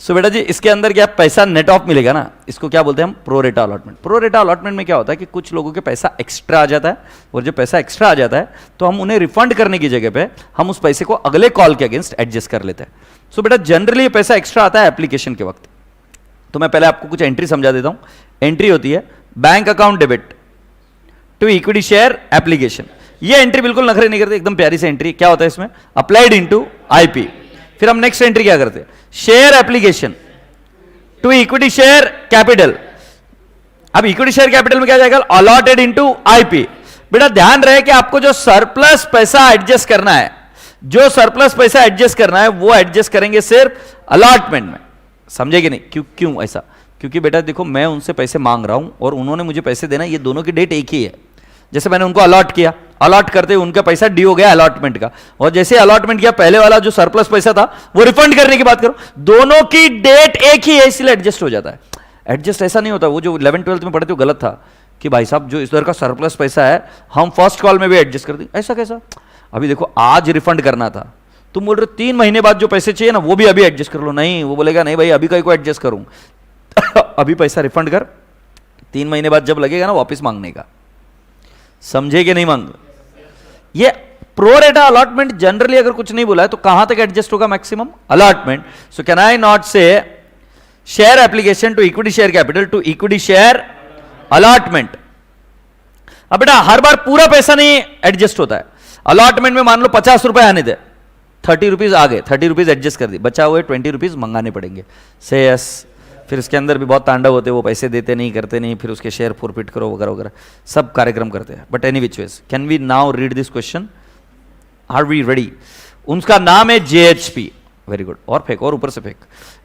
A: सो बेटा जी, इसके अंदर क्या पैसा नेट ऑफ मिलेगा ना, इसको क्या बोलते हैं हम? Pro rata allotment. प्रोरेटा अलॉटमेंट में क्या होता है कि कुछ लोगों के पैसा एक्स्ट्रा आ जाता है, और जब पैसा एक्स्ट्रा आ जाता है तो हम उन्हें रिफंड करने की जगह पे हम उस पैसे को अगले कॉल के अगेंस्ट एडजस्ट कर लेते हैं। सो बेटा जनरली ये पैसा एक्स्ट्रा आता है एप्लीकेशन के वक्त। तो मैं पहले आपको कुछ एंट्री समझा देता हूं। एंट्री होती है bank account debit to equity share application. ये एंट्री बिल्कुल नखरे नहीं करते, एकदम प्यारी सी एंट्री। क्या होता है इसमें? Applied into IP. फिर हम नेक्स्ट एंट्री क्या करते हैं? Share application to equity share capital. अब इक्विटी शेयर कैपिटल में क्या जाएगा? Allotted into IP. बेटा ध्यान रहे कि आपको जो सरप्लस पैसा एडजस्ट करना है, जो सरप्लस पैसा एडजस्ट करना है वो एडजस्ट करेंगे सिर्फ अलॉटमेंट में। समझे कि नहीं? क्यों ऐसा? क्योंकि बेटा देखो, मैं उनसे पैसे मांग रहा हूं और उन्होंने मुझे पैसे देना, ये दोनों की डेट एक ही है। जैसे मैंने उनको अलॉट किया, अलॉट करते हुए उनका पैसा ड्यू हो गया अलॉटमेंट का, और जैसे अलॉटमेंट किया पहले वाला जो सरप्लस पैसा था वो रिफंड करने की बात करो, दोनों की डेट एक ही है, इसलिए एडजस्ट हो जाता है। एडजस्ट ऐसा नहीं होता, वो जो 11th-12th में पढ़े थे वो गलत था कि भाई साहब जो इस तरह का सरप्लस पैसा है हम फर्स्ट कॉल में भी एडजस्ट कर देंगे। ऐसा कैसा? अभी देखो, आज रिफंड करना था, तुम बोल रहे हो 3 महीने बाद जो पैसे चाहिए ना वो भी अभी एडजस्ट कर लो। नहीं, वो बोलेगा नहीं भाई अभी कहीं को एडजस्ट करूं। अभी पैसा रिफंड कर, 3 महीने बाद जब लगेगा ना वापस मांगने का। समझे कि नहीं? मांग ये प्रोरेटा अलॉटमेंट जनरली अगर कुछ नहीं बोला है तो कहां तक एडजस्ट होगा? Maximum allotment. So can I not say share application to equity share capital to equity share allotment. अब बेटा हर बार पूरा पैसा नहीं एडजस्ट होता है। अलॉटमेंट में मान लो 50 रुपए आने दे, 30 रुपीज आ गए, 30 रुपीज एडजस्ट कर दी, बचा हुए 20 रुपीज मंगाने पड़ेंगे। से यस। फिर इसके अंदर भी बहुत तांडव होते हैं, वो पैसे देते नहीं, करते नहीं, फिर उसके शेयर फॉरफिट करो वगैरह वगैरह, सब कार्यक्रम करते हैं। But any which ways, can we now read this question? Are we ready? उनका नाम है जेएचपी। Very good. और फेंक, और ऊपर से फेंक।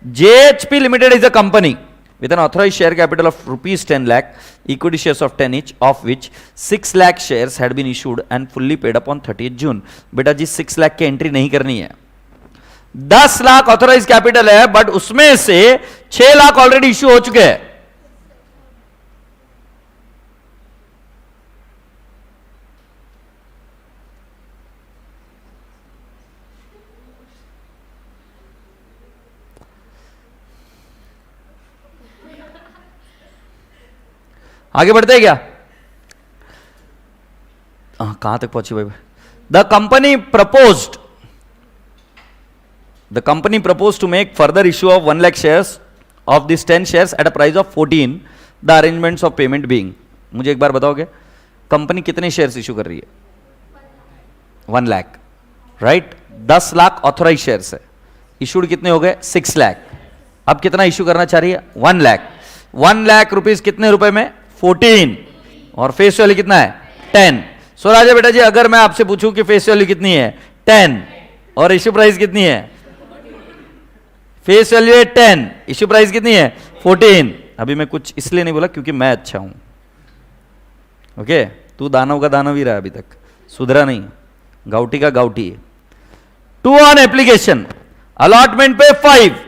A: JHP limited is a company with an authorized share capital of rupees 10 lakh, equity shares of 10 each, of which 6 lakh shares had been issued and fully paid up on 30th June. बेटा जी 6 लाख की entry नहीं करनी है। 10 lakh authorise capital है, but उसमें से 6 lakh already issue हो चुके हैं। आगे बढ़ते हैं क्या? कहां तक पहुंची भाई? The company proposed to make further issue of 1 lakh shares of this 10 shares at a price of 14, the arrangements of payment being. मुझे एक बार बताओगे कंपनी कितने शेयर्स इश्यू कर रही है? 1 lakh, right? 10 lakh authorised shares है, इश्यूड कितने हो गए? 6 लाख। अब कितना इश्यू करना चाह रही है? 1 लाख। 1 लाख रुपीज कितने रुपए में? 14, और फेस वैल्यू कितना है? 10। सो राजा बेटा जी, अगर मैं आपसे पूछूं कि फेस वैल्यू कितनी है? 10, और इश्यू प्राइस कितनी है? फेस वैल्यू है 10, इश्यू प्राइस कितनी है? 14। अभी मैं कुछ इसलिए नहीं बोला क्योंकि मैं अच्छा हूं, ओके? तू दानव का दानव ही रहा अभी तक, सुधरा नहीं, गाउटी का गाउटी है। 2 ऑन एप्लीकेशन, अलॉटमेंट पे 5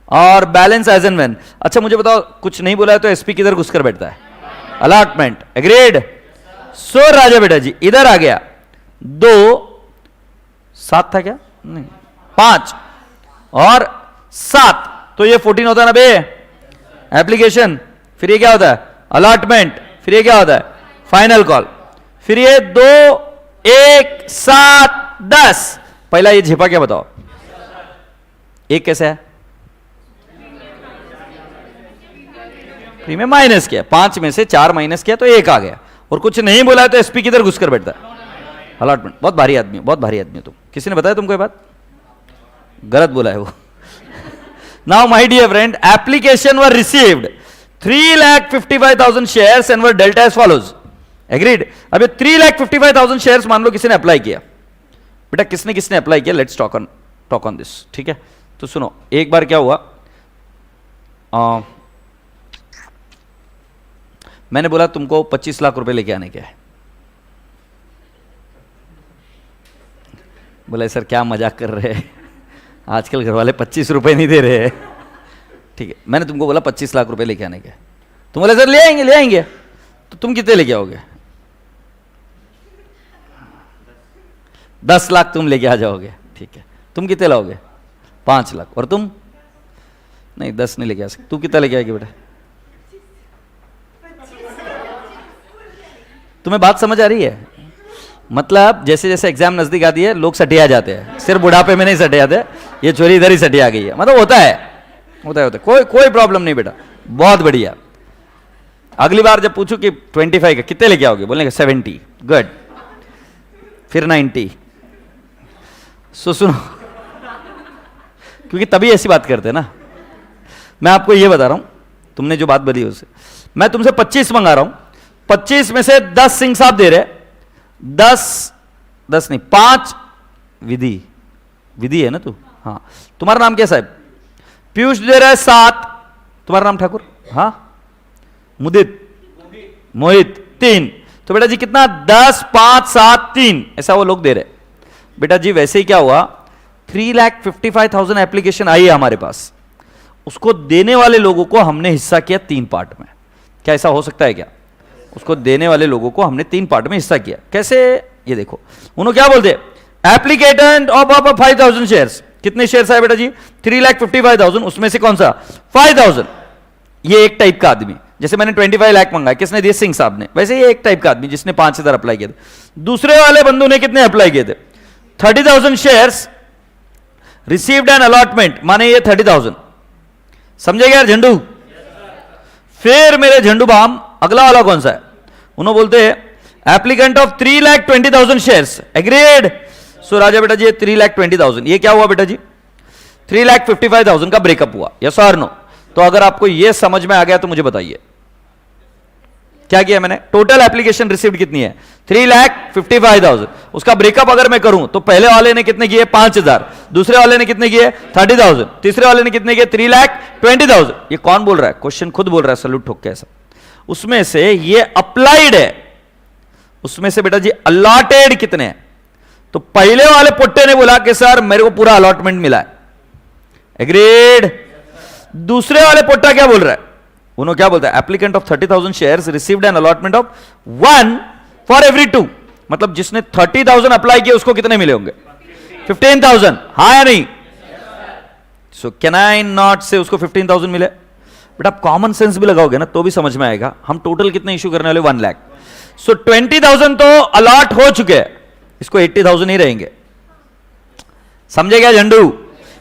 A: और बैलेंस एज एंड व्हेन। अच्छा मुझे बताओ, कुछ नहीं बोला है तो एसपी किधर घुसकर बैठता है? अलॉटमेंट। एग्रीड? सो राजा बेटा जी इधर आ गया, 2 7 था क्या, नहीं 5 और 7, तो ये 14 होता है ना बे एप्लीकेशन। फिर ये क्या होता है अलॉटमेंट, फिर ये क्या होता है फाइनल कॉल, फिर ये 2 1 7 10। पहला ये झेपा क्या बताओ, एक कैसे है प्रीमियम माइनस किया, 5 में से 4 माइनस किया तो 1 आ गया, और कुछ नहीं बोला है तो एसपी किधर घुस कर बैठता है अलॉटमेंट। बहुत भारी आदमी, बहुत भारी आदमी है तुम। किसी ने बताया तुमको ये बात, गलत बोला है वो। Now my dear friend, application were received 3,55,000 shares and were dealt as follows. Agreed. अब ये 3,55,000 शेयर्स मान लो किसी ने अप्लाई किया, बेटा किसने किसने अप्लाई किया, लेट्स टॉक ऑन दिस, ठीक है। तो सुनो, एक बार क्या हुआ, मैंने बोला तुमको 25 लाख रुपए लेके आने के है। बोला सर क्या मजाक कर रहे हैं, आजकल घर वाले 25 रुपए नहीं दे रहे हैं। ठीक है, मैंने तुमको बोला 25 लाख रुपए लेके आने के, तुम बोले सर ले आएंगे, तो तुम कितने लेके आओगे, 10 लाख तुम लेके आ जाओगे, ठीक है। तुम कितने लाओगे, 5 लाख, और तुम नहीं 10 नहीं लेके आ सकते, तू कितना लेके आएगी बेटा, तुम्हें बात समझ आ रही है। मतलब जैसे जैसे एग्जाम नजदीक आती है लोग सटिया जाते हैं, सिर्फ बुढ़ापे में नहीं सटे जाते, ये चोरी इधर ही सटिया गई है, मतलब होता है कोई प्रॉब्लम नहीं बेटा, बहुत बढ़िया। अगली बार जब पूछू कि 25 का कितने लेके आओगे, बोलेंगे 70, गुड, फिर 90। सुनो, क्योंकि तभी ऐसी बात करते हैं ना। मैं आपको ये बता रहा हूं, तुमने जो बात बोली उससे, मैं तुमसे 25 मंगा रहा हूं, 25 में से 10 सिंह साहब दे रहे, 10 नहीं 5 विधि है ना तू, हाँ। तुम्हारा नाम क्या साहब, पीयूष दे रहा है 7, तुम्हारा नाम ठाकुर, हाँ मुदित, मोहित 3, तो बेटा जी कितना 10 5 7 3, ऐसा वो लोग दे रहे। बेटा जी वैसे ही क्या हुआ, 3,55,000 एप्लीकेशन आई है हमारे पास, उसको देने वाले लोगों को हमने हिस्सा किया 3 पार्ट में। क्या ऐसा हो सकता है क्या, उसको देने वाले लोगों को हमने 3 पार्ट में हिस्सा किया, कैसे, ये देखो उन्होंने क्या बोलते, एप्लीकेटेंट ऑफ 5,000 शेयर्स, कितने शेयर्स आए बेटा जी 3,55,000, उसमें से कौन सा 5,000, ये एक टाइप का आदमी, जैसे मैंने 25 लाख मंगाया, किसने दिए, सिंह साहब ने, वैसे ये एक टाइप का आदमी जिसने 5,000 अप्लाई किए थे। दूसरे वाले बंधु ने कितने अप्लाई किए थे, 30,000 शेयर्स रिसीव्ड एन अलॉटमेंट, माने ये 30,000, समझेगा यार झंडू। फिर मेरे झंडू बाम अगला वाला कौन सा है, उन्होंने बोलते हैं applicant of 3,20,000 shares, agreed. So राजा बेटा जी 3,20,000, ये क्या हुआ बेटा जी 3,55,000 का ब्रेकअप हुआ, यस और नो। तो अगर आपको ये समझ में आ गया तो मुझे बताइए क्या किया मैंने, टोटल एप्लीकेशन रिसीव्ड कितनी है 3,55,000, उसका ब्रेकअप अगर मैं करूं तो पहले वाले ने कितने किए 5,000, दूसरे वाले ने कितने किए 30,000, तीसरे वाले ने कितने किए 3,20,000। ये कौन बोल रहा है, क्वेश्चन खुद बोल रहा है सैल्यूट ठोक के ऐसा। उसमें से ये अप्लाइड है, उसमें से बेटा जी अलॉटेड कितने हैं, तो पहले वाले पुट्टे ने बोला कि सर मेरे को पूरा अलॉटमेंट मिला है, एग्रीड। दूसरे वाले पुट्टा क्या बोल रहा है, उन्होंने क्या बोलता है applicant of 30,000 shares received an allotment of 1 for every 2, मतलब जिसने 30,000 अप्लाई किया उसको कितने मिले होंगे 15,000, हाँ या नहीं। सो कैन आई नॉट से उसको 15,000 मिले, बट आप कॉमन सेंस भी लगाओगे ना तो भी समझ में आएगा। हम टोटल कितने इश्यू करने वाले 1 लाख, सो 20,000 तो अलॉट हो चुके हैं, इसको 80,000 ही रहेंगे, समझे क्या झंडू।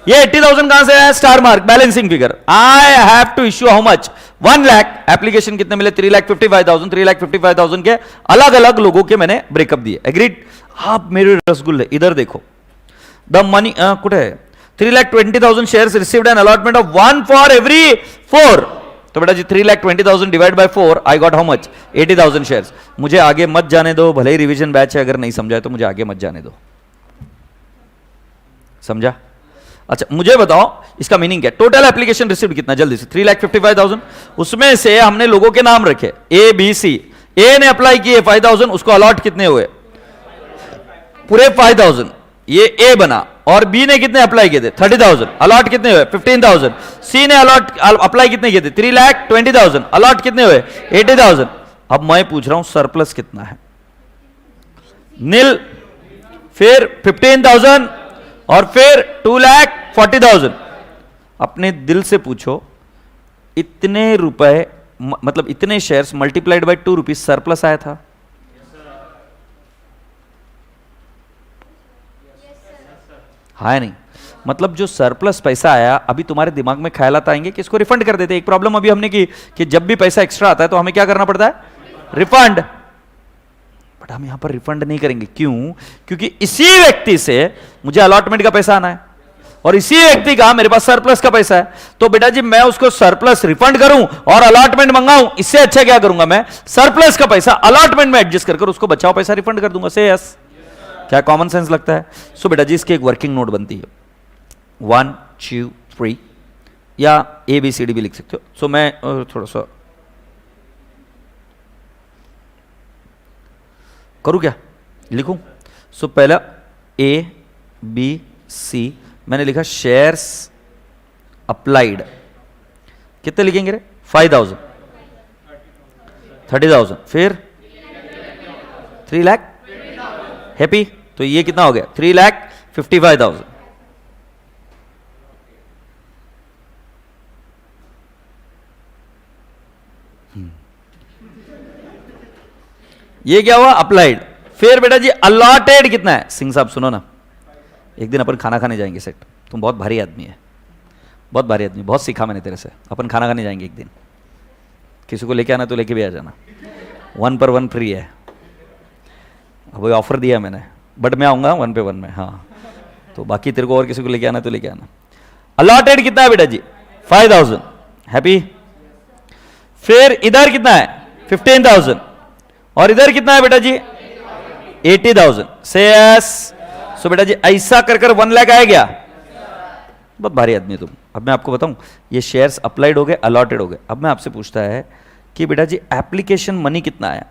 A: ये 80,000 कहां से है, star mark balancing figure, I have to issue how much 1 lakh, application कितने मिले 3,55,000, 3,55,000 के अलग अलग लोगों के मैंने ब्रेकअप दिए, एग्रीड। आप मेरे रसगुल्ले इधर देखो, द मनी कुठे है 3,20,000 shares received an allotment of 1 for every 4, तो बेटा जी 3,20,000 divide by 4 I got how much 80,000 shares. मुझे आगे मत जाने दो, भले ही रिवीजन बैच है, अगर नहीं समझा तो मुझे आगे मत जाने दो, समझा। अच्छा मुझे बताओ इसका मीनिंग क्या, टोटल एप्लीकेशन रिसीव्ड कितना, जल्दी से 3,55,000, उसमें से हमने लोगों के नाम रखे ए बी सी, ए ने अप्लाई किए 5,000, उसको अलॉट कितने हुए पूरे 5,000, ये ए बना, और बी ने कितने अप्लाई किए थे 30,000, अलॉट कितने हुए 15,000, सी ने अलॉट अप्लाई कितने किए थे 3,20,000, अलॉट कितने हुए 80,000। अब मैं पूछ रहा हूं सरप्लस कितना है, नील फिर 15,000 और फिर 2,40,000। अपने दिल से पूछो, इतने रुपए मतलब इतने shares multiplied by 2 rupees surplus आया था? हाँ या नहीं? मतलब जो सरप्लस पैसा आया, अभी तुम्हारे दिमाग में ख्यालात आएंगे कि इसको रिफंड कर देते। एक प्रॉब्लम अभी हमने की कि जब भी पैसा एक्स्ट्रा आता है तो हमें क्या करना पड़ता है? रिफंड। बट हम यहां पर रिफंड नहीं करेंगे। क्यों? क्योंकि इसी व्यक्ति से मुझे अलॉटमेंट का पैसा आना है और इसी व्यक्ति का मेरे पास सरप्लस का पैसा है। तो बेटा जी मैं उसको सरप्लस रिफंड करूं और अलॉटमेंट मंगाऊं, इससे अच्छा क्या करूंगा? मैं सरप्लस का पैसा अलॉटमेंट में एडजस्ट कर उसको बचाओ पैसा रिफंड कर दूंगा। से यस, क्या कॉमन सेंस लगता है? सो बेटा जी इसकी एक वर्किंग नोट बनती है 1 2 3 या ABCD भी लिख सकते हो। सो मैं थोड़ा सा करूं, क्या लिखूं? सो पहला ABC मैंने लिखा शेयर्स अप्लाइड, कितने लिखेंगे रे? 5,000, 30,000, फिर 3 लाख। हैप्पी? तो ये कितना हो गया? 3,55,000। ये क्या हुआ? अप्लाइड। फिर बेटा जी अलॉटेड कितना है? सिंह साहब सुनो ना, एक दिन अपन खाना खाने जाएंगे सेट। तुम बहुत भारी आदमी है, बहुत भारी आदमी, बहुत सीखा मैंने तेरे से। अपन खाना खाने जाएंगे एक दिन, किसी को लेके आना तो लेके भी आ जाना, 1 पर 1 फ्री है। अभी ऑफर दिया मैंने, बट मैं आऊंगा 1 पे 1 में। हाँ, तो बाकी तेरे को और किसी को लेके आना तो लेके आना। अलॉटेड कितना है बेटा जी? 5,000। हैप्पी? फिर इधर कितना है? 15,000। और इधर कितना है बेटा जी? 80,000। से यस। सो बेटा जी ऐसा कर कर 1 लाख आया गया। बहुत भारी आदमी तुम। अब मैं आपको बताऊं, ये शेयर्स अप्लाइड हो गए, अलॉटेड हो गए। अब मैं आपसे पूछता है कि बेटा जी एप्लीकेशन मनी कितना आया?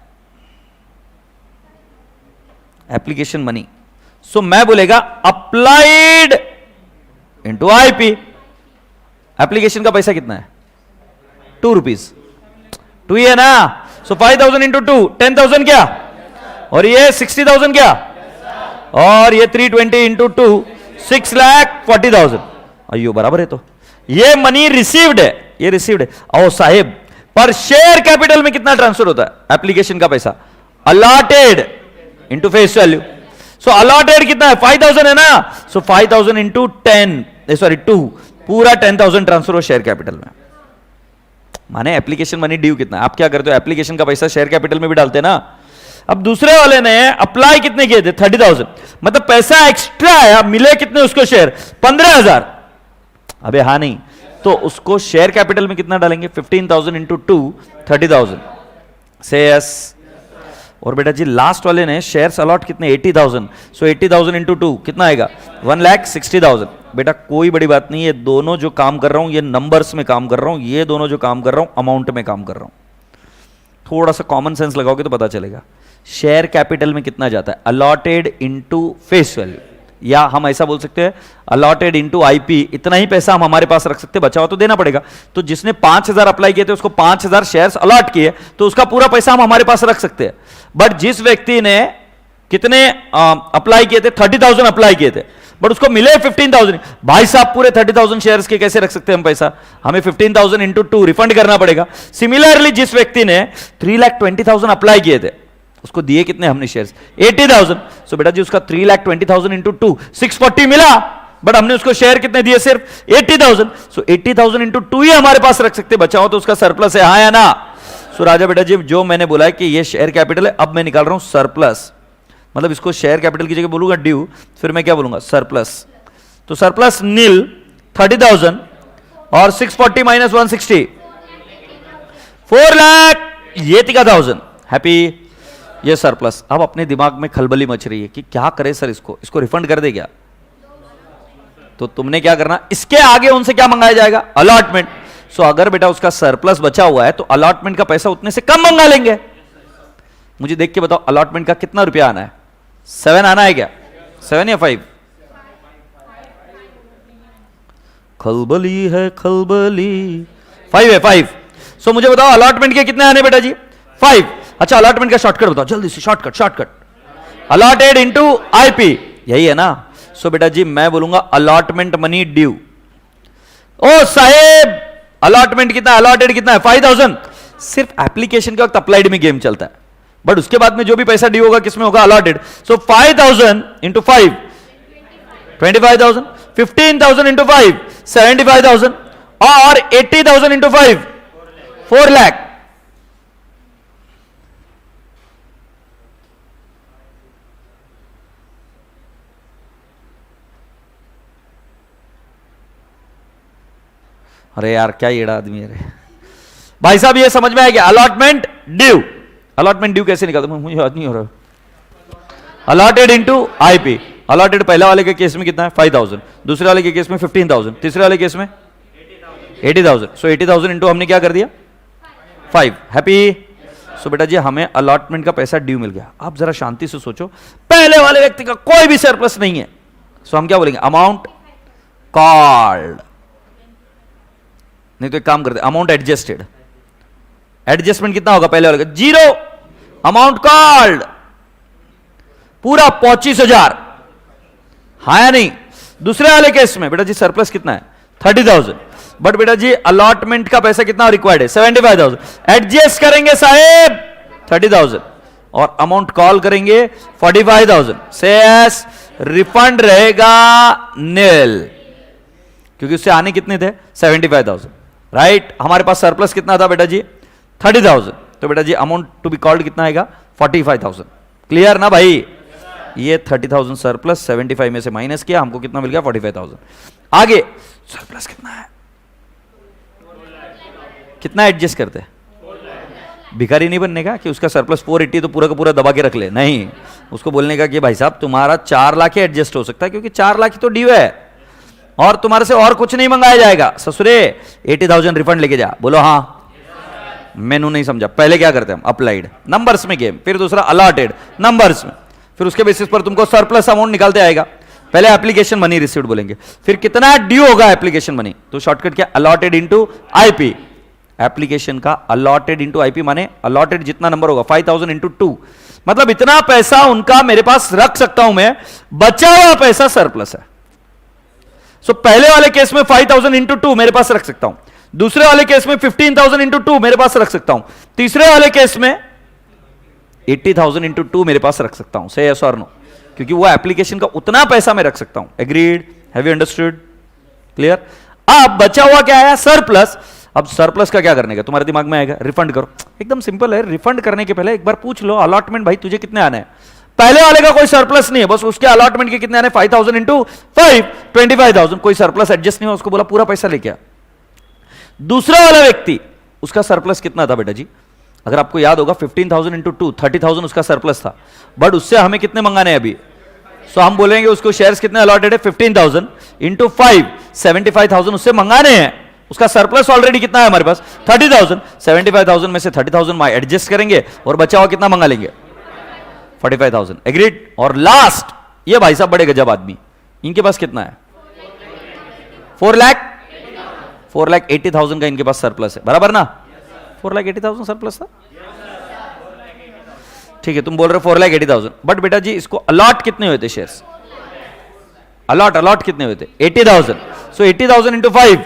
A: Application money. सो मैं बोलेगा अप्लाइड इंटू IP। एप्लीकेशन का पैसा कितना है? 2 रुपीज। 2 ही है ना? सो 5,000 इंटू 2 10,000 क्या? और ये 60,000 क्या? और ये 320 इंटू 2 6,40,000। अयो बराबर है। तो ये मनी रिसीव्ड है, ये रिसीव्ड है। ओ साहेब, पर शेयर कैपिटल में कितना ट्रांसफर होता है? एप्लीकेशन का पैसा allotted into face value. So allotted कितना है? 5,000 है ना? सो 5,000 इंटू 2 पूरा 10,000 ट्रांसफर हो शेयर कैपिटल में। माने एप्लीकेशन मनी ड्यू कितना है? आप क्या करते हो? एप्लीकेशन का पैसा शेयर कैपिटल में भी डालते हैं ना। अब दूसरे वाले ने अप्लाई कितने किए थे? 30,000, मतलब पैसा एक्स्ट्रा आया, मिले कितने उसको शेयर? 15,000। अबे हाँ नहीं, तो उसको शेयर कैपिटल में कितना डालेंगे? 15,000 इंटू 2 30,000। से यस। और बेटा जी लास्ट वाले ने शेयर्स अलॉट कितने? 80,000। सो 80,000 इंटू 2 कितना आएगा? 1,60,000। बेटा कोई बड़ी बात नहीं है, दोनों जो काम कर रहा हूं ये नंबर्स में काम कर रहा हूं, ये दोनों जो काम कर रहा हूं अमाउंट में काम कर रहा हूं। थोड़ा सा कॉमन सेंस लगाओगे तो पता चलेगा शेयर कैपिटल में कितना जाता है। अलॉटेड इंटू फेस वैल्यू, या हम ऐसा बोल सकते हैं अलॉटेड इंटू IP। इतना ही पैसा हम हमारे पास रख सकते हैं, बचा हुआ तो देना पड़ेगा। तो जिसने 5,000 अप्लाई किए थे उसको 5,000 शेयर्स अलॉट किए, तो उसका पूरा पैसा हम हमारे पास रख सकते हैं। बट जिस व्यक्ति ने कितने अप्लाई किए थे? 30,000 अप्लाई किए थे, बट उसको मिले 15,000। भाई साहब पूरे 30,000 शेयर्स के कैसे रख सकते हैं हम पैसा? हमें 15,000 इंटू 2 रिफंड करना पड़ेगा। सिमिलरली जिस व्यक्ति ने 3,20,000 अप्लाई किए थे उसको दिए कितने हमने शेयर्स? 80,000। सो बेटा जी उसका 3,20,000 इंटू 2 640 मिला, बट हमने उसको शेयर कितने दिए? सिर्फ 80,000। सो 80,000 इंटू 2 ही हमारे पास रख सकते, बचा हो तो उसका सरप्लस है। हाँ या ना? सो राजा बेटा जी जो मैंने बोला है कि ये शेयर कैपिटल है, अब मैं निकाल रहा हूं सरप्लस। मतलब इसको शेयर कैपिटल की जगह बोलूंगा ड्यू, फिर मैं क्या बोलूंगा? सरप्लस। तो सरप्लस नील 30,000 और 640 माइनस 160 4,80,000। हैप्पी? ये सरप्लस। अब अपने दिमाग में खलबली मच रही है कि क्या करे सर, इसको रिफंड कर दे क्या? तो तुमने क्या करना, इसके आगे उनसे क्या मंगाया जाएगा? अलॉटमेंट। सो अगर बेटा उसका सरप्लस बचा हुआ है तो अलॉटमेंट का पैसा उतने से कम मंगा लेंगे। मुझे देख के बताओ अलॉटमेंट का कितना रुपया आना है? 7 आना है क्या? 7 या 5? खलबली है खलबली। 5 है, 5। सो मुझे बताओ अलॉटमेंट के कितने आने बेटा जी? 5। अच्छा अलॉटमेंट का शॉर्टकट बताओ जल्दी से, शॉर्टकट। अलॉटेड इंटू IP यही है ना? सो बेटा जी मैं बोलूंगा अलॉटमेंट मनी ड्यू। ओ साहेब अलॉटमेंट कितना, अलॉटेड कितना है 5000। सिर्फ एप्लीकेशन के वक्त अप्लाइड में गेम चलता है, बट उसके बाद में जो भी पैसा ड्यू होगा किसमें होगा, अलॉटेड। सो 5000 इंटू 5 25,000, 15,000 इंटू 5 75,000 और 80,000 इंटू 5 4 लाख। अरे यार क्या येड़ा आदमी है रे भाई साहब, ये समझ में आया क्या? अलॉटमेंट ड्यू, अलॉटमेंट ड्यू कैसे निकालता मुझे याद नहीं हो रहा। अलॉटेड इंटू आईपी, अलॉटेड पहले वाले के केस में कितना है 5000, दूसरे वाले के केस में 15,000, तीसरे वाले केस में 80,000। सो 80,000 इंटू हमने क्या कर दिया 5। हैप्पी? सो बेटा जी हमें अलॉटमेंट का पैसा ड्यू मिल गया। आप जरा शांति से सोचो, पहले वाले व्यक्ति का कोई भी सरप्लस नहीं है, सो हम क्या बोलेंगे, अमाउंट कॉल्ड। नहीं तो एक काम करते, अमाउंट एडजस्टेड। एडजस्टमेंट कितना होगा पहले वाले का 0, अमाउंट कॉल्ड पूरा 25,000, हाँ या नहीं? दूसरे वाले केस में बेटा जी सरप्लस कितना है 30,000, बट बेटा जी अलॉटमेंट का पैसा कितना रिक्वायर्ड है 75,000। एडजस्ट करेंगे साहेब 30,000 और अमाउंट कॉल करेंगे 45,000। से एस रिफंड रहेगा नील, क्योंकि उससे आने कितने थे 75,000, राइट? हमारे पास सरप्लस कितना था बेटा जी 30,000, तो बेटा जी अमाउंट टू बी कॉल्ड कितना आएगा 45,000। क्लियर ना भाई? ये 30,000 सरप्लस 75 में से माइनस किया, हमको कितना मिल गया 45,000। आगे सरप्लस कितना है, कितना एडजस्ट करते हैं? भिखारी नहीं बनने का कि उसका सरप्लस 480 तो पूरा का पूरा दबा के रख ले, नहीं, उसको बोलने का कि भाई साहब तुम्हारा 4 लाख ही एडजस्ट हो सकता है, क्योंकि 4 लाख ही तो ड्यू है और तुम्हारे से और कुछ नहीं मंगाया जाएगा। ससुरे 80,000 रिफंड लेके जा। बोलो हाँ। मेनू नहीं समझा, पहले क्या करते हैं हम, अप्लाइड नंबर्स में गेम, फिर दूसरा अलॉटेड नंबर्स में, फिर उसके बेसिस पर तुमको सरप्लस अमाउंट निकालते आएगा। पहले एप्लीकेशन मनी रिसीव्ड बोलेंगे, फिर कितना ड्यू होगा एप्लीकेशन मनी, तो शॉर्टकट क्या, अलॉटेड इंटू आईपी। एप्लीकेशन का अलॉटेड इंटू आईपी माने अलॉटेड जितना नंबर होगा 5,000 इंटू 2, मतलब इतना पैसा उनका मेरे पास रख सकता हूं मैं, बचा हुआ पैसा सरप्लस है। सो पहले वाले केस में 5,000 इंटू 2 मेरे पास रख सकता हूं, दूसरे वाले केस में 15,000 इंटू 2 मेरे पास रख सकता हूं, तीसरे वाले केस में 80,000 इंटू 2 मेरे पास रख सकता हूं। से यस और नो? क्योंकि वो एप्लीकेशन का उतना पैसा मैं रख सकता हूं। Agreed? Have you understood? Clear? अब बचा हुआ क्या आया, सरप्लस। अब सरप्लस का क्या करने का तुम्हारे दिमाग में आएगा, रिफंड करो। एकदम सिंपल है, रिफंड करने के पहले एक बार पूछ लो अलॉटमेंट भाई तुझे कितने आने हैं। पहले वाले का कोई सरप्लस नहीं है, बस उसके अलॉटमेंट के कितने आने 5,000 इंटू 5 25,000, कोई सरप्लस एडजस्ट नहीं हुआ, उसको बोला पूरा पैसा लेके आ। दूसरा वाला व्यक्ति उसका सरप्लस कितना था बेटा जी, अगर आपको याद होगा 15,000 इंटू 2 30,000 उसका सरप्लस था, बट उससे हमें कितने मंगाने हैं अभी, सो हम बोलेंगे उसको शेयर्स कितने अलॉटेड है 15,000 इंटू 5 75,000 उससे मंगाने हैं। उसका सरप्लस ऑलरेडी कितना है हमारे पास 30,000, 75,000 में से 30,000 एडजस्ट करेंगे और बचा हुआ कितना मंगा लेंगे 45,000। एग्रीड? और लास्ट ये भाई साहब बड़े गजब आदमी, इनके पास कितना है 4,80,000 का इनके पास सरप्लस है, बराबर ना? 4,80,000 सरप्लस था, ठीक है। तुम बोल रहे 4,80,000, बट बेटा जी इसको अलॉट कितने हुए थे शेयर्स, अलॉट कितने हुए थे 80,000। सो 80,000 इंटू 5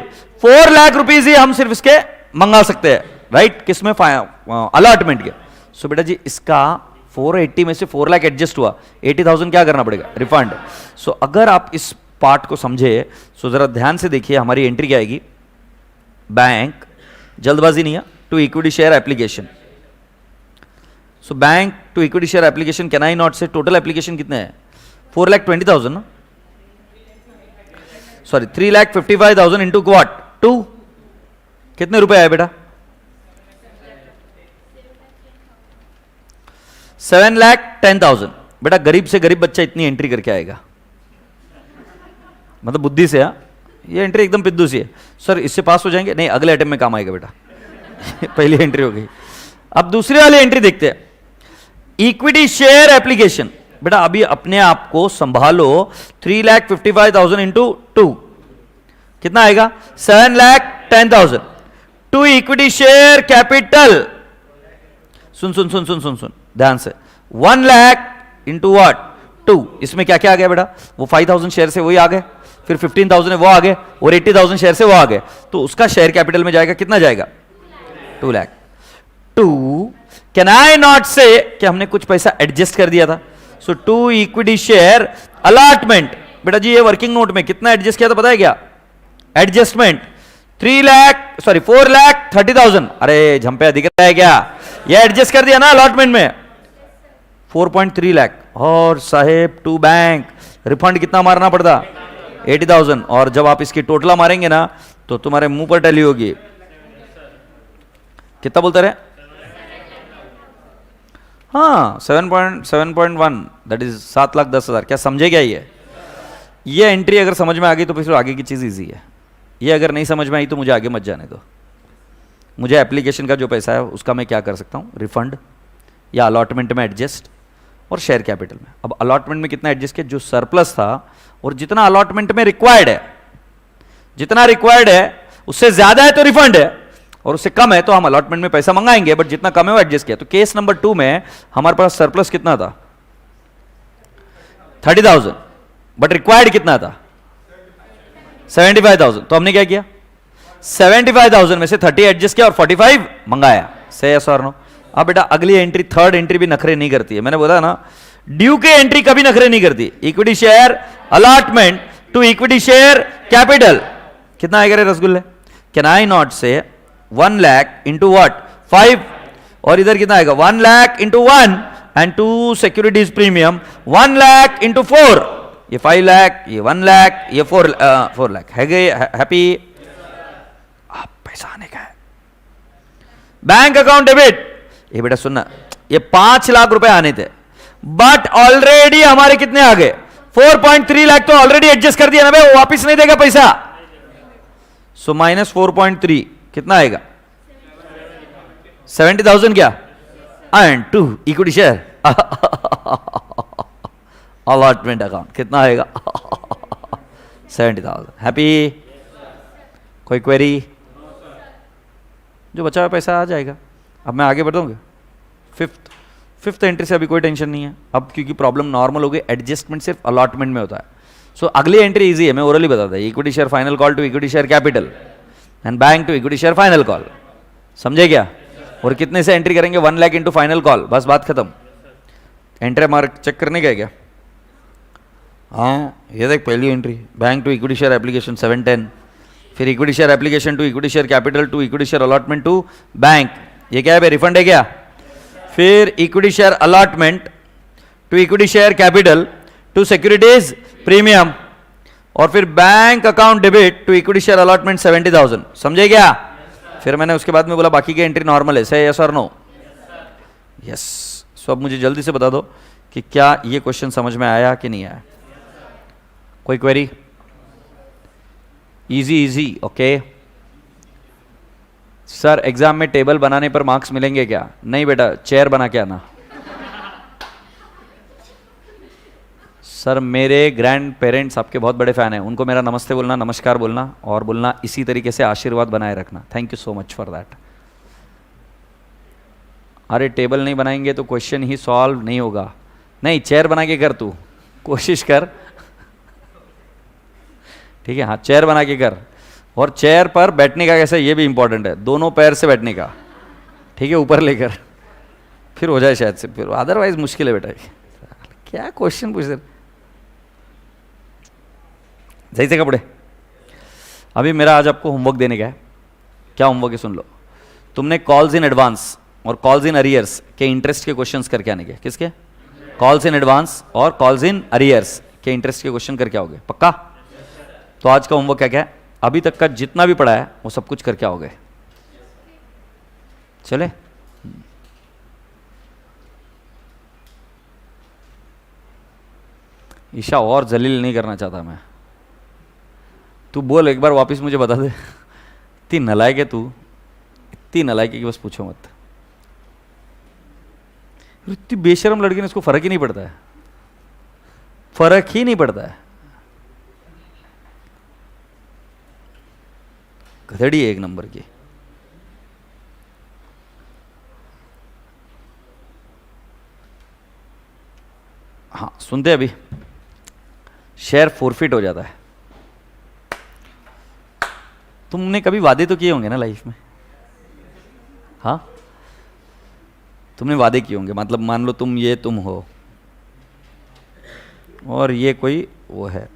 A: 4 लाख रुपीज ही हम सिर्फ इसके मंगा सकते हैं, राइट? किसमें अलॉटमेंट के। सो बेटा जी इसका 480 में से 4 लाख एडजस्ट हुआ, 80,000 क्या करना पड़ेगा रिफंड। सो अगर आप इस पार्ट को समझे सो जरा ध्यान से देखिए, हमारी एंट्री क्या आएगी, बैंक, जल्दबाजी नहीं है, to equity share application. So bank to equity share application, can I not say total application कितने हैं 4,20,000 ना, सॉरी 3,55,000 इंटू व्हाट 2, कितने रुपए आए बेटा 7,10,000। बेटा गरीब से गरीब बच्चा इतनी एंट्री करके आएगा, मतलब बुद्धि से। हाँ ये एंट्री एकदम पिद्दू सी है, सर इससे पास हो जाएंगे, नहीं अगले अटेम्प्ट में काम आएगा बेटा पहली एंट्री हो गई। अब दूसरी वाली एंट्री देखते हैं, इक्विटी शेयर एप्लीकेशन। बेटा अभी अपने आप को संभालो, 3,55,000 इंटू 2 कितना आएगा 7,10,000 टू इक्विटी शेयर कैपिटल। सुन सुन सुन सुन सुन सुन ध्यान से, 1 लाख इंटू व्हाट 2, इसमें क्या क्या आ गया बेटा? वो 5000 शेयर से वही आ गए, फिर 15,000 है वो आ गए, और 80,000 शेयर से वो आ गए, तो उसका शेयर कैपिटल में जाएगा कितना जाएगा? 2 लाख। 2, कैन आई नॉट से कि हमने कुछ पैसा एडजस्ट कर दिया था? सो 2 इक्विटी शेयर अलॉटमेंट, बेटा जी ये वर्किंग नोट में कितना एडजस्ट किया था पता है क्या? एडजस्टमेंट 4,30,000। अरे झंपे दिख रहा है क्या? ये एडजस्ट कर दिया ना अलॉटमेंट में, 4.3 लाख। और साहेब टू बैंक रिफंड कितना मारना पड़ता? 80,000। और जब आप इसकी टोटला मारेंगे ना तो तुम्हारे मुंह पर टैली होगी। कितना बोलते रहे? हाँ 7.1, दैट इज 7,10,000। क्या समझे क्या? ये एंट्री अगर समझ में आ गई तो फिर आगे की चीज इजी है। ये अगर नहीं समझ में आई तो मुझे आगे मत जाने दो। मुझे एप्लीकेशन का जो पैसा है उसका मैं क्या कर सकता हूँ? रिफंड या अलॉटमेंट में एडजस्ट, और शेयर कैपिटल में। अब अलॉटमेंट में कितना एडजस्ट किया? जो सरप्लस था, और जितना अलॉटमेंट में रिक्वायर्ड है, जितना रिक्वायर्ड है उससे ज्यादा है तो रिफंड है, और उससे कम है तो हम अलॉटमेंट में पैसा मंगाएंगे, बट जितना कम है वो एडजस्ट किया। तो केस नंबर 2 में हमारे पास सरप्लस कितना था? 30,000, बट रिक्वायर्ड कितना था? 75,000। तो हमने क्या किया? 75,000 में से 30 एडजस्ट किया और 45 मंगाया। से यस और नो? अब बेटा अगली एंट्री, थर्ड एंट्री भी नखरे नहीं करती है। मैंने बोला ना ड्यू के एंट्री कभी नखरे नहीं करती। Equity share allotment to equity share capital कितना आएगा रे रसगुल्ले? कैन आई नॉट से 1 लाख इंटू व्हाट? 5, और इधर कितना आएगा? 1 lakh into 1 and 2 securities premium 1 lakh into 4, ये 5 लाख, ये 1 लाख, ये 4 लाख है गए। हैप्पी? अब पैसा आने का है। बैंक अकाउंट डेबिट, ये बेटा सुनना, ये 5 लाख रुपए आने थे, बट ऑलरेडी हमारे कितने आ गए? 4.3 लाख तो ऑलरेडी एडजस्ट कर दिया ना भाई, वो वापिस नहीं देगा पैसा। सो माइनस 4.3 कितना आएगा? 70,000 क्या? And 2 equity share allotment account कितना आएगा? 70,000। हैप्पी? कोई क्वेरी? जो बचा हुआ पैसा आ जाएगा। अब मैं आगे बढ़ूंगा। फिफ्थ एंट्री से अभी कोई टेंशन नहीं है अब, क्योंकि प्रॉब्लम नॉर्मल हो गई। एडजस्टमेंट सिर्फ अलॉटमेंट में होता है। सो अगली एंट्री इजी है, मैं ओरली बताता है। Equity share final call to equity share capital and bank to equity share final call. समझे क्या? और कितने से एंट्री करेंगे? 1 लाख इंटू फाइनल कॉल, बस बात खत्म। एंट्री मार्क चेक करने का है क्या? हाँ ये देख पहली entry, bank to equity share application 710, फिर equity share application to equity share capital to equity share allotment to bank, ये क्या है भाई? रिफंड है क्या? फिर equity share allotment to equity share capital to securities premium, और फिर bank account debit to equity share allotment 70,000। समझे क्या? फिर मैंने उसके बाद में बोला बाकी की एंट्री नॉर्मल है। से यस और नो? यस। सो अब मुझे जल्दी से बता दो कि क्या ये क्वेश्चन समझ में आया कि नहीं आया? कोई query? Easy easy, okay. Sir exam में टेबल बनाने पर मार्क्स मिलेंगे क्या? नहीं बेटा, चेयर बना के आना। सर मेरे ग्रैंड पेरेंट्स आपके बहुत बड़े फैन हैं, उनको मेरा नमस्ते बोलना, नमस्कार बोलना, और बोलना इसी तरीके से आशीर्वाद बनाए रखना। Thank you so much for that. अरे टेबल नहीं बनाएंगे तो क्वेश्चन ही सॉल्व नहीं होगा। नहीं, चेयर बना के कर, तू कोशिश कर, ठीक है? हाँ चेयर बना के कर। और चेयर पर बैठने का कैसे, ये भी इंपॉर्टेंट है, दोनों पैर से बैठने का, ठीक है? ऊपर लेकर, फिर हो जाए शायद से, फिर अदरवाइज मुश्किल है बेटा। क्या क्वेश्चन पूछ रहे? सही से कपड़े। अभी मेरा आज आपको होमवर्क देने का है। क्या होमवर्क है सुन लो। तुमने कॉल्स इन एडवांस और कॉल्स इन अरियर्स के इंटरेस्ट के क्वेश्चंस करके आने के। किसके? कॉल्स इन एडवांस और कॉल्स इन अरियर्स के इंटरेस्ट के क्वेश्चन करके आओगे, पक्का? तो आज का होमवर्क क्या क्या है? अभी तक का जितना भी पढ़ा है वो सब कुछ करके आओगे। चले? ईशा और जलील नहीं करना चाहता मैं। तू बोल एक बार वापस, मुझे बता दे। इतनी नलायक है तू, इतनी नलायक है कि बस पूछो मत। इतनी बेशरम लड़की ने, इसको फर्क ही नहीं पड़ता है, फर्क ही नहीं पड़ता है। गधड़ी है एक नंबर की। हाँ सुनते हैं अभी, शेयर फोरफिट हो जाता है। तुमने कभी वादे तो किए होंगे ना लाइफ में, हाँ? तुमने वादे किए होंगे, मतलब मान लो तुम हो और ये कोई वो है,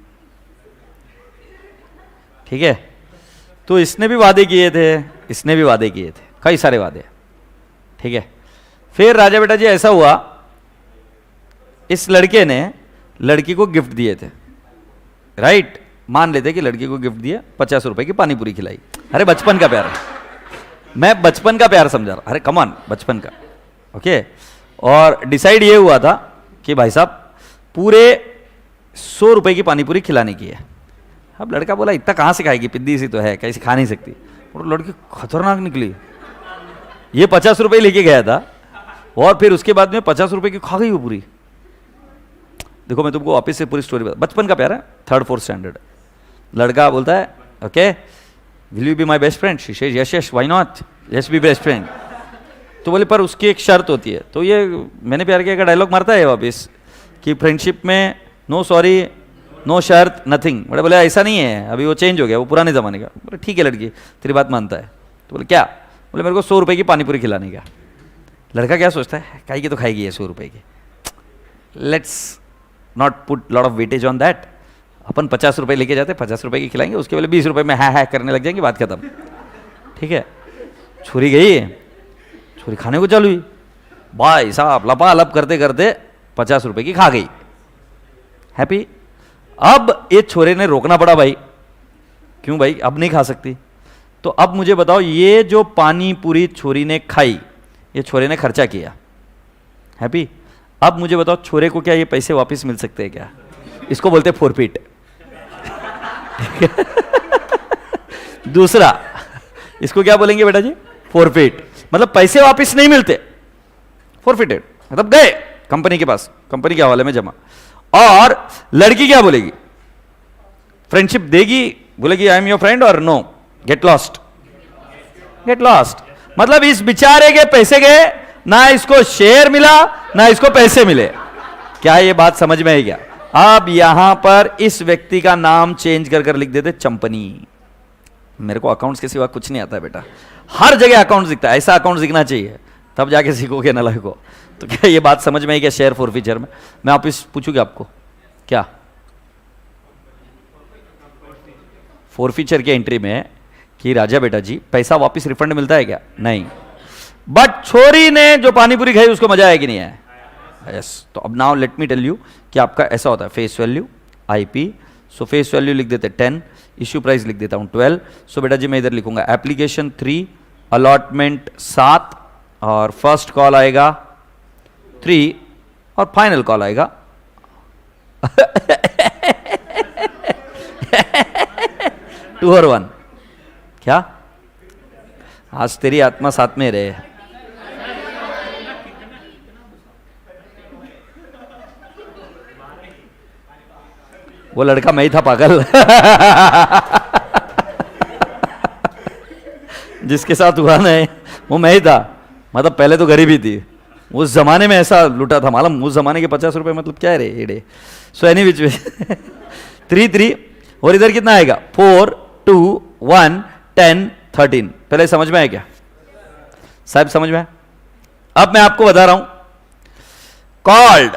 A: ठीक है? तो इसने भी वादे किए थे, इसने भी वादे किए थे, कई सारे वादे, ठीक है? फिर राजा बेटा जी ऐसा हुआ, इस लड़के ने लड़की को गिफ्ट दिए थे, राइट? मान लेते कि लड़की को गिफ्ट दिया, 50 रुपए की पानी पूरी खिलाई। अरे बचपन का प्यार, मैं बचपन का प्यार समझा रहा, अरे कमान बचपन का, ओके? और डिसाइड ये हुआ था कि भाई साहब पूरे 100 रुपए की पानी पूरी खिलाने की है। अब लड़का बोला इतना कहाँ से खाएगी, पिद्दी सी तो है, कैसे खा नहीं सकती। और लड़की खतरनाक निकली, ये 50 रुपए लेके गया था और फिर उसके बाद में 50 रुपए की खा गई वो पूरी। देखो मैं तुमको वापस से पूरी स्टोरी बता, बचपन का प्यार है, 3rd-4th स्टैंडर्ड। लड़का बोलता है okay will you be my best friend, she says yes yes why not, yes B best friend. तो बोले पर उसकी एक शर्त होती है। तो ये मैंने प्यार किया का डायलॉग मारता है वापस कि फ्रेंडशिप में नो सॉरी नो शर्त नथिंग। बड़े बोले ऐसा नहीं है, अभी वो चेंज हो गया, वो पुराने ज़माने का। बोले ठीक है लड़की तेरी बात मानता है। तो बोले क्या? बोले मेरे को 100 रुपए की पानीपुरी खिलाने का। लड़का क्या सोचता है, खाई की तो खाएगी ये 100 रुपए की, let's not put lot of weightage on that. अपन 50 रुपए लेके जाते, 50 रुपए की खिलाएंगे, उसके पहले 20 रुपए में है करने लग जाएंगे, बात खत्म, ठीक है? छुरी गई, छुरी खाने को चालू हुई, भाई साहब लपालप करते करते 50 रुपए की खा गई, हैप्पी। अब ये छोरे ने रोकना पड़ा, भाई क्यों भाई अब नहीं खा सकती? तो अब मुझे बताओ ये जो पानी पूरी छोरी ने खाई, ये छोरे ने खर्चा किया, हैप्पी। अब मुझे बताओ छोरे को क्या ये पैसे वापस मिल सकते हैं क्या? इसको बोलते फोरफिट। दूसरा इसको क्या बोलेंगे बेटा जी? फोरफिट। मतलब पैसे वापस नहीं मिलते, फोरफिटेड, मतलब गए कंपनी के पास, कंपनी के हवाले में जमा। और लड़की क्या बोलेगी? फ्रेंडशिप देगी, बोलेगी आई एम योर फ्रेंड और know get lost, get lost. मतलब इस बेचारे के पैसे गए, ना इसको शेयर मिला ना इसको पैसे मिले। क्या ये बात समझ में आई क्या? अब यहां पर इस व्यक्ति का नाम चेंज कर लिख देते चंपनी। मेरे को अकाउंट्स के सिवा कुछ नहीं आता बेटा, हर जगह अकाउंट्स दिखता है, ऐसा अकाउंट्स दिखना चाहिए तब जाके सीखोगे ना लाइफ को। तो क्या ये बात समझ में आई क्या? शेयर फॉरफीचर में मैं वापिस पूछूंगा आपको, क्या फॉरफीचर के एंट्री में कि राजा बेटा जी पैसा वापस रिफंड मिलता है क्या? नहीं। बट छोरी ने जो पानीपुरी खाई उसको मजा आया कि नहीं आया? यस। तो अब now let me tell you कि आपका ऐसा होता है face value IP. So face value लिख देते 10, इश्यू प्राइस लिख देता हूं 12। सो बेटा जी मैं इधर लिखूंगा एप्लीकेशन 3, अलॉटमेंट 7 और फर्स्ट कॉल आएगा 3 और फाइनल कॉल आएगा 2 और 1। क्या आज तेरी आत्मा साथ में रहे? वो लड़का मैं ही था पागल जिसके साथ हुआ नहीं वो मैं ही था। मतलब पहले तो गरीबी थी, उस जमाने में ऐसा लूटा था मालूम। उस जमाने के 50 रुपए मतलब क्या है रे एडे। सो एनी विच वे 3 और इधर कितना आएगा 4 2 1 10 13। पहले समझ में आया क्या साहब? समझ में आया? अब मैं आपको बता रहा हूं called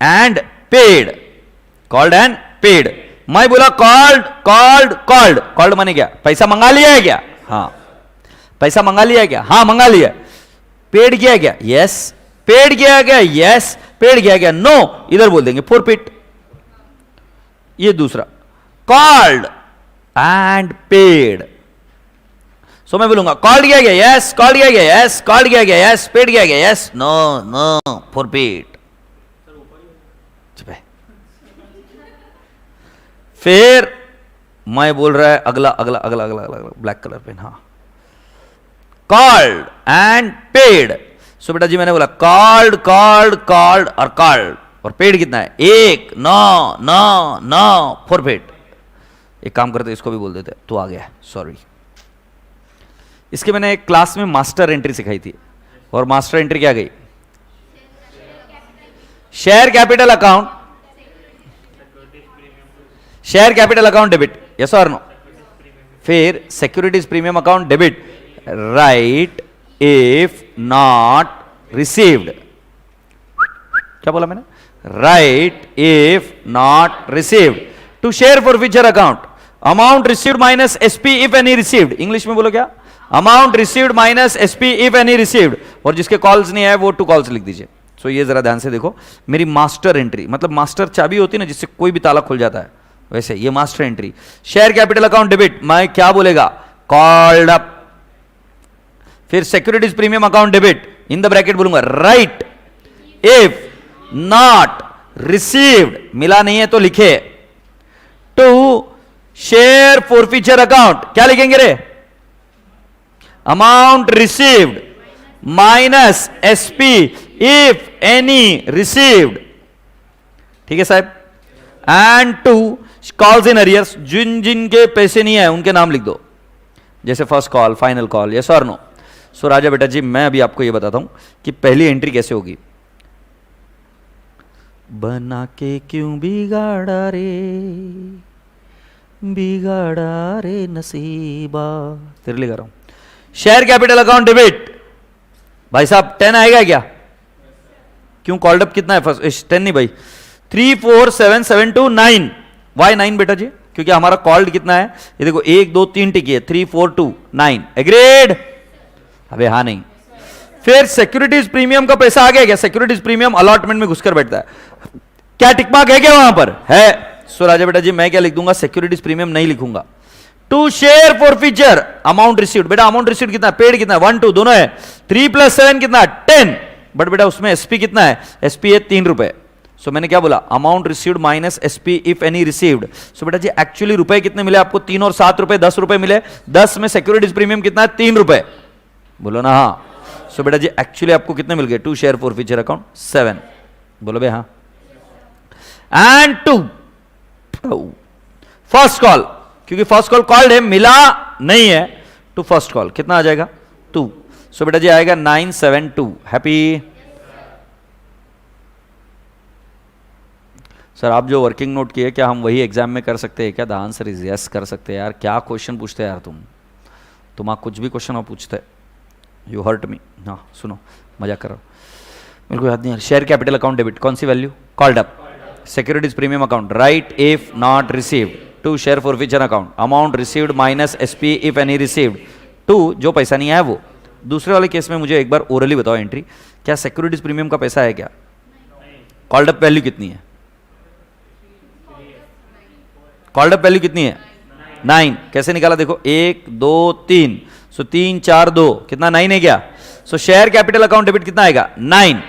A: and paid, called and paid. मैं बोला कॉल्ड कॉल्ड कॉल्ड, कॉल्ड माने क्या? पैसा मंगा लिया है क्या? हाँ। पैसा मंगा लिया है क्या? हाँ मंगा लिया। पेड किया क्या? यस। पेड किया क्या? यस। पेड किया क्या? नो। इधर बोल देंगे फोरफिट। ये दूसरा कॉल्ड एंड पेड। सो मैं बोलूंगा कॉल्ड किया गया यस, कॉल्ड किया गया यस, कॉल्ड किया गया यस, पेड किया गया यस, नो नो फोरफिट। फिर मैं बोल रहा है अगला अगला अगला अगला अगला ब्लैक कलर पेन। हाँ कॉल्ड एंड पेड। सो बेटा जी मैंने बोला कॉल्ड कॉल्ड कॉल्ड और कॉल्ड, और पेड कितना है? 1 9 9 9 फोरफिट। एक काम करते इसको भी बोल देते, तो आ गया सॉरी। इसके मैंने एक क्लास में मास्टर एंट्री सिखाई थी, और मास्टर एंट्री क्या गई? Share capital account, share capital account debit, yes और नो? फिर securities premium account debit, right if not received, क्या बोला मैंने? Right if not received. To share forfeiture account, amount received minus SP if any received. English में बोलो क्या? Amount received minus SP if any received. और जिसके calls नहीं आए वो टू कॉल्स लिख दीजिए. सो ये जरा ध्यान से देखो, मेरी मास्टर एंट्री, मतलब मास्टर चाबी होती है ना जिससे कोई भी ताला खुल जाता है, वैसे ये master entry. Share capital account debit, मैं क्या बोलेगा? Called up. फिर securities premium account debit, in the bracket बोलूंगा राइट इफ नॉट रिसीव्ड, मिला नहीं है तो लिखे. टू शेयर फॉरफीचर अकाउंट, क्या लिखेंगे रे? Amount received minus SP if any received. ठीक है साहब. And to calls in arrears, जिन जिनके पैसे नहीं आए उनके नाम लिख दो, जैसे first call, final call, yes और नो? सो राजा बेटा जी, मैं अभी आपको यह बताता हूं कि पहली एंट्री कैसे होगी. बना के क्यों बिगाड़ा रे, बिगाड़ा रे नसीबा, तेरे लिए कर रहा हूं. शेयर कैपिटल अकाउंट डेबिट, भाई साहब 10 आएगा क्या? क्यों? कॉल्ड अप कितना है? फर्स्ट 10 नहीं भाई, 3 4 7 7 2 9. वाई 9 बेटा जी? क्योंकि हमारा कॉल्ड कितना है, ये देखो 1 2 3 टिकी है, 3 4 2 9. एग्रीड? अबे हाँ नहीं. फिर सिक्योरिटीज प्रीमियम का पैसा आ गया क्या? सिक्योरिटीज प्रीमियम अलॉटमेंट में घुसकर बैठता है, क्या टिकमार्क है क्या वहां पर? है. सो राजा बेटा जी, मैं क्या लिख दूंगा? सिक्योरिटीज प्रीमियम नहीं लिखूंगा. To share forfeiture amount received, बेटा अमाउंट रिसीव्ड कितना? पेड कितना? 1 2 दोनों है. 3 + 7 कितना? 10. बट बेटा उसमें एसपी कितना है? एसपी है 3 रुपए. सो मैंने क्या बोला? Amount received minus SP if any received. So बेटा जी एक्चुअली रुपए कितने मिले आपको? 3 और 7 रुपए, 10 रुपए मिले. 10 में सिक्योरिटीज प्रीमियम कितना है? 3 रुपए. बोलो ना हाँ. सो बेटा जी एक्चुअली आपको कितने मिल गए? To share forfeiture account 7. बोलो बे हाँ. एंड टू फर्स्ट कॉल, क्योंकि फर्स्ट कॉल कॉल्ड है, मिला नहीं है, टू फर्स्ट कॉल कितना आ जाएगा? 2. सो बेटा जी आएगा 972. हैप्पी? सर आप जो वर्किंग नोट किए क्या हम वही एग्जाम में कर सकते हैं क्या? द आंसर इज यस, कर सकते हैं यार. क्या क्वेश्चन पूछते हैं यार तुम आप कुछ भी क्वेश्चन आप पूछते. You hurt me. हाँ सुनो, मजाक कर रहा हूँ, मेरे को याद नहीं. शेयर कैपिटल अकाउंट डेबिट, कौन सी value? Called up. Securities premium account, write if not received. To share forfeiture account, amount received minus SP if any received. To जो पैसा नहीं आया वो. दूसरे वाले केस में मुझे एक बार ओरली बताओ एंट्री, क्या सिक्योरिटीज प्रीमियम का पैसा है क्या? कॉल्ड अप वैल्यू कितनी है? कॉल्ड अप वैल्यू कितनी है? 9. कैसे निकाला? देखो 1 2 3. सो 3 4 2 कितना? 9 है क्या? सो शेयर कैपिटल अकाउंट डेबिट कितना आएगा? 9.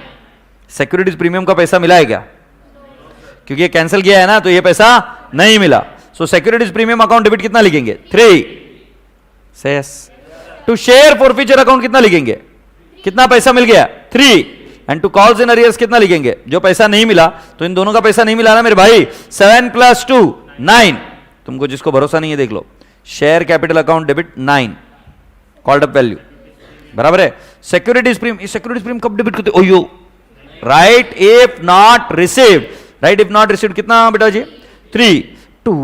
A: सिक्योरिटीज प्रीमियम का पैसा मिला है क्या? क्योंकि ये कैंसिल किया है ना, तो ये पैसा नहीं मिला. सो सिक्योरिटीज प्रीमियम अकाउंट डेबिट कितना लिखेंगे? 3. सेस. टू शेयर फॉरफीचर अकाउंट कितना लिखेंगे? कितना पैसा मिल गया? 3. And to calls in arrears कितना लिखेंगे? जो पैसा नहीं मिला, तो इन दोनों का पैसा नहीं मिला ना मेरे भाई. 7 + 2 9. तुमको जिसको भरोसा नहीं है देख लो. Share capital account debit 9, called up value बराबर है. सिक्योरिटीज प्रीमियम कब डेबिट करते? ओयो, write if not received. Write if not received कितना बेटा जी? 3. टू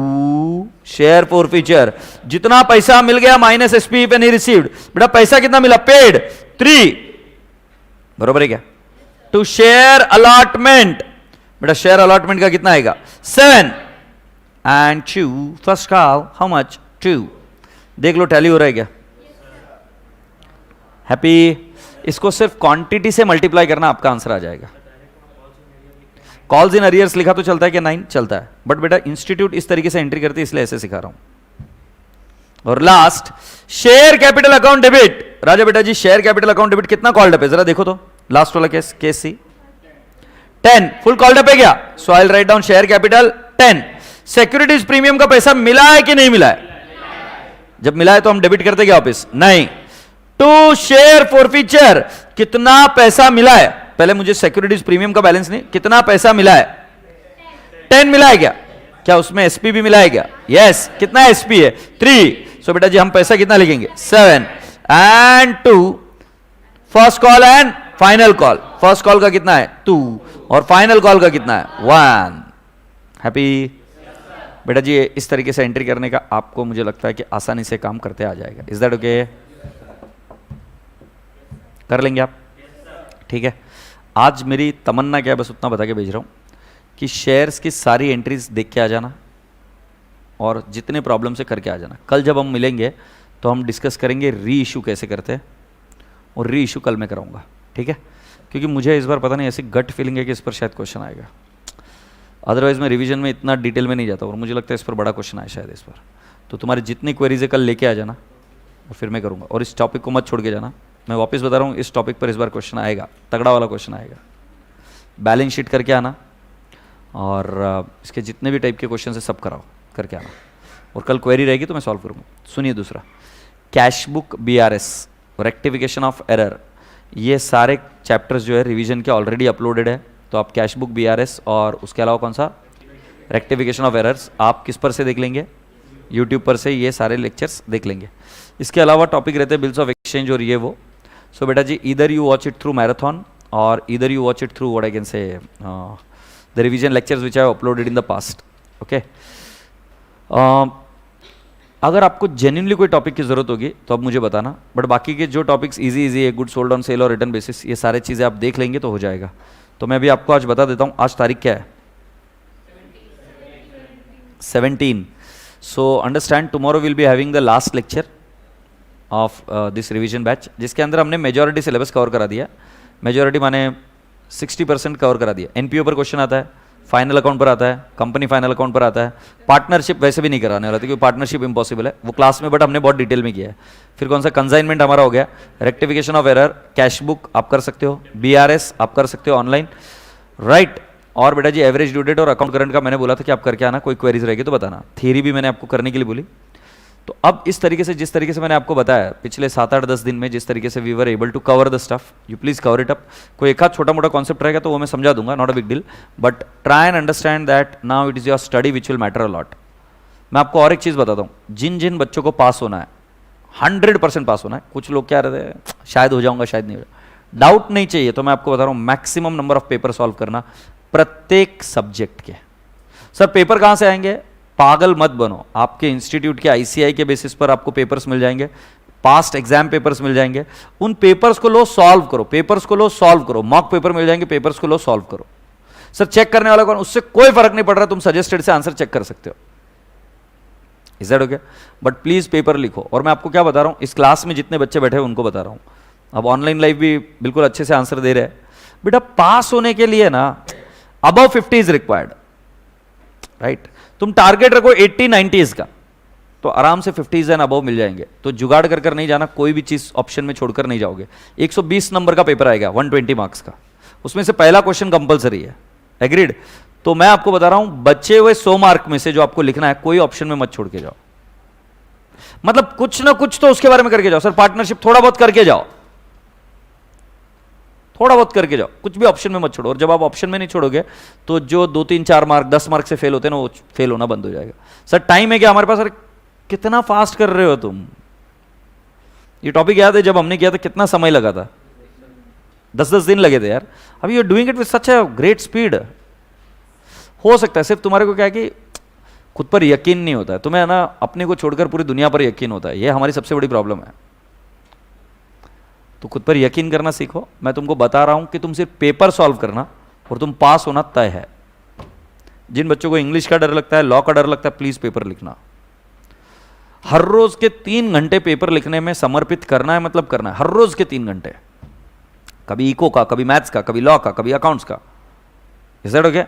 A: शेयर फॉरफीचर, जितना पैसा मिल गया माइनस एसपी पे नहीं रिसीव्ड. बेटा पैसा कितना मिला? पेड 3. बरोबर है क्या? टू शेयर अलॉटमेंट, बेटा शेयर अलॉटमेंट का कितना आएगा? 7. And to first call, how much? 2. देख लो टैली हो रहा है क्या? हैप्पी? इसको सिर्फ क्वांटिटी से मल्टीप्लाई करना, आपका आंसर आ जाएगा. कॉल्स इन अरियर्स लिखा तो चलता है कि 9 चलता है, बट बेटा इंस्टीट्यूट इस तरीके से एंट्री करती है इसलिए ऐसे सिखा रहा हूं. और last share capital account debit. राजा बेटा जी शेयर कैपिटल अकाउंट डेबिट कितना कॉल्ड अप है? जरा देखो तो लास्ट वाला case C. 10 full called up है क्या? So I will write down share capital 10. Securities premium का पैसा मिला है कि नहीं मिला है? जब मिला है तो हम डेबिट करते क्या वापस? नहीं. टू शेयर फॉरफीचर कितना पैसा मिला है? पहले मुझे सिक्योरिटीज प्रीमियम का बैलेंस नहीं, कितना पैसा मिला है? 10 मिला है क्या? क्या उसमें एसपी भी मिला है क्या? यस. कितना एसपी है? 3. सो बेटा जी हम पैसा कितना लिखेंगे? 7. And to first call and final call. First call का कितना है? 2. और फाइनल कॉल का कितना है 1। हैप्पी बेटा जी, इस तरीके से एंट्री करने का आपको मुझे लगता है कि आसानी से काम करते आ जाएगा। Is that okay? कर लेंगे आप? ठीक है। आज मेरी तमन्ना क्या है, बस उतना बता के भेज रहा हूं कि शेयर्स की सारी एंट्रीज देख के आ जाना और जितने प्रॉब्लम से करके आ जाना। कल जब हम मिलेंगे तो हम डिस्कस करेंगे री इशू कैसे करते हैं, और री इशू कल मैं कराऊंगा, ठीक है? क्योंकि मुझे इस बार पता नहीं, ऐसी गट फीलिंग है कि इस पर शायद क्वेश्चन आएगा। अदरवाइज मैं रिवीजन में इतना डिटेल में नहीं जाता और मुझे लगता है इस पर बड़ा क्वेश्चन आया शायद इस पर। तो तुम्हारी जितनी क्वेरीज है कल लेके आ जाना और फिर मैं करूँगा। और इस टॉपिक को मत छोड़ के जाना, मैं वापस बता रहा हूँ, इस टॉपिक पर इस बार क्वेश्चन आएगा, तगड़ा वाला क्वेश्चन आएगा। बैलेंस शीट करके आना और इसके जितने भी टाइप के क्वेश्चन है सब कराओ करके आना, और कल क्वेरी रहेगी तो मैं सॉल्व करूँगा। सुनिए दूसरा, cash book BRS, rectification of error, ये सारे चैप्टर्स जो है रिवीजन के ऑलरेडी अपलोडेड है। तो आप कैश बुक BRS और उसके अलावा कौन सा रेक्टिफिकेशन ऑफ एरर्स आप किस पर से देख लेंगे? यूट्यूब पर से ये सारे लेक्चर्स देख लेंगे। इसके अलावा टॉपिक रहते हैं बिल्स ऑफ एक्सचेंज और ये वो। सो बेटा जी, इधर you watch it through marathon और इधर you watch it through what I can say the revision lectures which I have uploaded in the past. Okay, अगर आपको जेन्युइनली कोई टॉपिक की जरूरत होगी तो अब मुझे बताना, बट बाकी के जो टॉपिक्स इजी है, गुड सोल्ड ऑन सेल और रिटर्न बेसिस, ये सारे चीज़ें आप देख लेंगे तो हो जाएगा। तो मैं अभी आपको आज बता देता हूँ, आज तारीख क्या है? 17। So understand, tomorrow will be having the last lecture of this revision batch, जिसके अंदर हमने मेजॉरिटी सिलेबस कवर करा दिया। मेजॉरिटी माने 60% कवर करा दिया। एनपीओ पर क्वेश्चन आता है, फाइनल अकाउंट पर आता है, कंपनी फाइनल अकाउंट पर आता है, पार्टनरशिप वैसे भी नहीं कराने वाला था क्योंकि पार्टनरशिप इंपॉसिबल है वो क्लास में, बट हमने बहुत डिटेल में किया है। फिर कौन सा कंसाइनमेंट हमारा हो गया, rectification of error, cash book आप कर सकते हो, BRS आप कर सकते हो ऑनलाइन, राइट। और बेटा जी एवरेज ड्यू डेट और अकाउंट करंट का मैंने बोला था कि आप करके आना, कोई क्वेरीज रहेगी तो बताना। थ्योरी भी मैंने आपको करने के लिए बोली। तो अब इस तरीके से, जिस तरीके से मैंने आपको बताया पिछले 7-8-10 दिन में, जिस तरीके से we were able to cover the stuff, you please cover it up. कोई एक आध छोटा मोटा कॉन्सेप्ट रहेगा तो वो मैं समझा दूंगा, not a big deal, but try and understand that now it is your study which will matter a lot. मैं आपको और एक चीज बताता हूँ, जिन जिन बच्चों को पास होना है, 100% पास होना है, कुछ लोग क्या रहते हैं शायद हो जाऊंगा शायद नहीं हो जाऊंगा, डाउट नहीं चाहिए, तो मैं आपको बता रहा हूँ maximum number of paper solve करना प्रत्येक सब्जेक्ट के। सर पेपर कहां से आएंगे? पागल मत बनो, आपके इंस्टीट्यूट के ICI के बेसिस पर आपको पेपर्स मिल जाएंगे, पास्ट एग्जाम पेपर्स मिल जाएंगे। उन पेपर्स को लो सॉल्व करो, पेपर्स को लो सॉल्व करो, मॉक पेपर मिल जाएंगे, पेपर्स को लो सॉल्व करो। सर चेक करने वाला कौन? उससे कोई फर्क नहीं पड़ रहा, तुम सजेस्टेड से आंसर चेक कर सकते हो। Is that okay? But please paper लिखो। और मैं आपको क्या बता रहा हूं, इस क्लास में जितने बच्चे बैठे हैं उनको बता रहा हूं, अब ऑनलाइन लाइव भी बिल्कुल अच्छे से आंसर दे रहे हैं। बेटा पास होने के लिए ना अबव 50 इज रिक्वायर्ड, राइट? तुम टारगेट रखो 80-90 का, तो आराम से 50 एंड अबव मिल जाएंगे। तो जुगाड़ कर कर नहीं जाना, कोई भी चीज ऑप्शन में छोड़कर नहीं जाओगे। 120 नंबर का पेपर आएगा 120 मार्क्स का, उसमें से पहला क्वेश्चन कंपलसरी है, एग्रीड? तो मैं आपको बता रहा हूं बचे हुए 100 मार्क में से जो आपको लिखना है, कोई ऑप्शन में मत छोड़ के जाओ, मतलब कुछ ना कुछ तो उसके बारे में करके जाओ। सर पार्टनरशिप थोड़ा बहुत करके जाओ, थोड़ा बहुत करके जाओ, कुछ भी ऑप्शन में मत छोड़ो। और जब आप ऑप्शन में नहीं छोड़ोगे तो जो 2-3-4 मार्क 10 मार्क से फेल होते हैं ना, वो फेल होना बंद हो जाएगा। सर टाइम है क्या हमारे पास? सर कितना फास्ट कर रहे हो तुम? ये टॉपिक याद है जब हमने किया था कितना समय लगा था? 10-10 दिन लगे थे यार। अभी you doing it with such a great speed. हो सकता है सिर्फ तुम्हारे को क्या है कि खुद पर यकीन नहीं होता है, तुम्हें ना अपने को छोड़कर पूरी दुनिया पर यकीन होता है, ये हमारी सबसे बड़ी प्रॉब्लम है। तो खुद पर यकीन करना सीखो। मैं तुमको बता रहा हूं कि तुम सिर्फ पेपर सॉल्व करना और तुम पास होना तय है। जिन बच्चों को इंग्लिश का डर लगता है, लॉ का डर लगता है, प्लीज पेपर लिखना। हर रोज के 3 घंटे पेपर लिखने में समर्पित करना है, मतलब करना है हर रोज के 3 घंटे, कभी इको का, कभी मैथ्स का, कभी लॉ का, कभी अकाउंट्स का। Is that okay?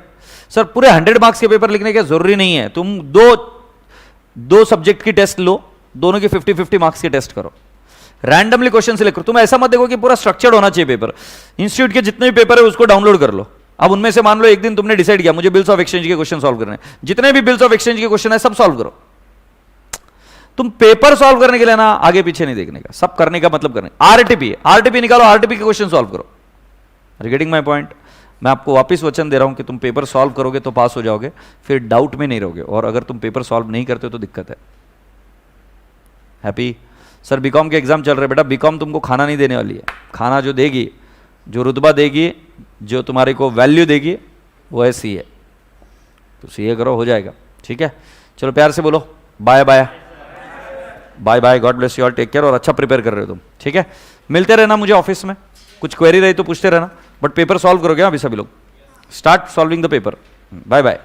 A: सर पूरे 100 मार्क्स के पेपर लिखने की जरूरी नहीं है, तुम दो सब्जेक्ट की टेस्ट लो, दोनों के 50-50 मार्क्स के टेस्ट करो, रैंडमली क्वेश्चन सिलेक्ट करो। तुम ऐसा मत देखो कि पूरा स्ट्रक्चर्ड होना चाहिए पेपर। इंस्टीट्यूट के जितने भी पेपर है उसको डाउनलोड कर लो। अब उनमें से मान लो एक दिन तुमने डिसाइड किया मुझे बिल्स ऑफ एक्सचेंज के क्वेश्चन सॉल्व करने हैं, जितने भी बिल्स ऑफ एक्सचेंज के क्वेश्चन है सब सॉल्व करो। तुम पेपर सॉल्व करने के लिए ना आगे पीछे नहीं देखने का, सब करने का मतलब करने। आरटीपी निकालो, आरटीपी के क्वेश्चन सॉल्व करो। Are getting my point? मैं आपको वापस वचन दे रहा हूं कि तुम पेपर सॉल्व करोगे तो पास हो जाओगे, फिर डाउट में नहीं रहोगे। और अगर तुम पेपर सॉल्व नहीं करते हो तो दिक्कत है। हैप्पी? सर बीकॉम के एग्जाम चल रहे हैं। बेटा बीकॉम तुमको खाना नहीं देने वाली है, खाना जो देगी जो रुतबा देगी, जो तुम्हारे को वैल्यू देगी, वो है सीए। तो सीए करो, हो जाएगा। ठीक है, चलो प्यार से बोलो bye bye. Bye bye, God bless you all, take care. और अच्छा प्रिपेयर कर रहे हो तुम, ठीक है। मिलते रहना मुझे ऑफिस में, कुछ क्वेरी रही तो पूछते रहना, बट पेपर सॉल्व करोगे अभी सभी लोग। Start solving the paper. Bye bye.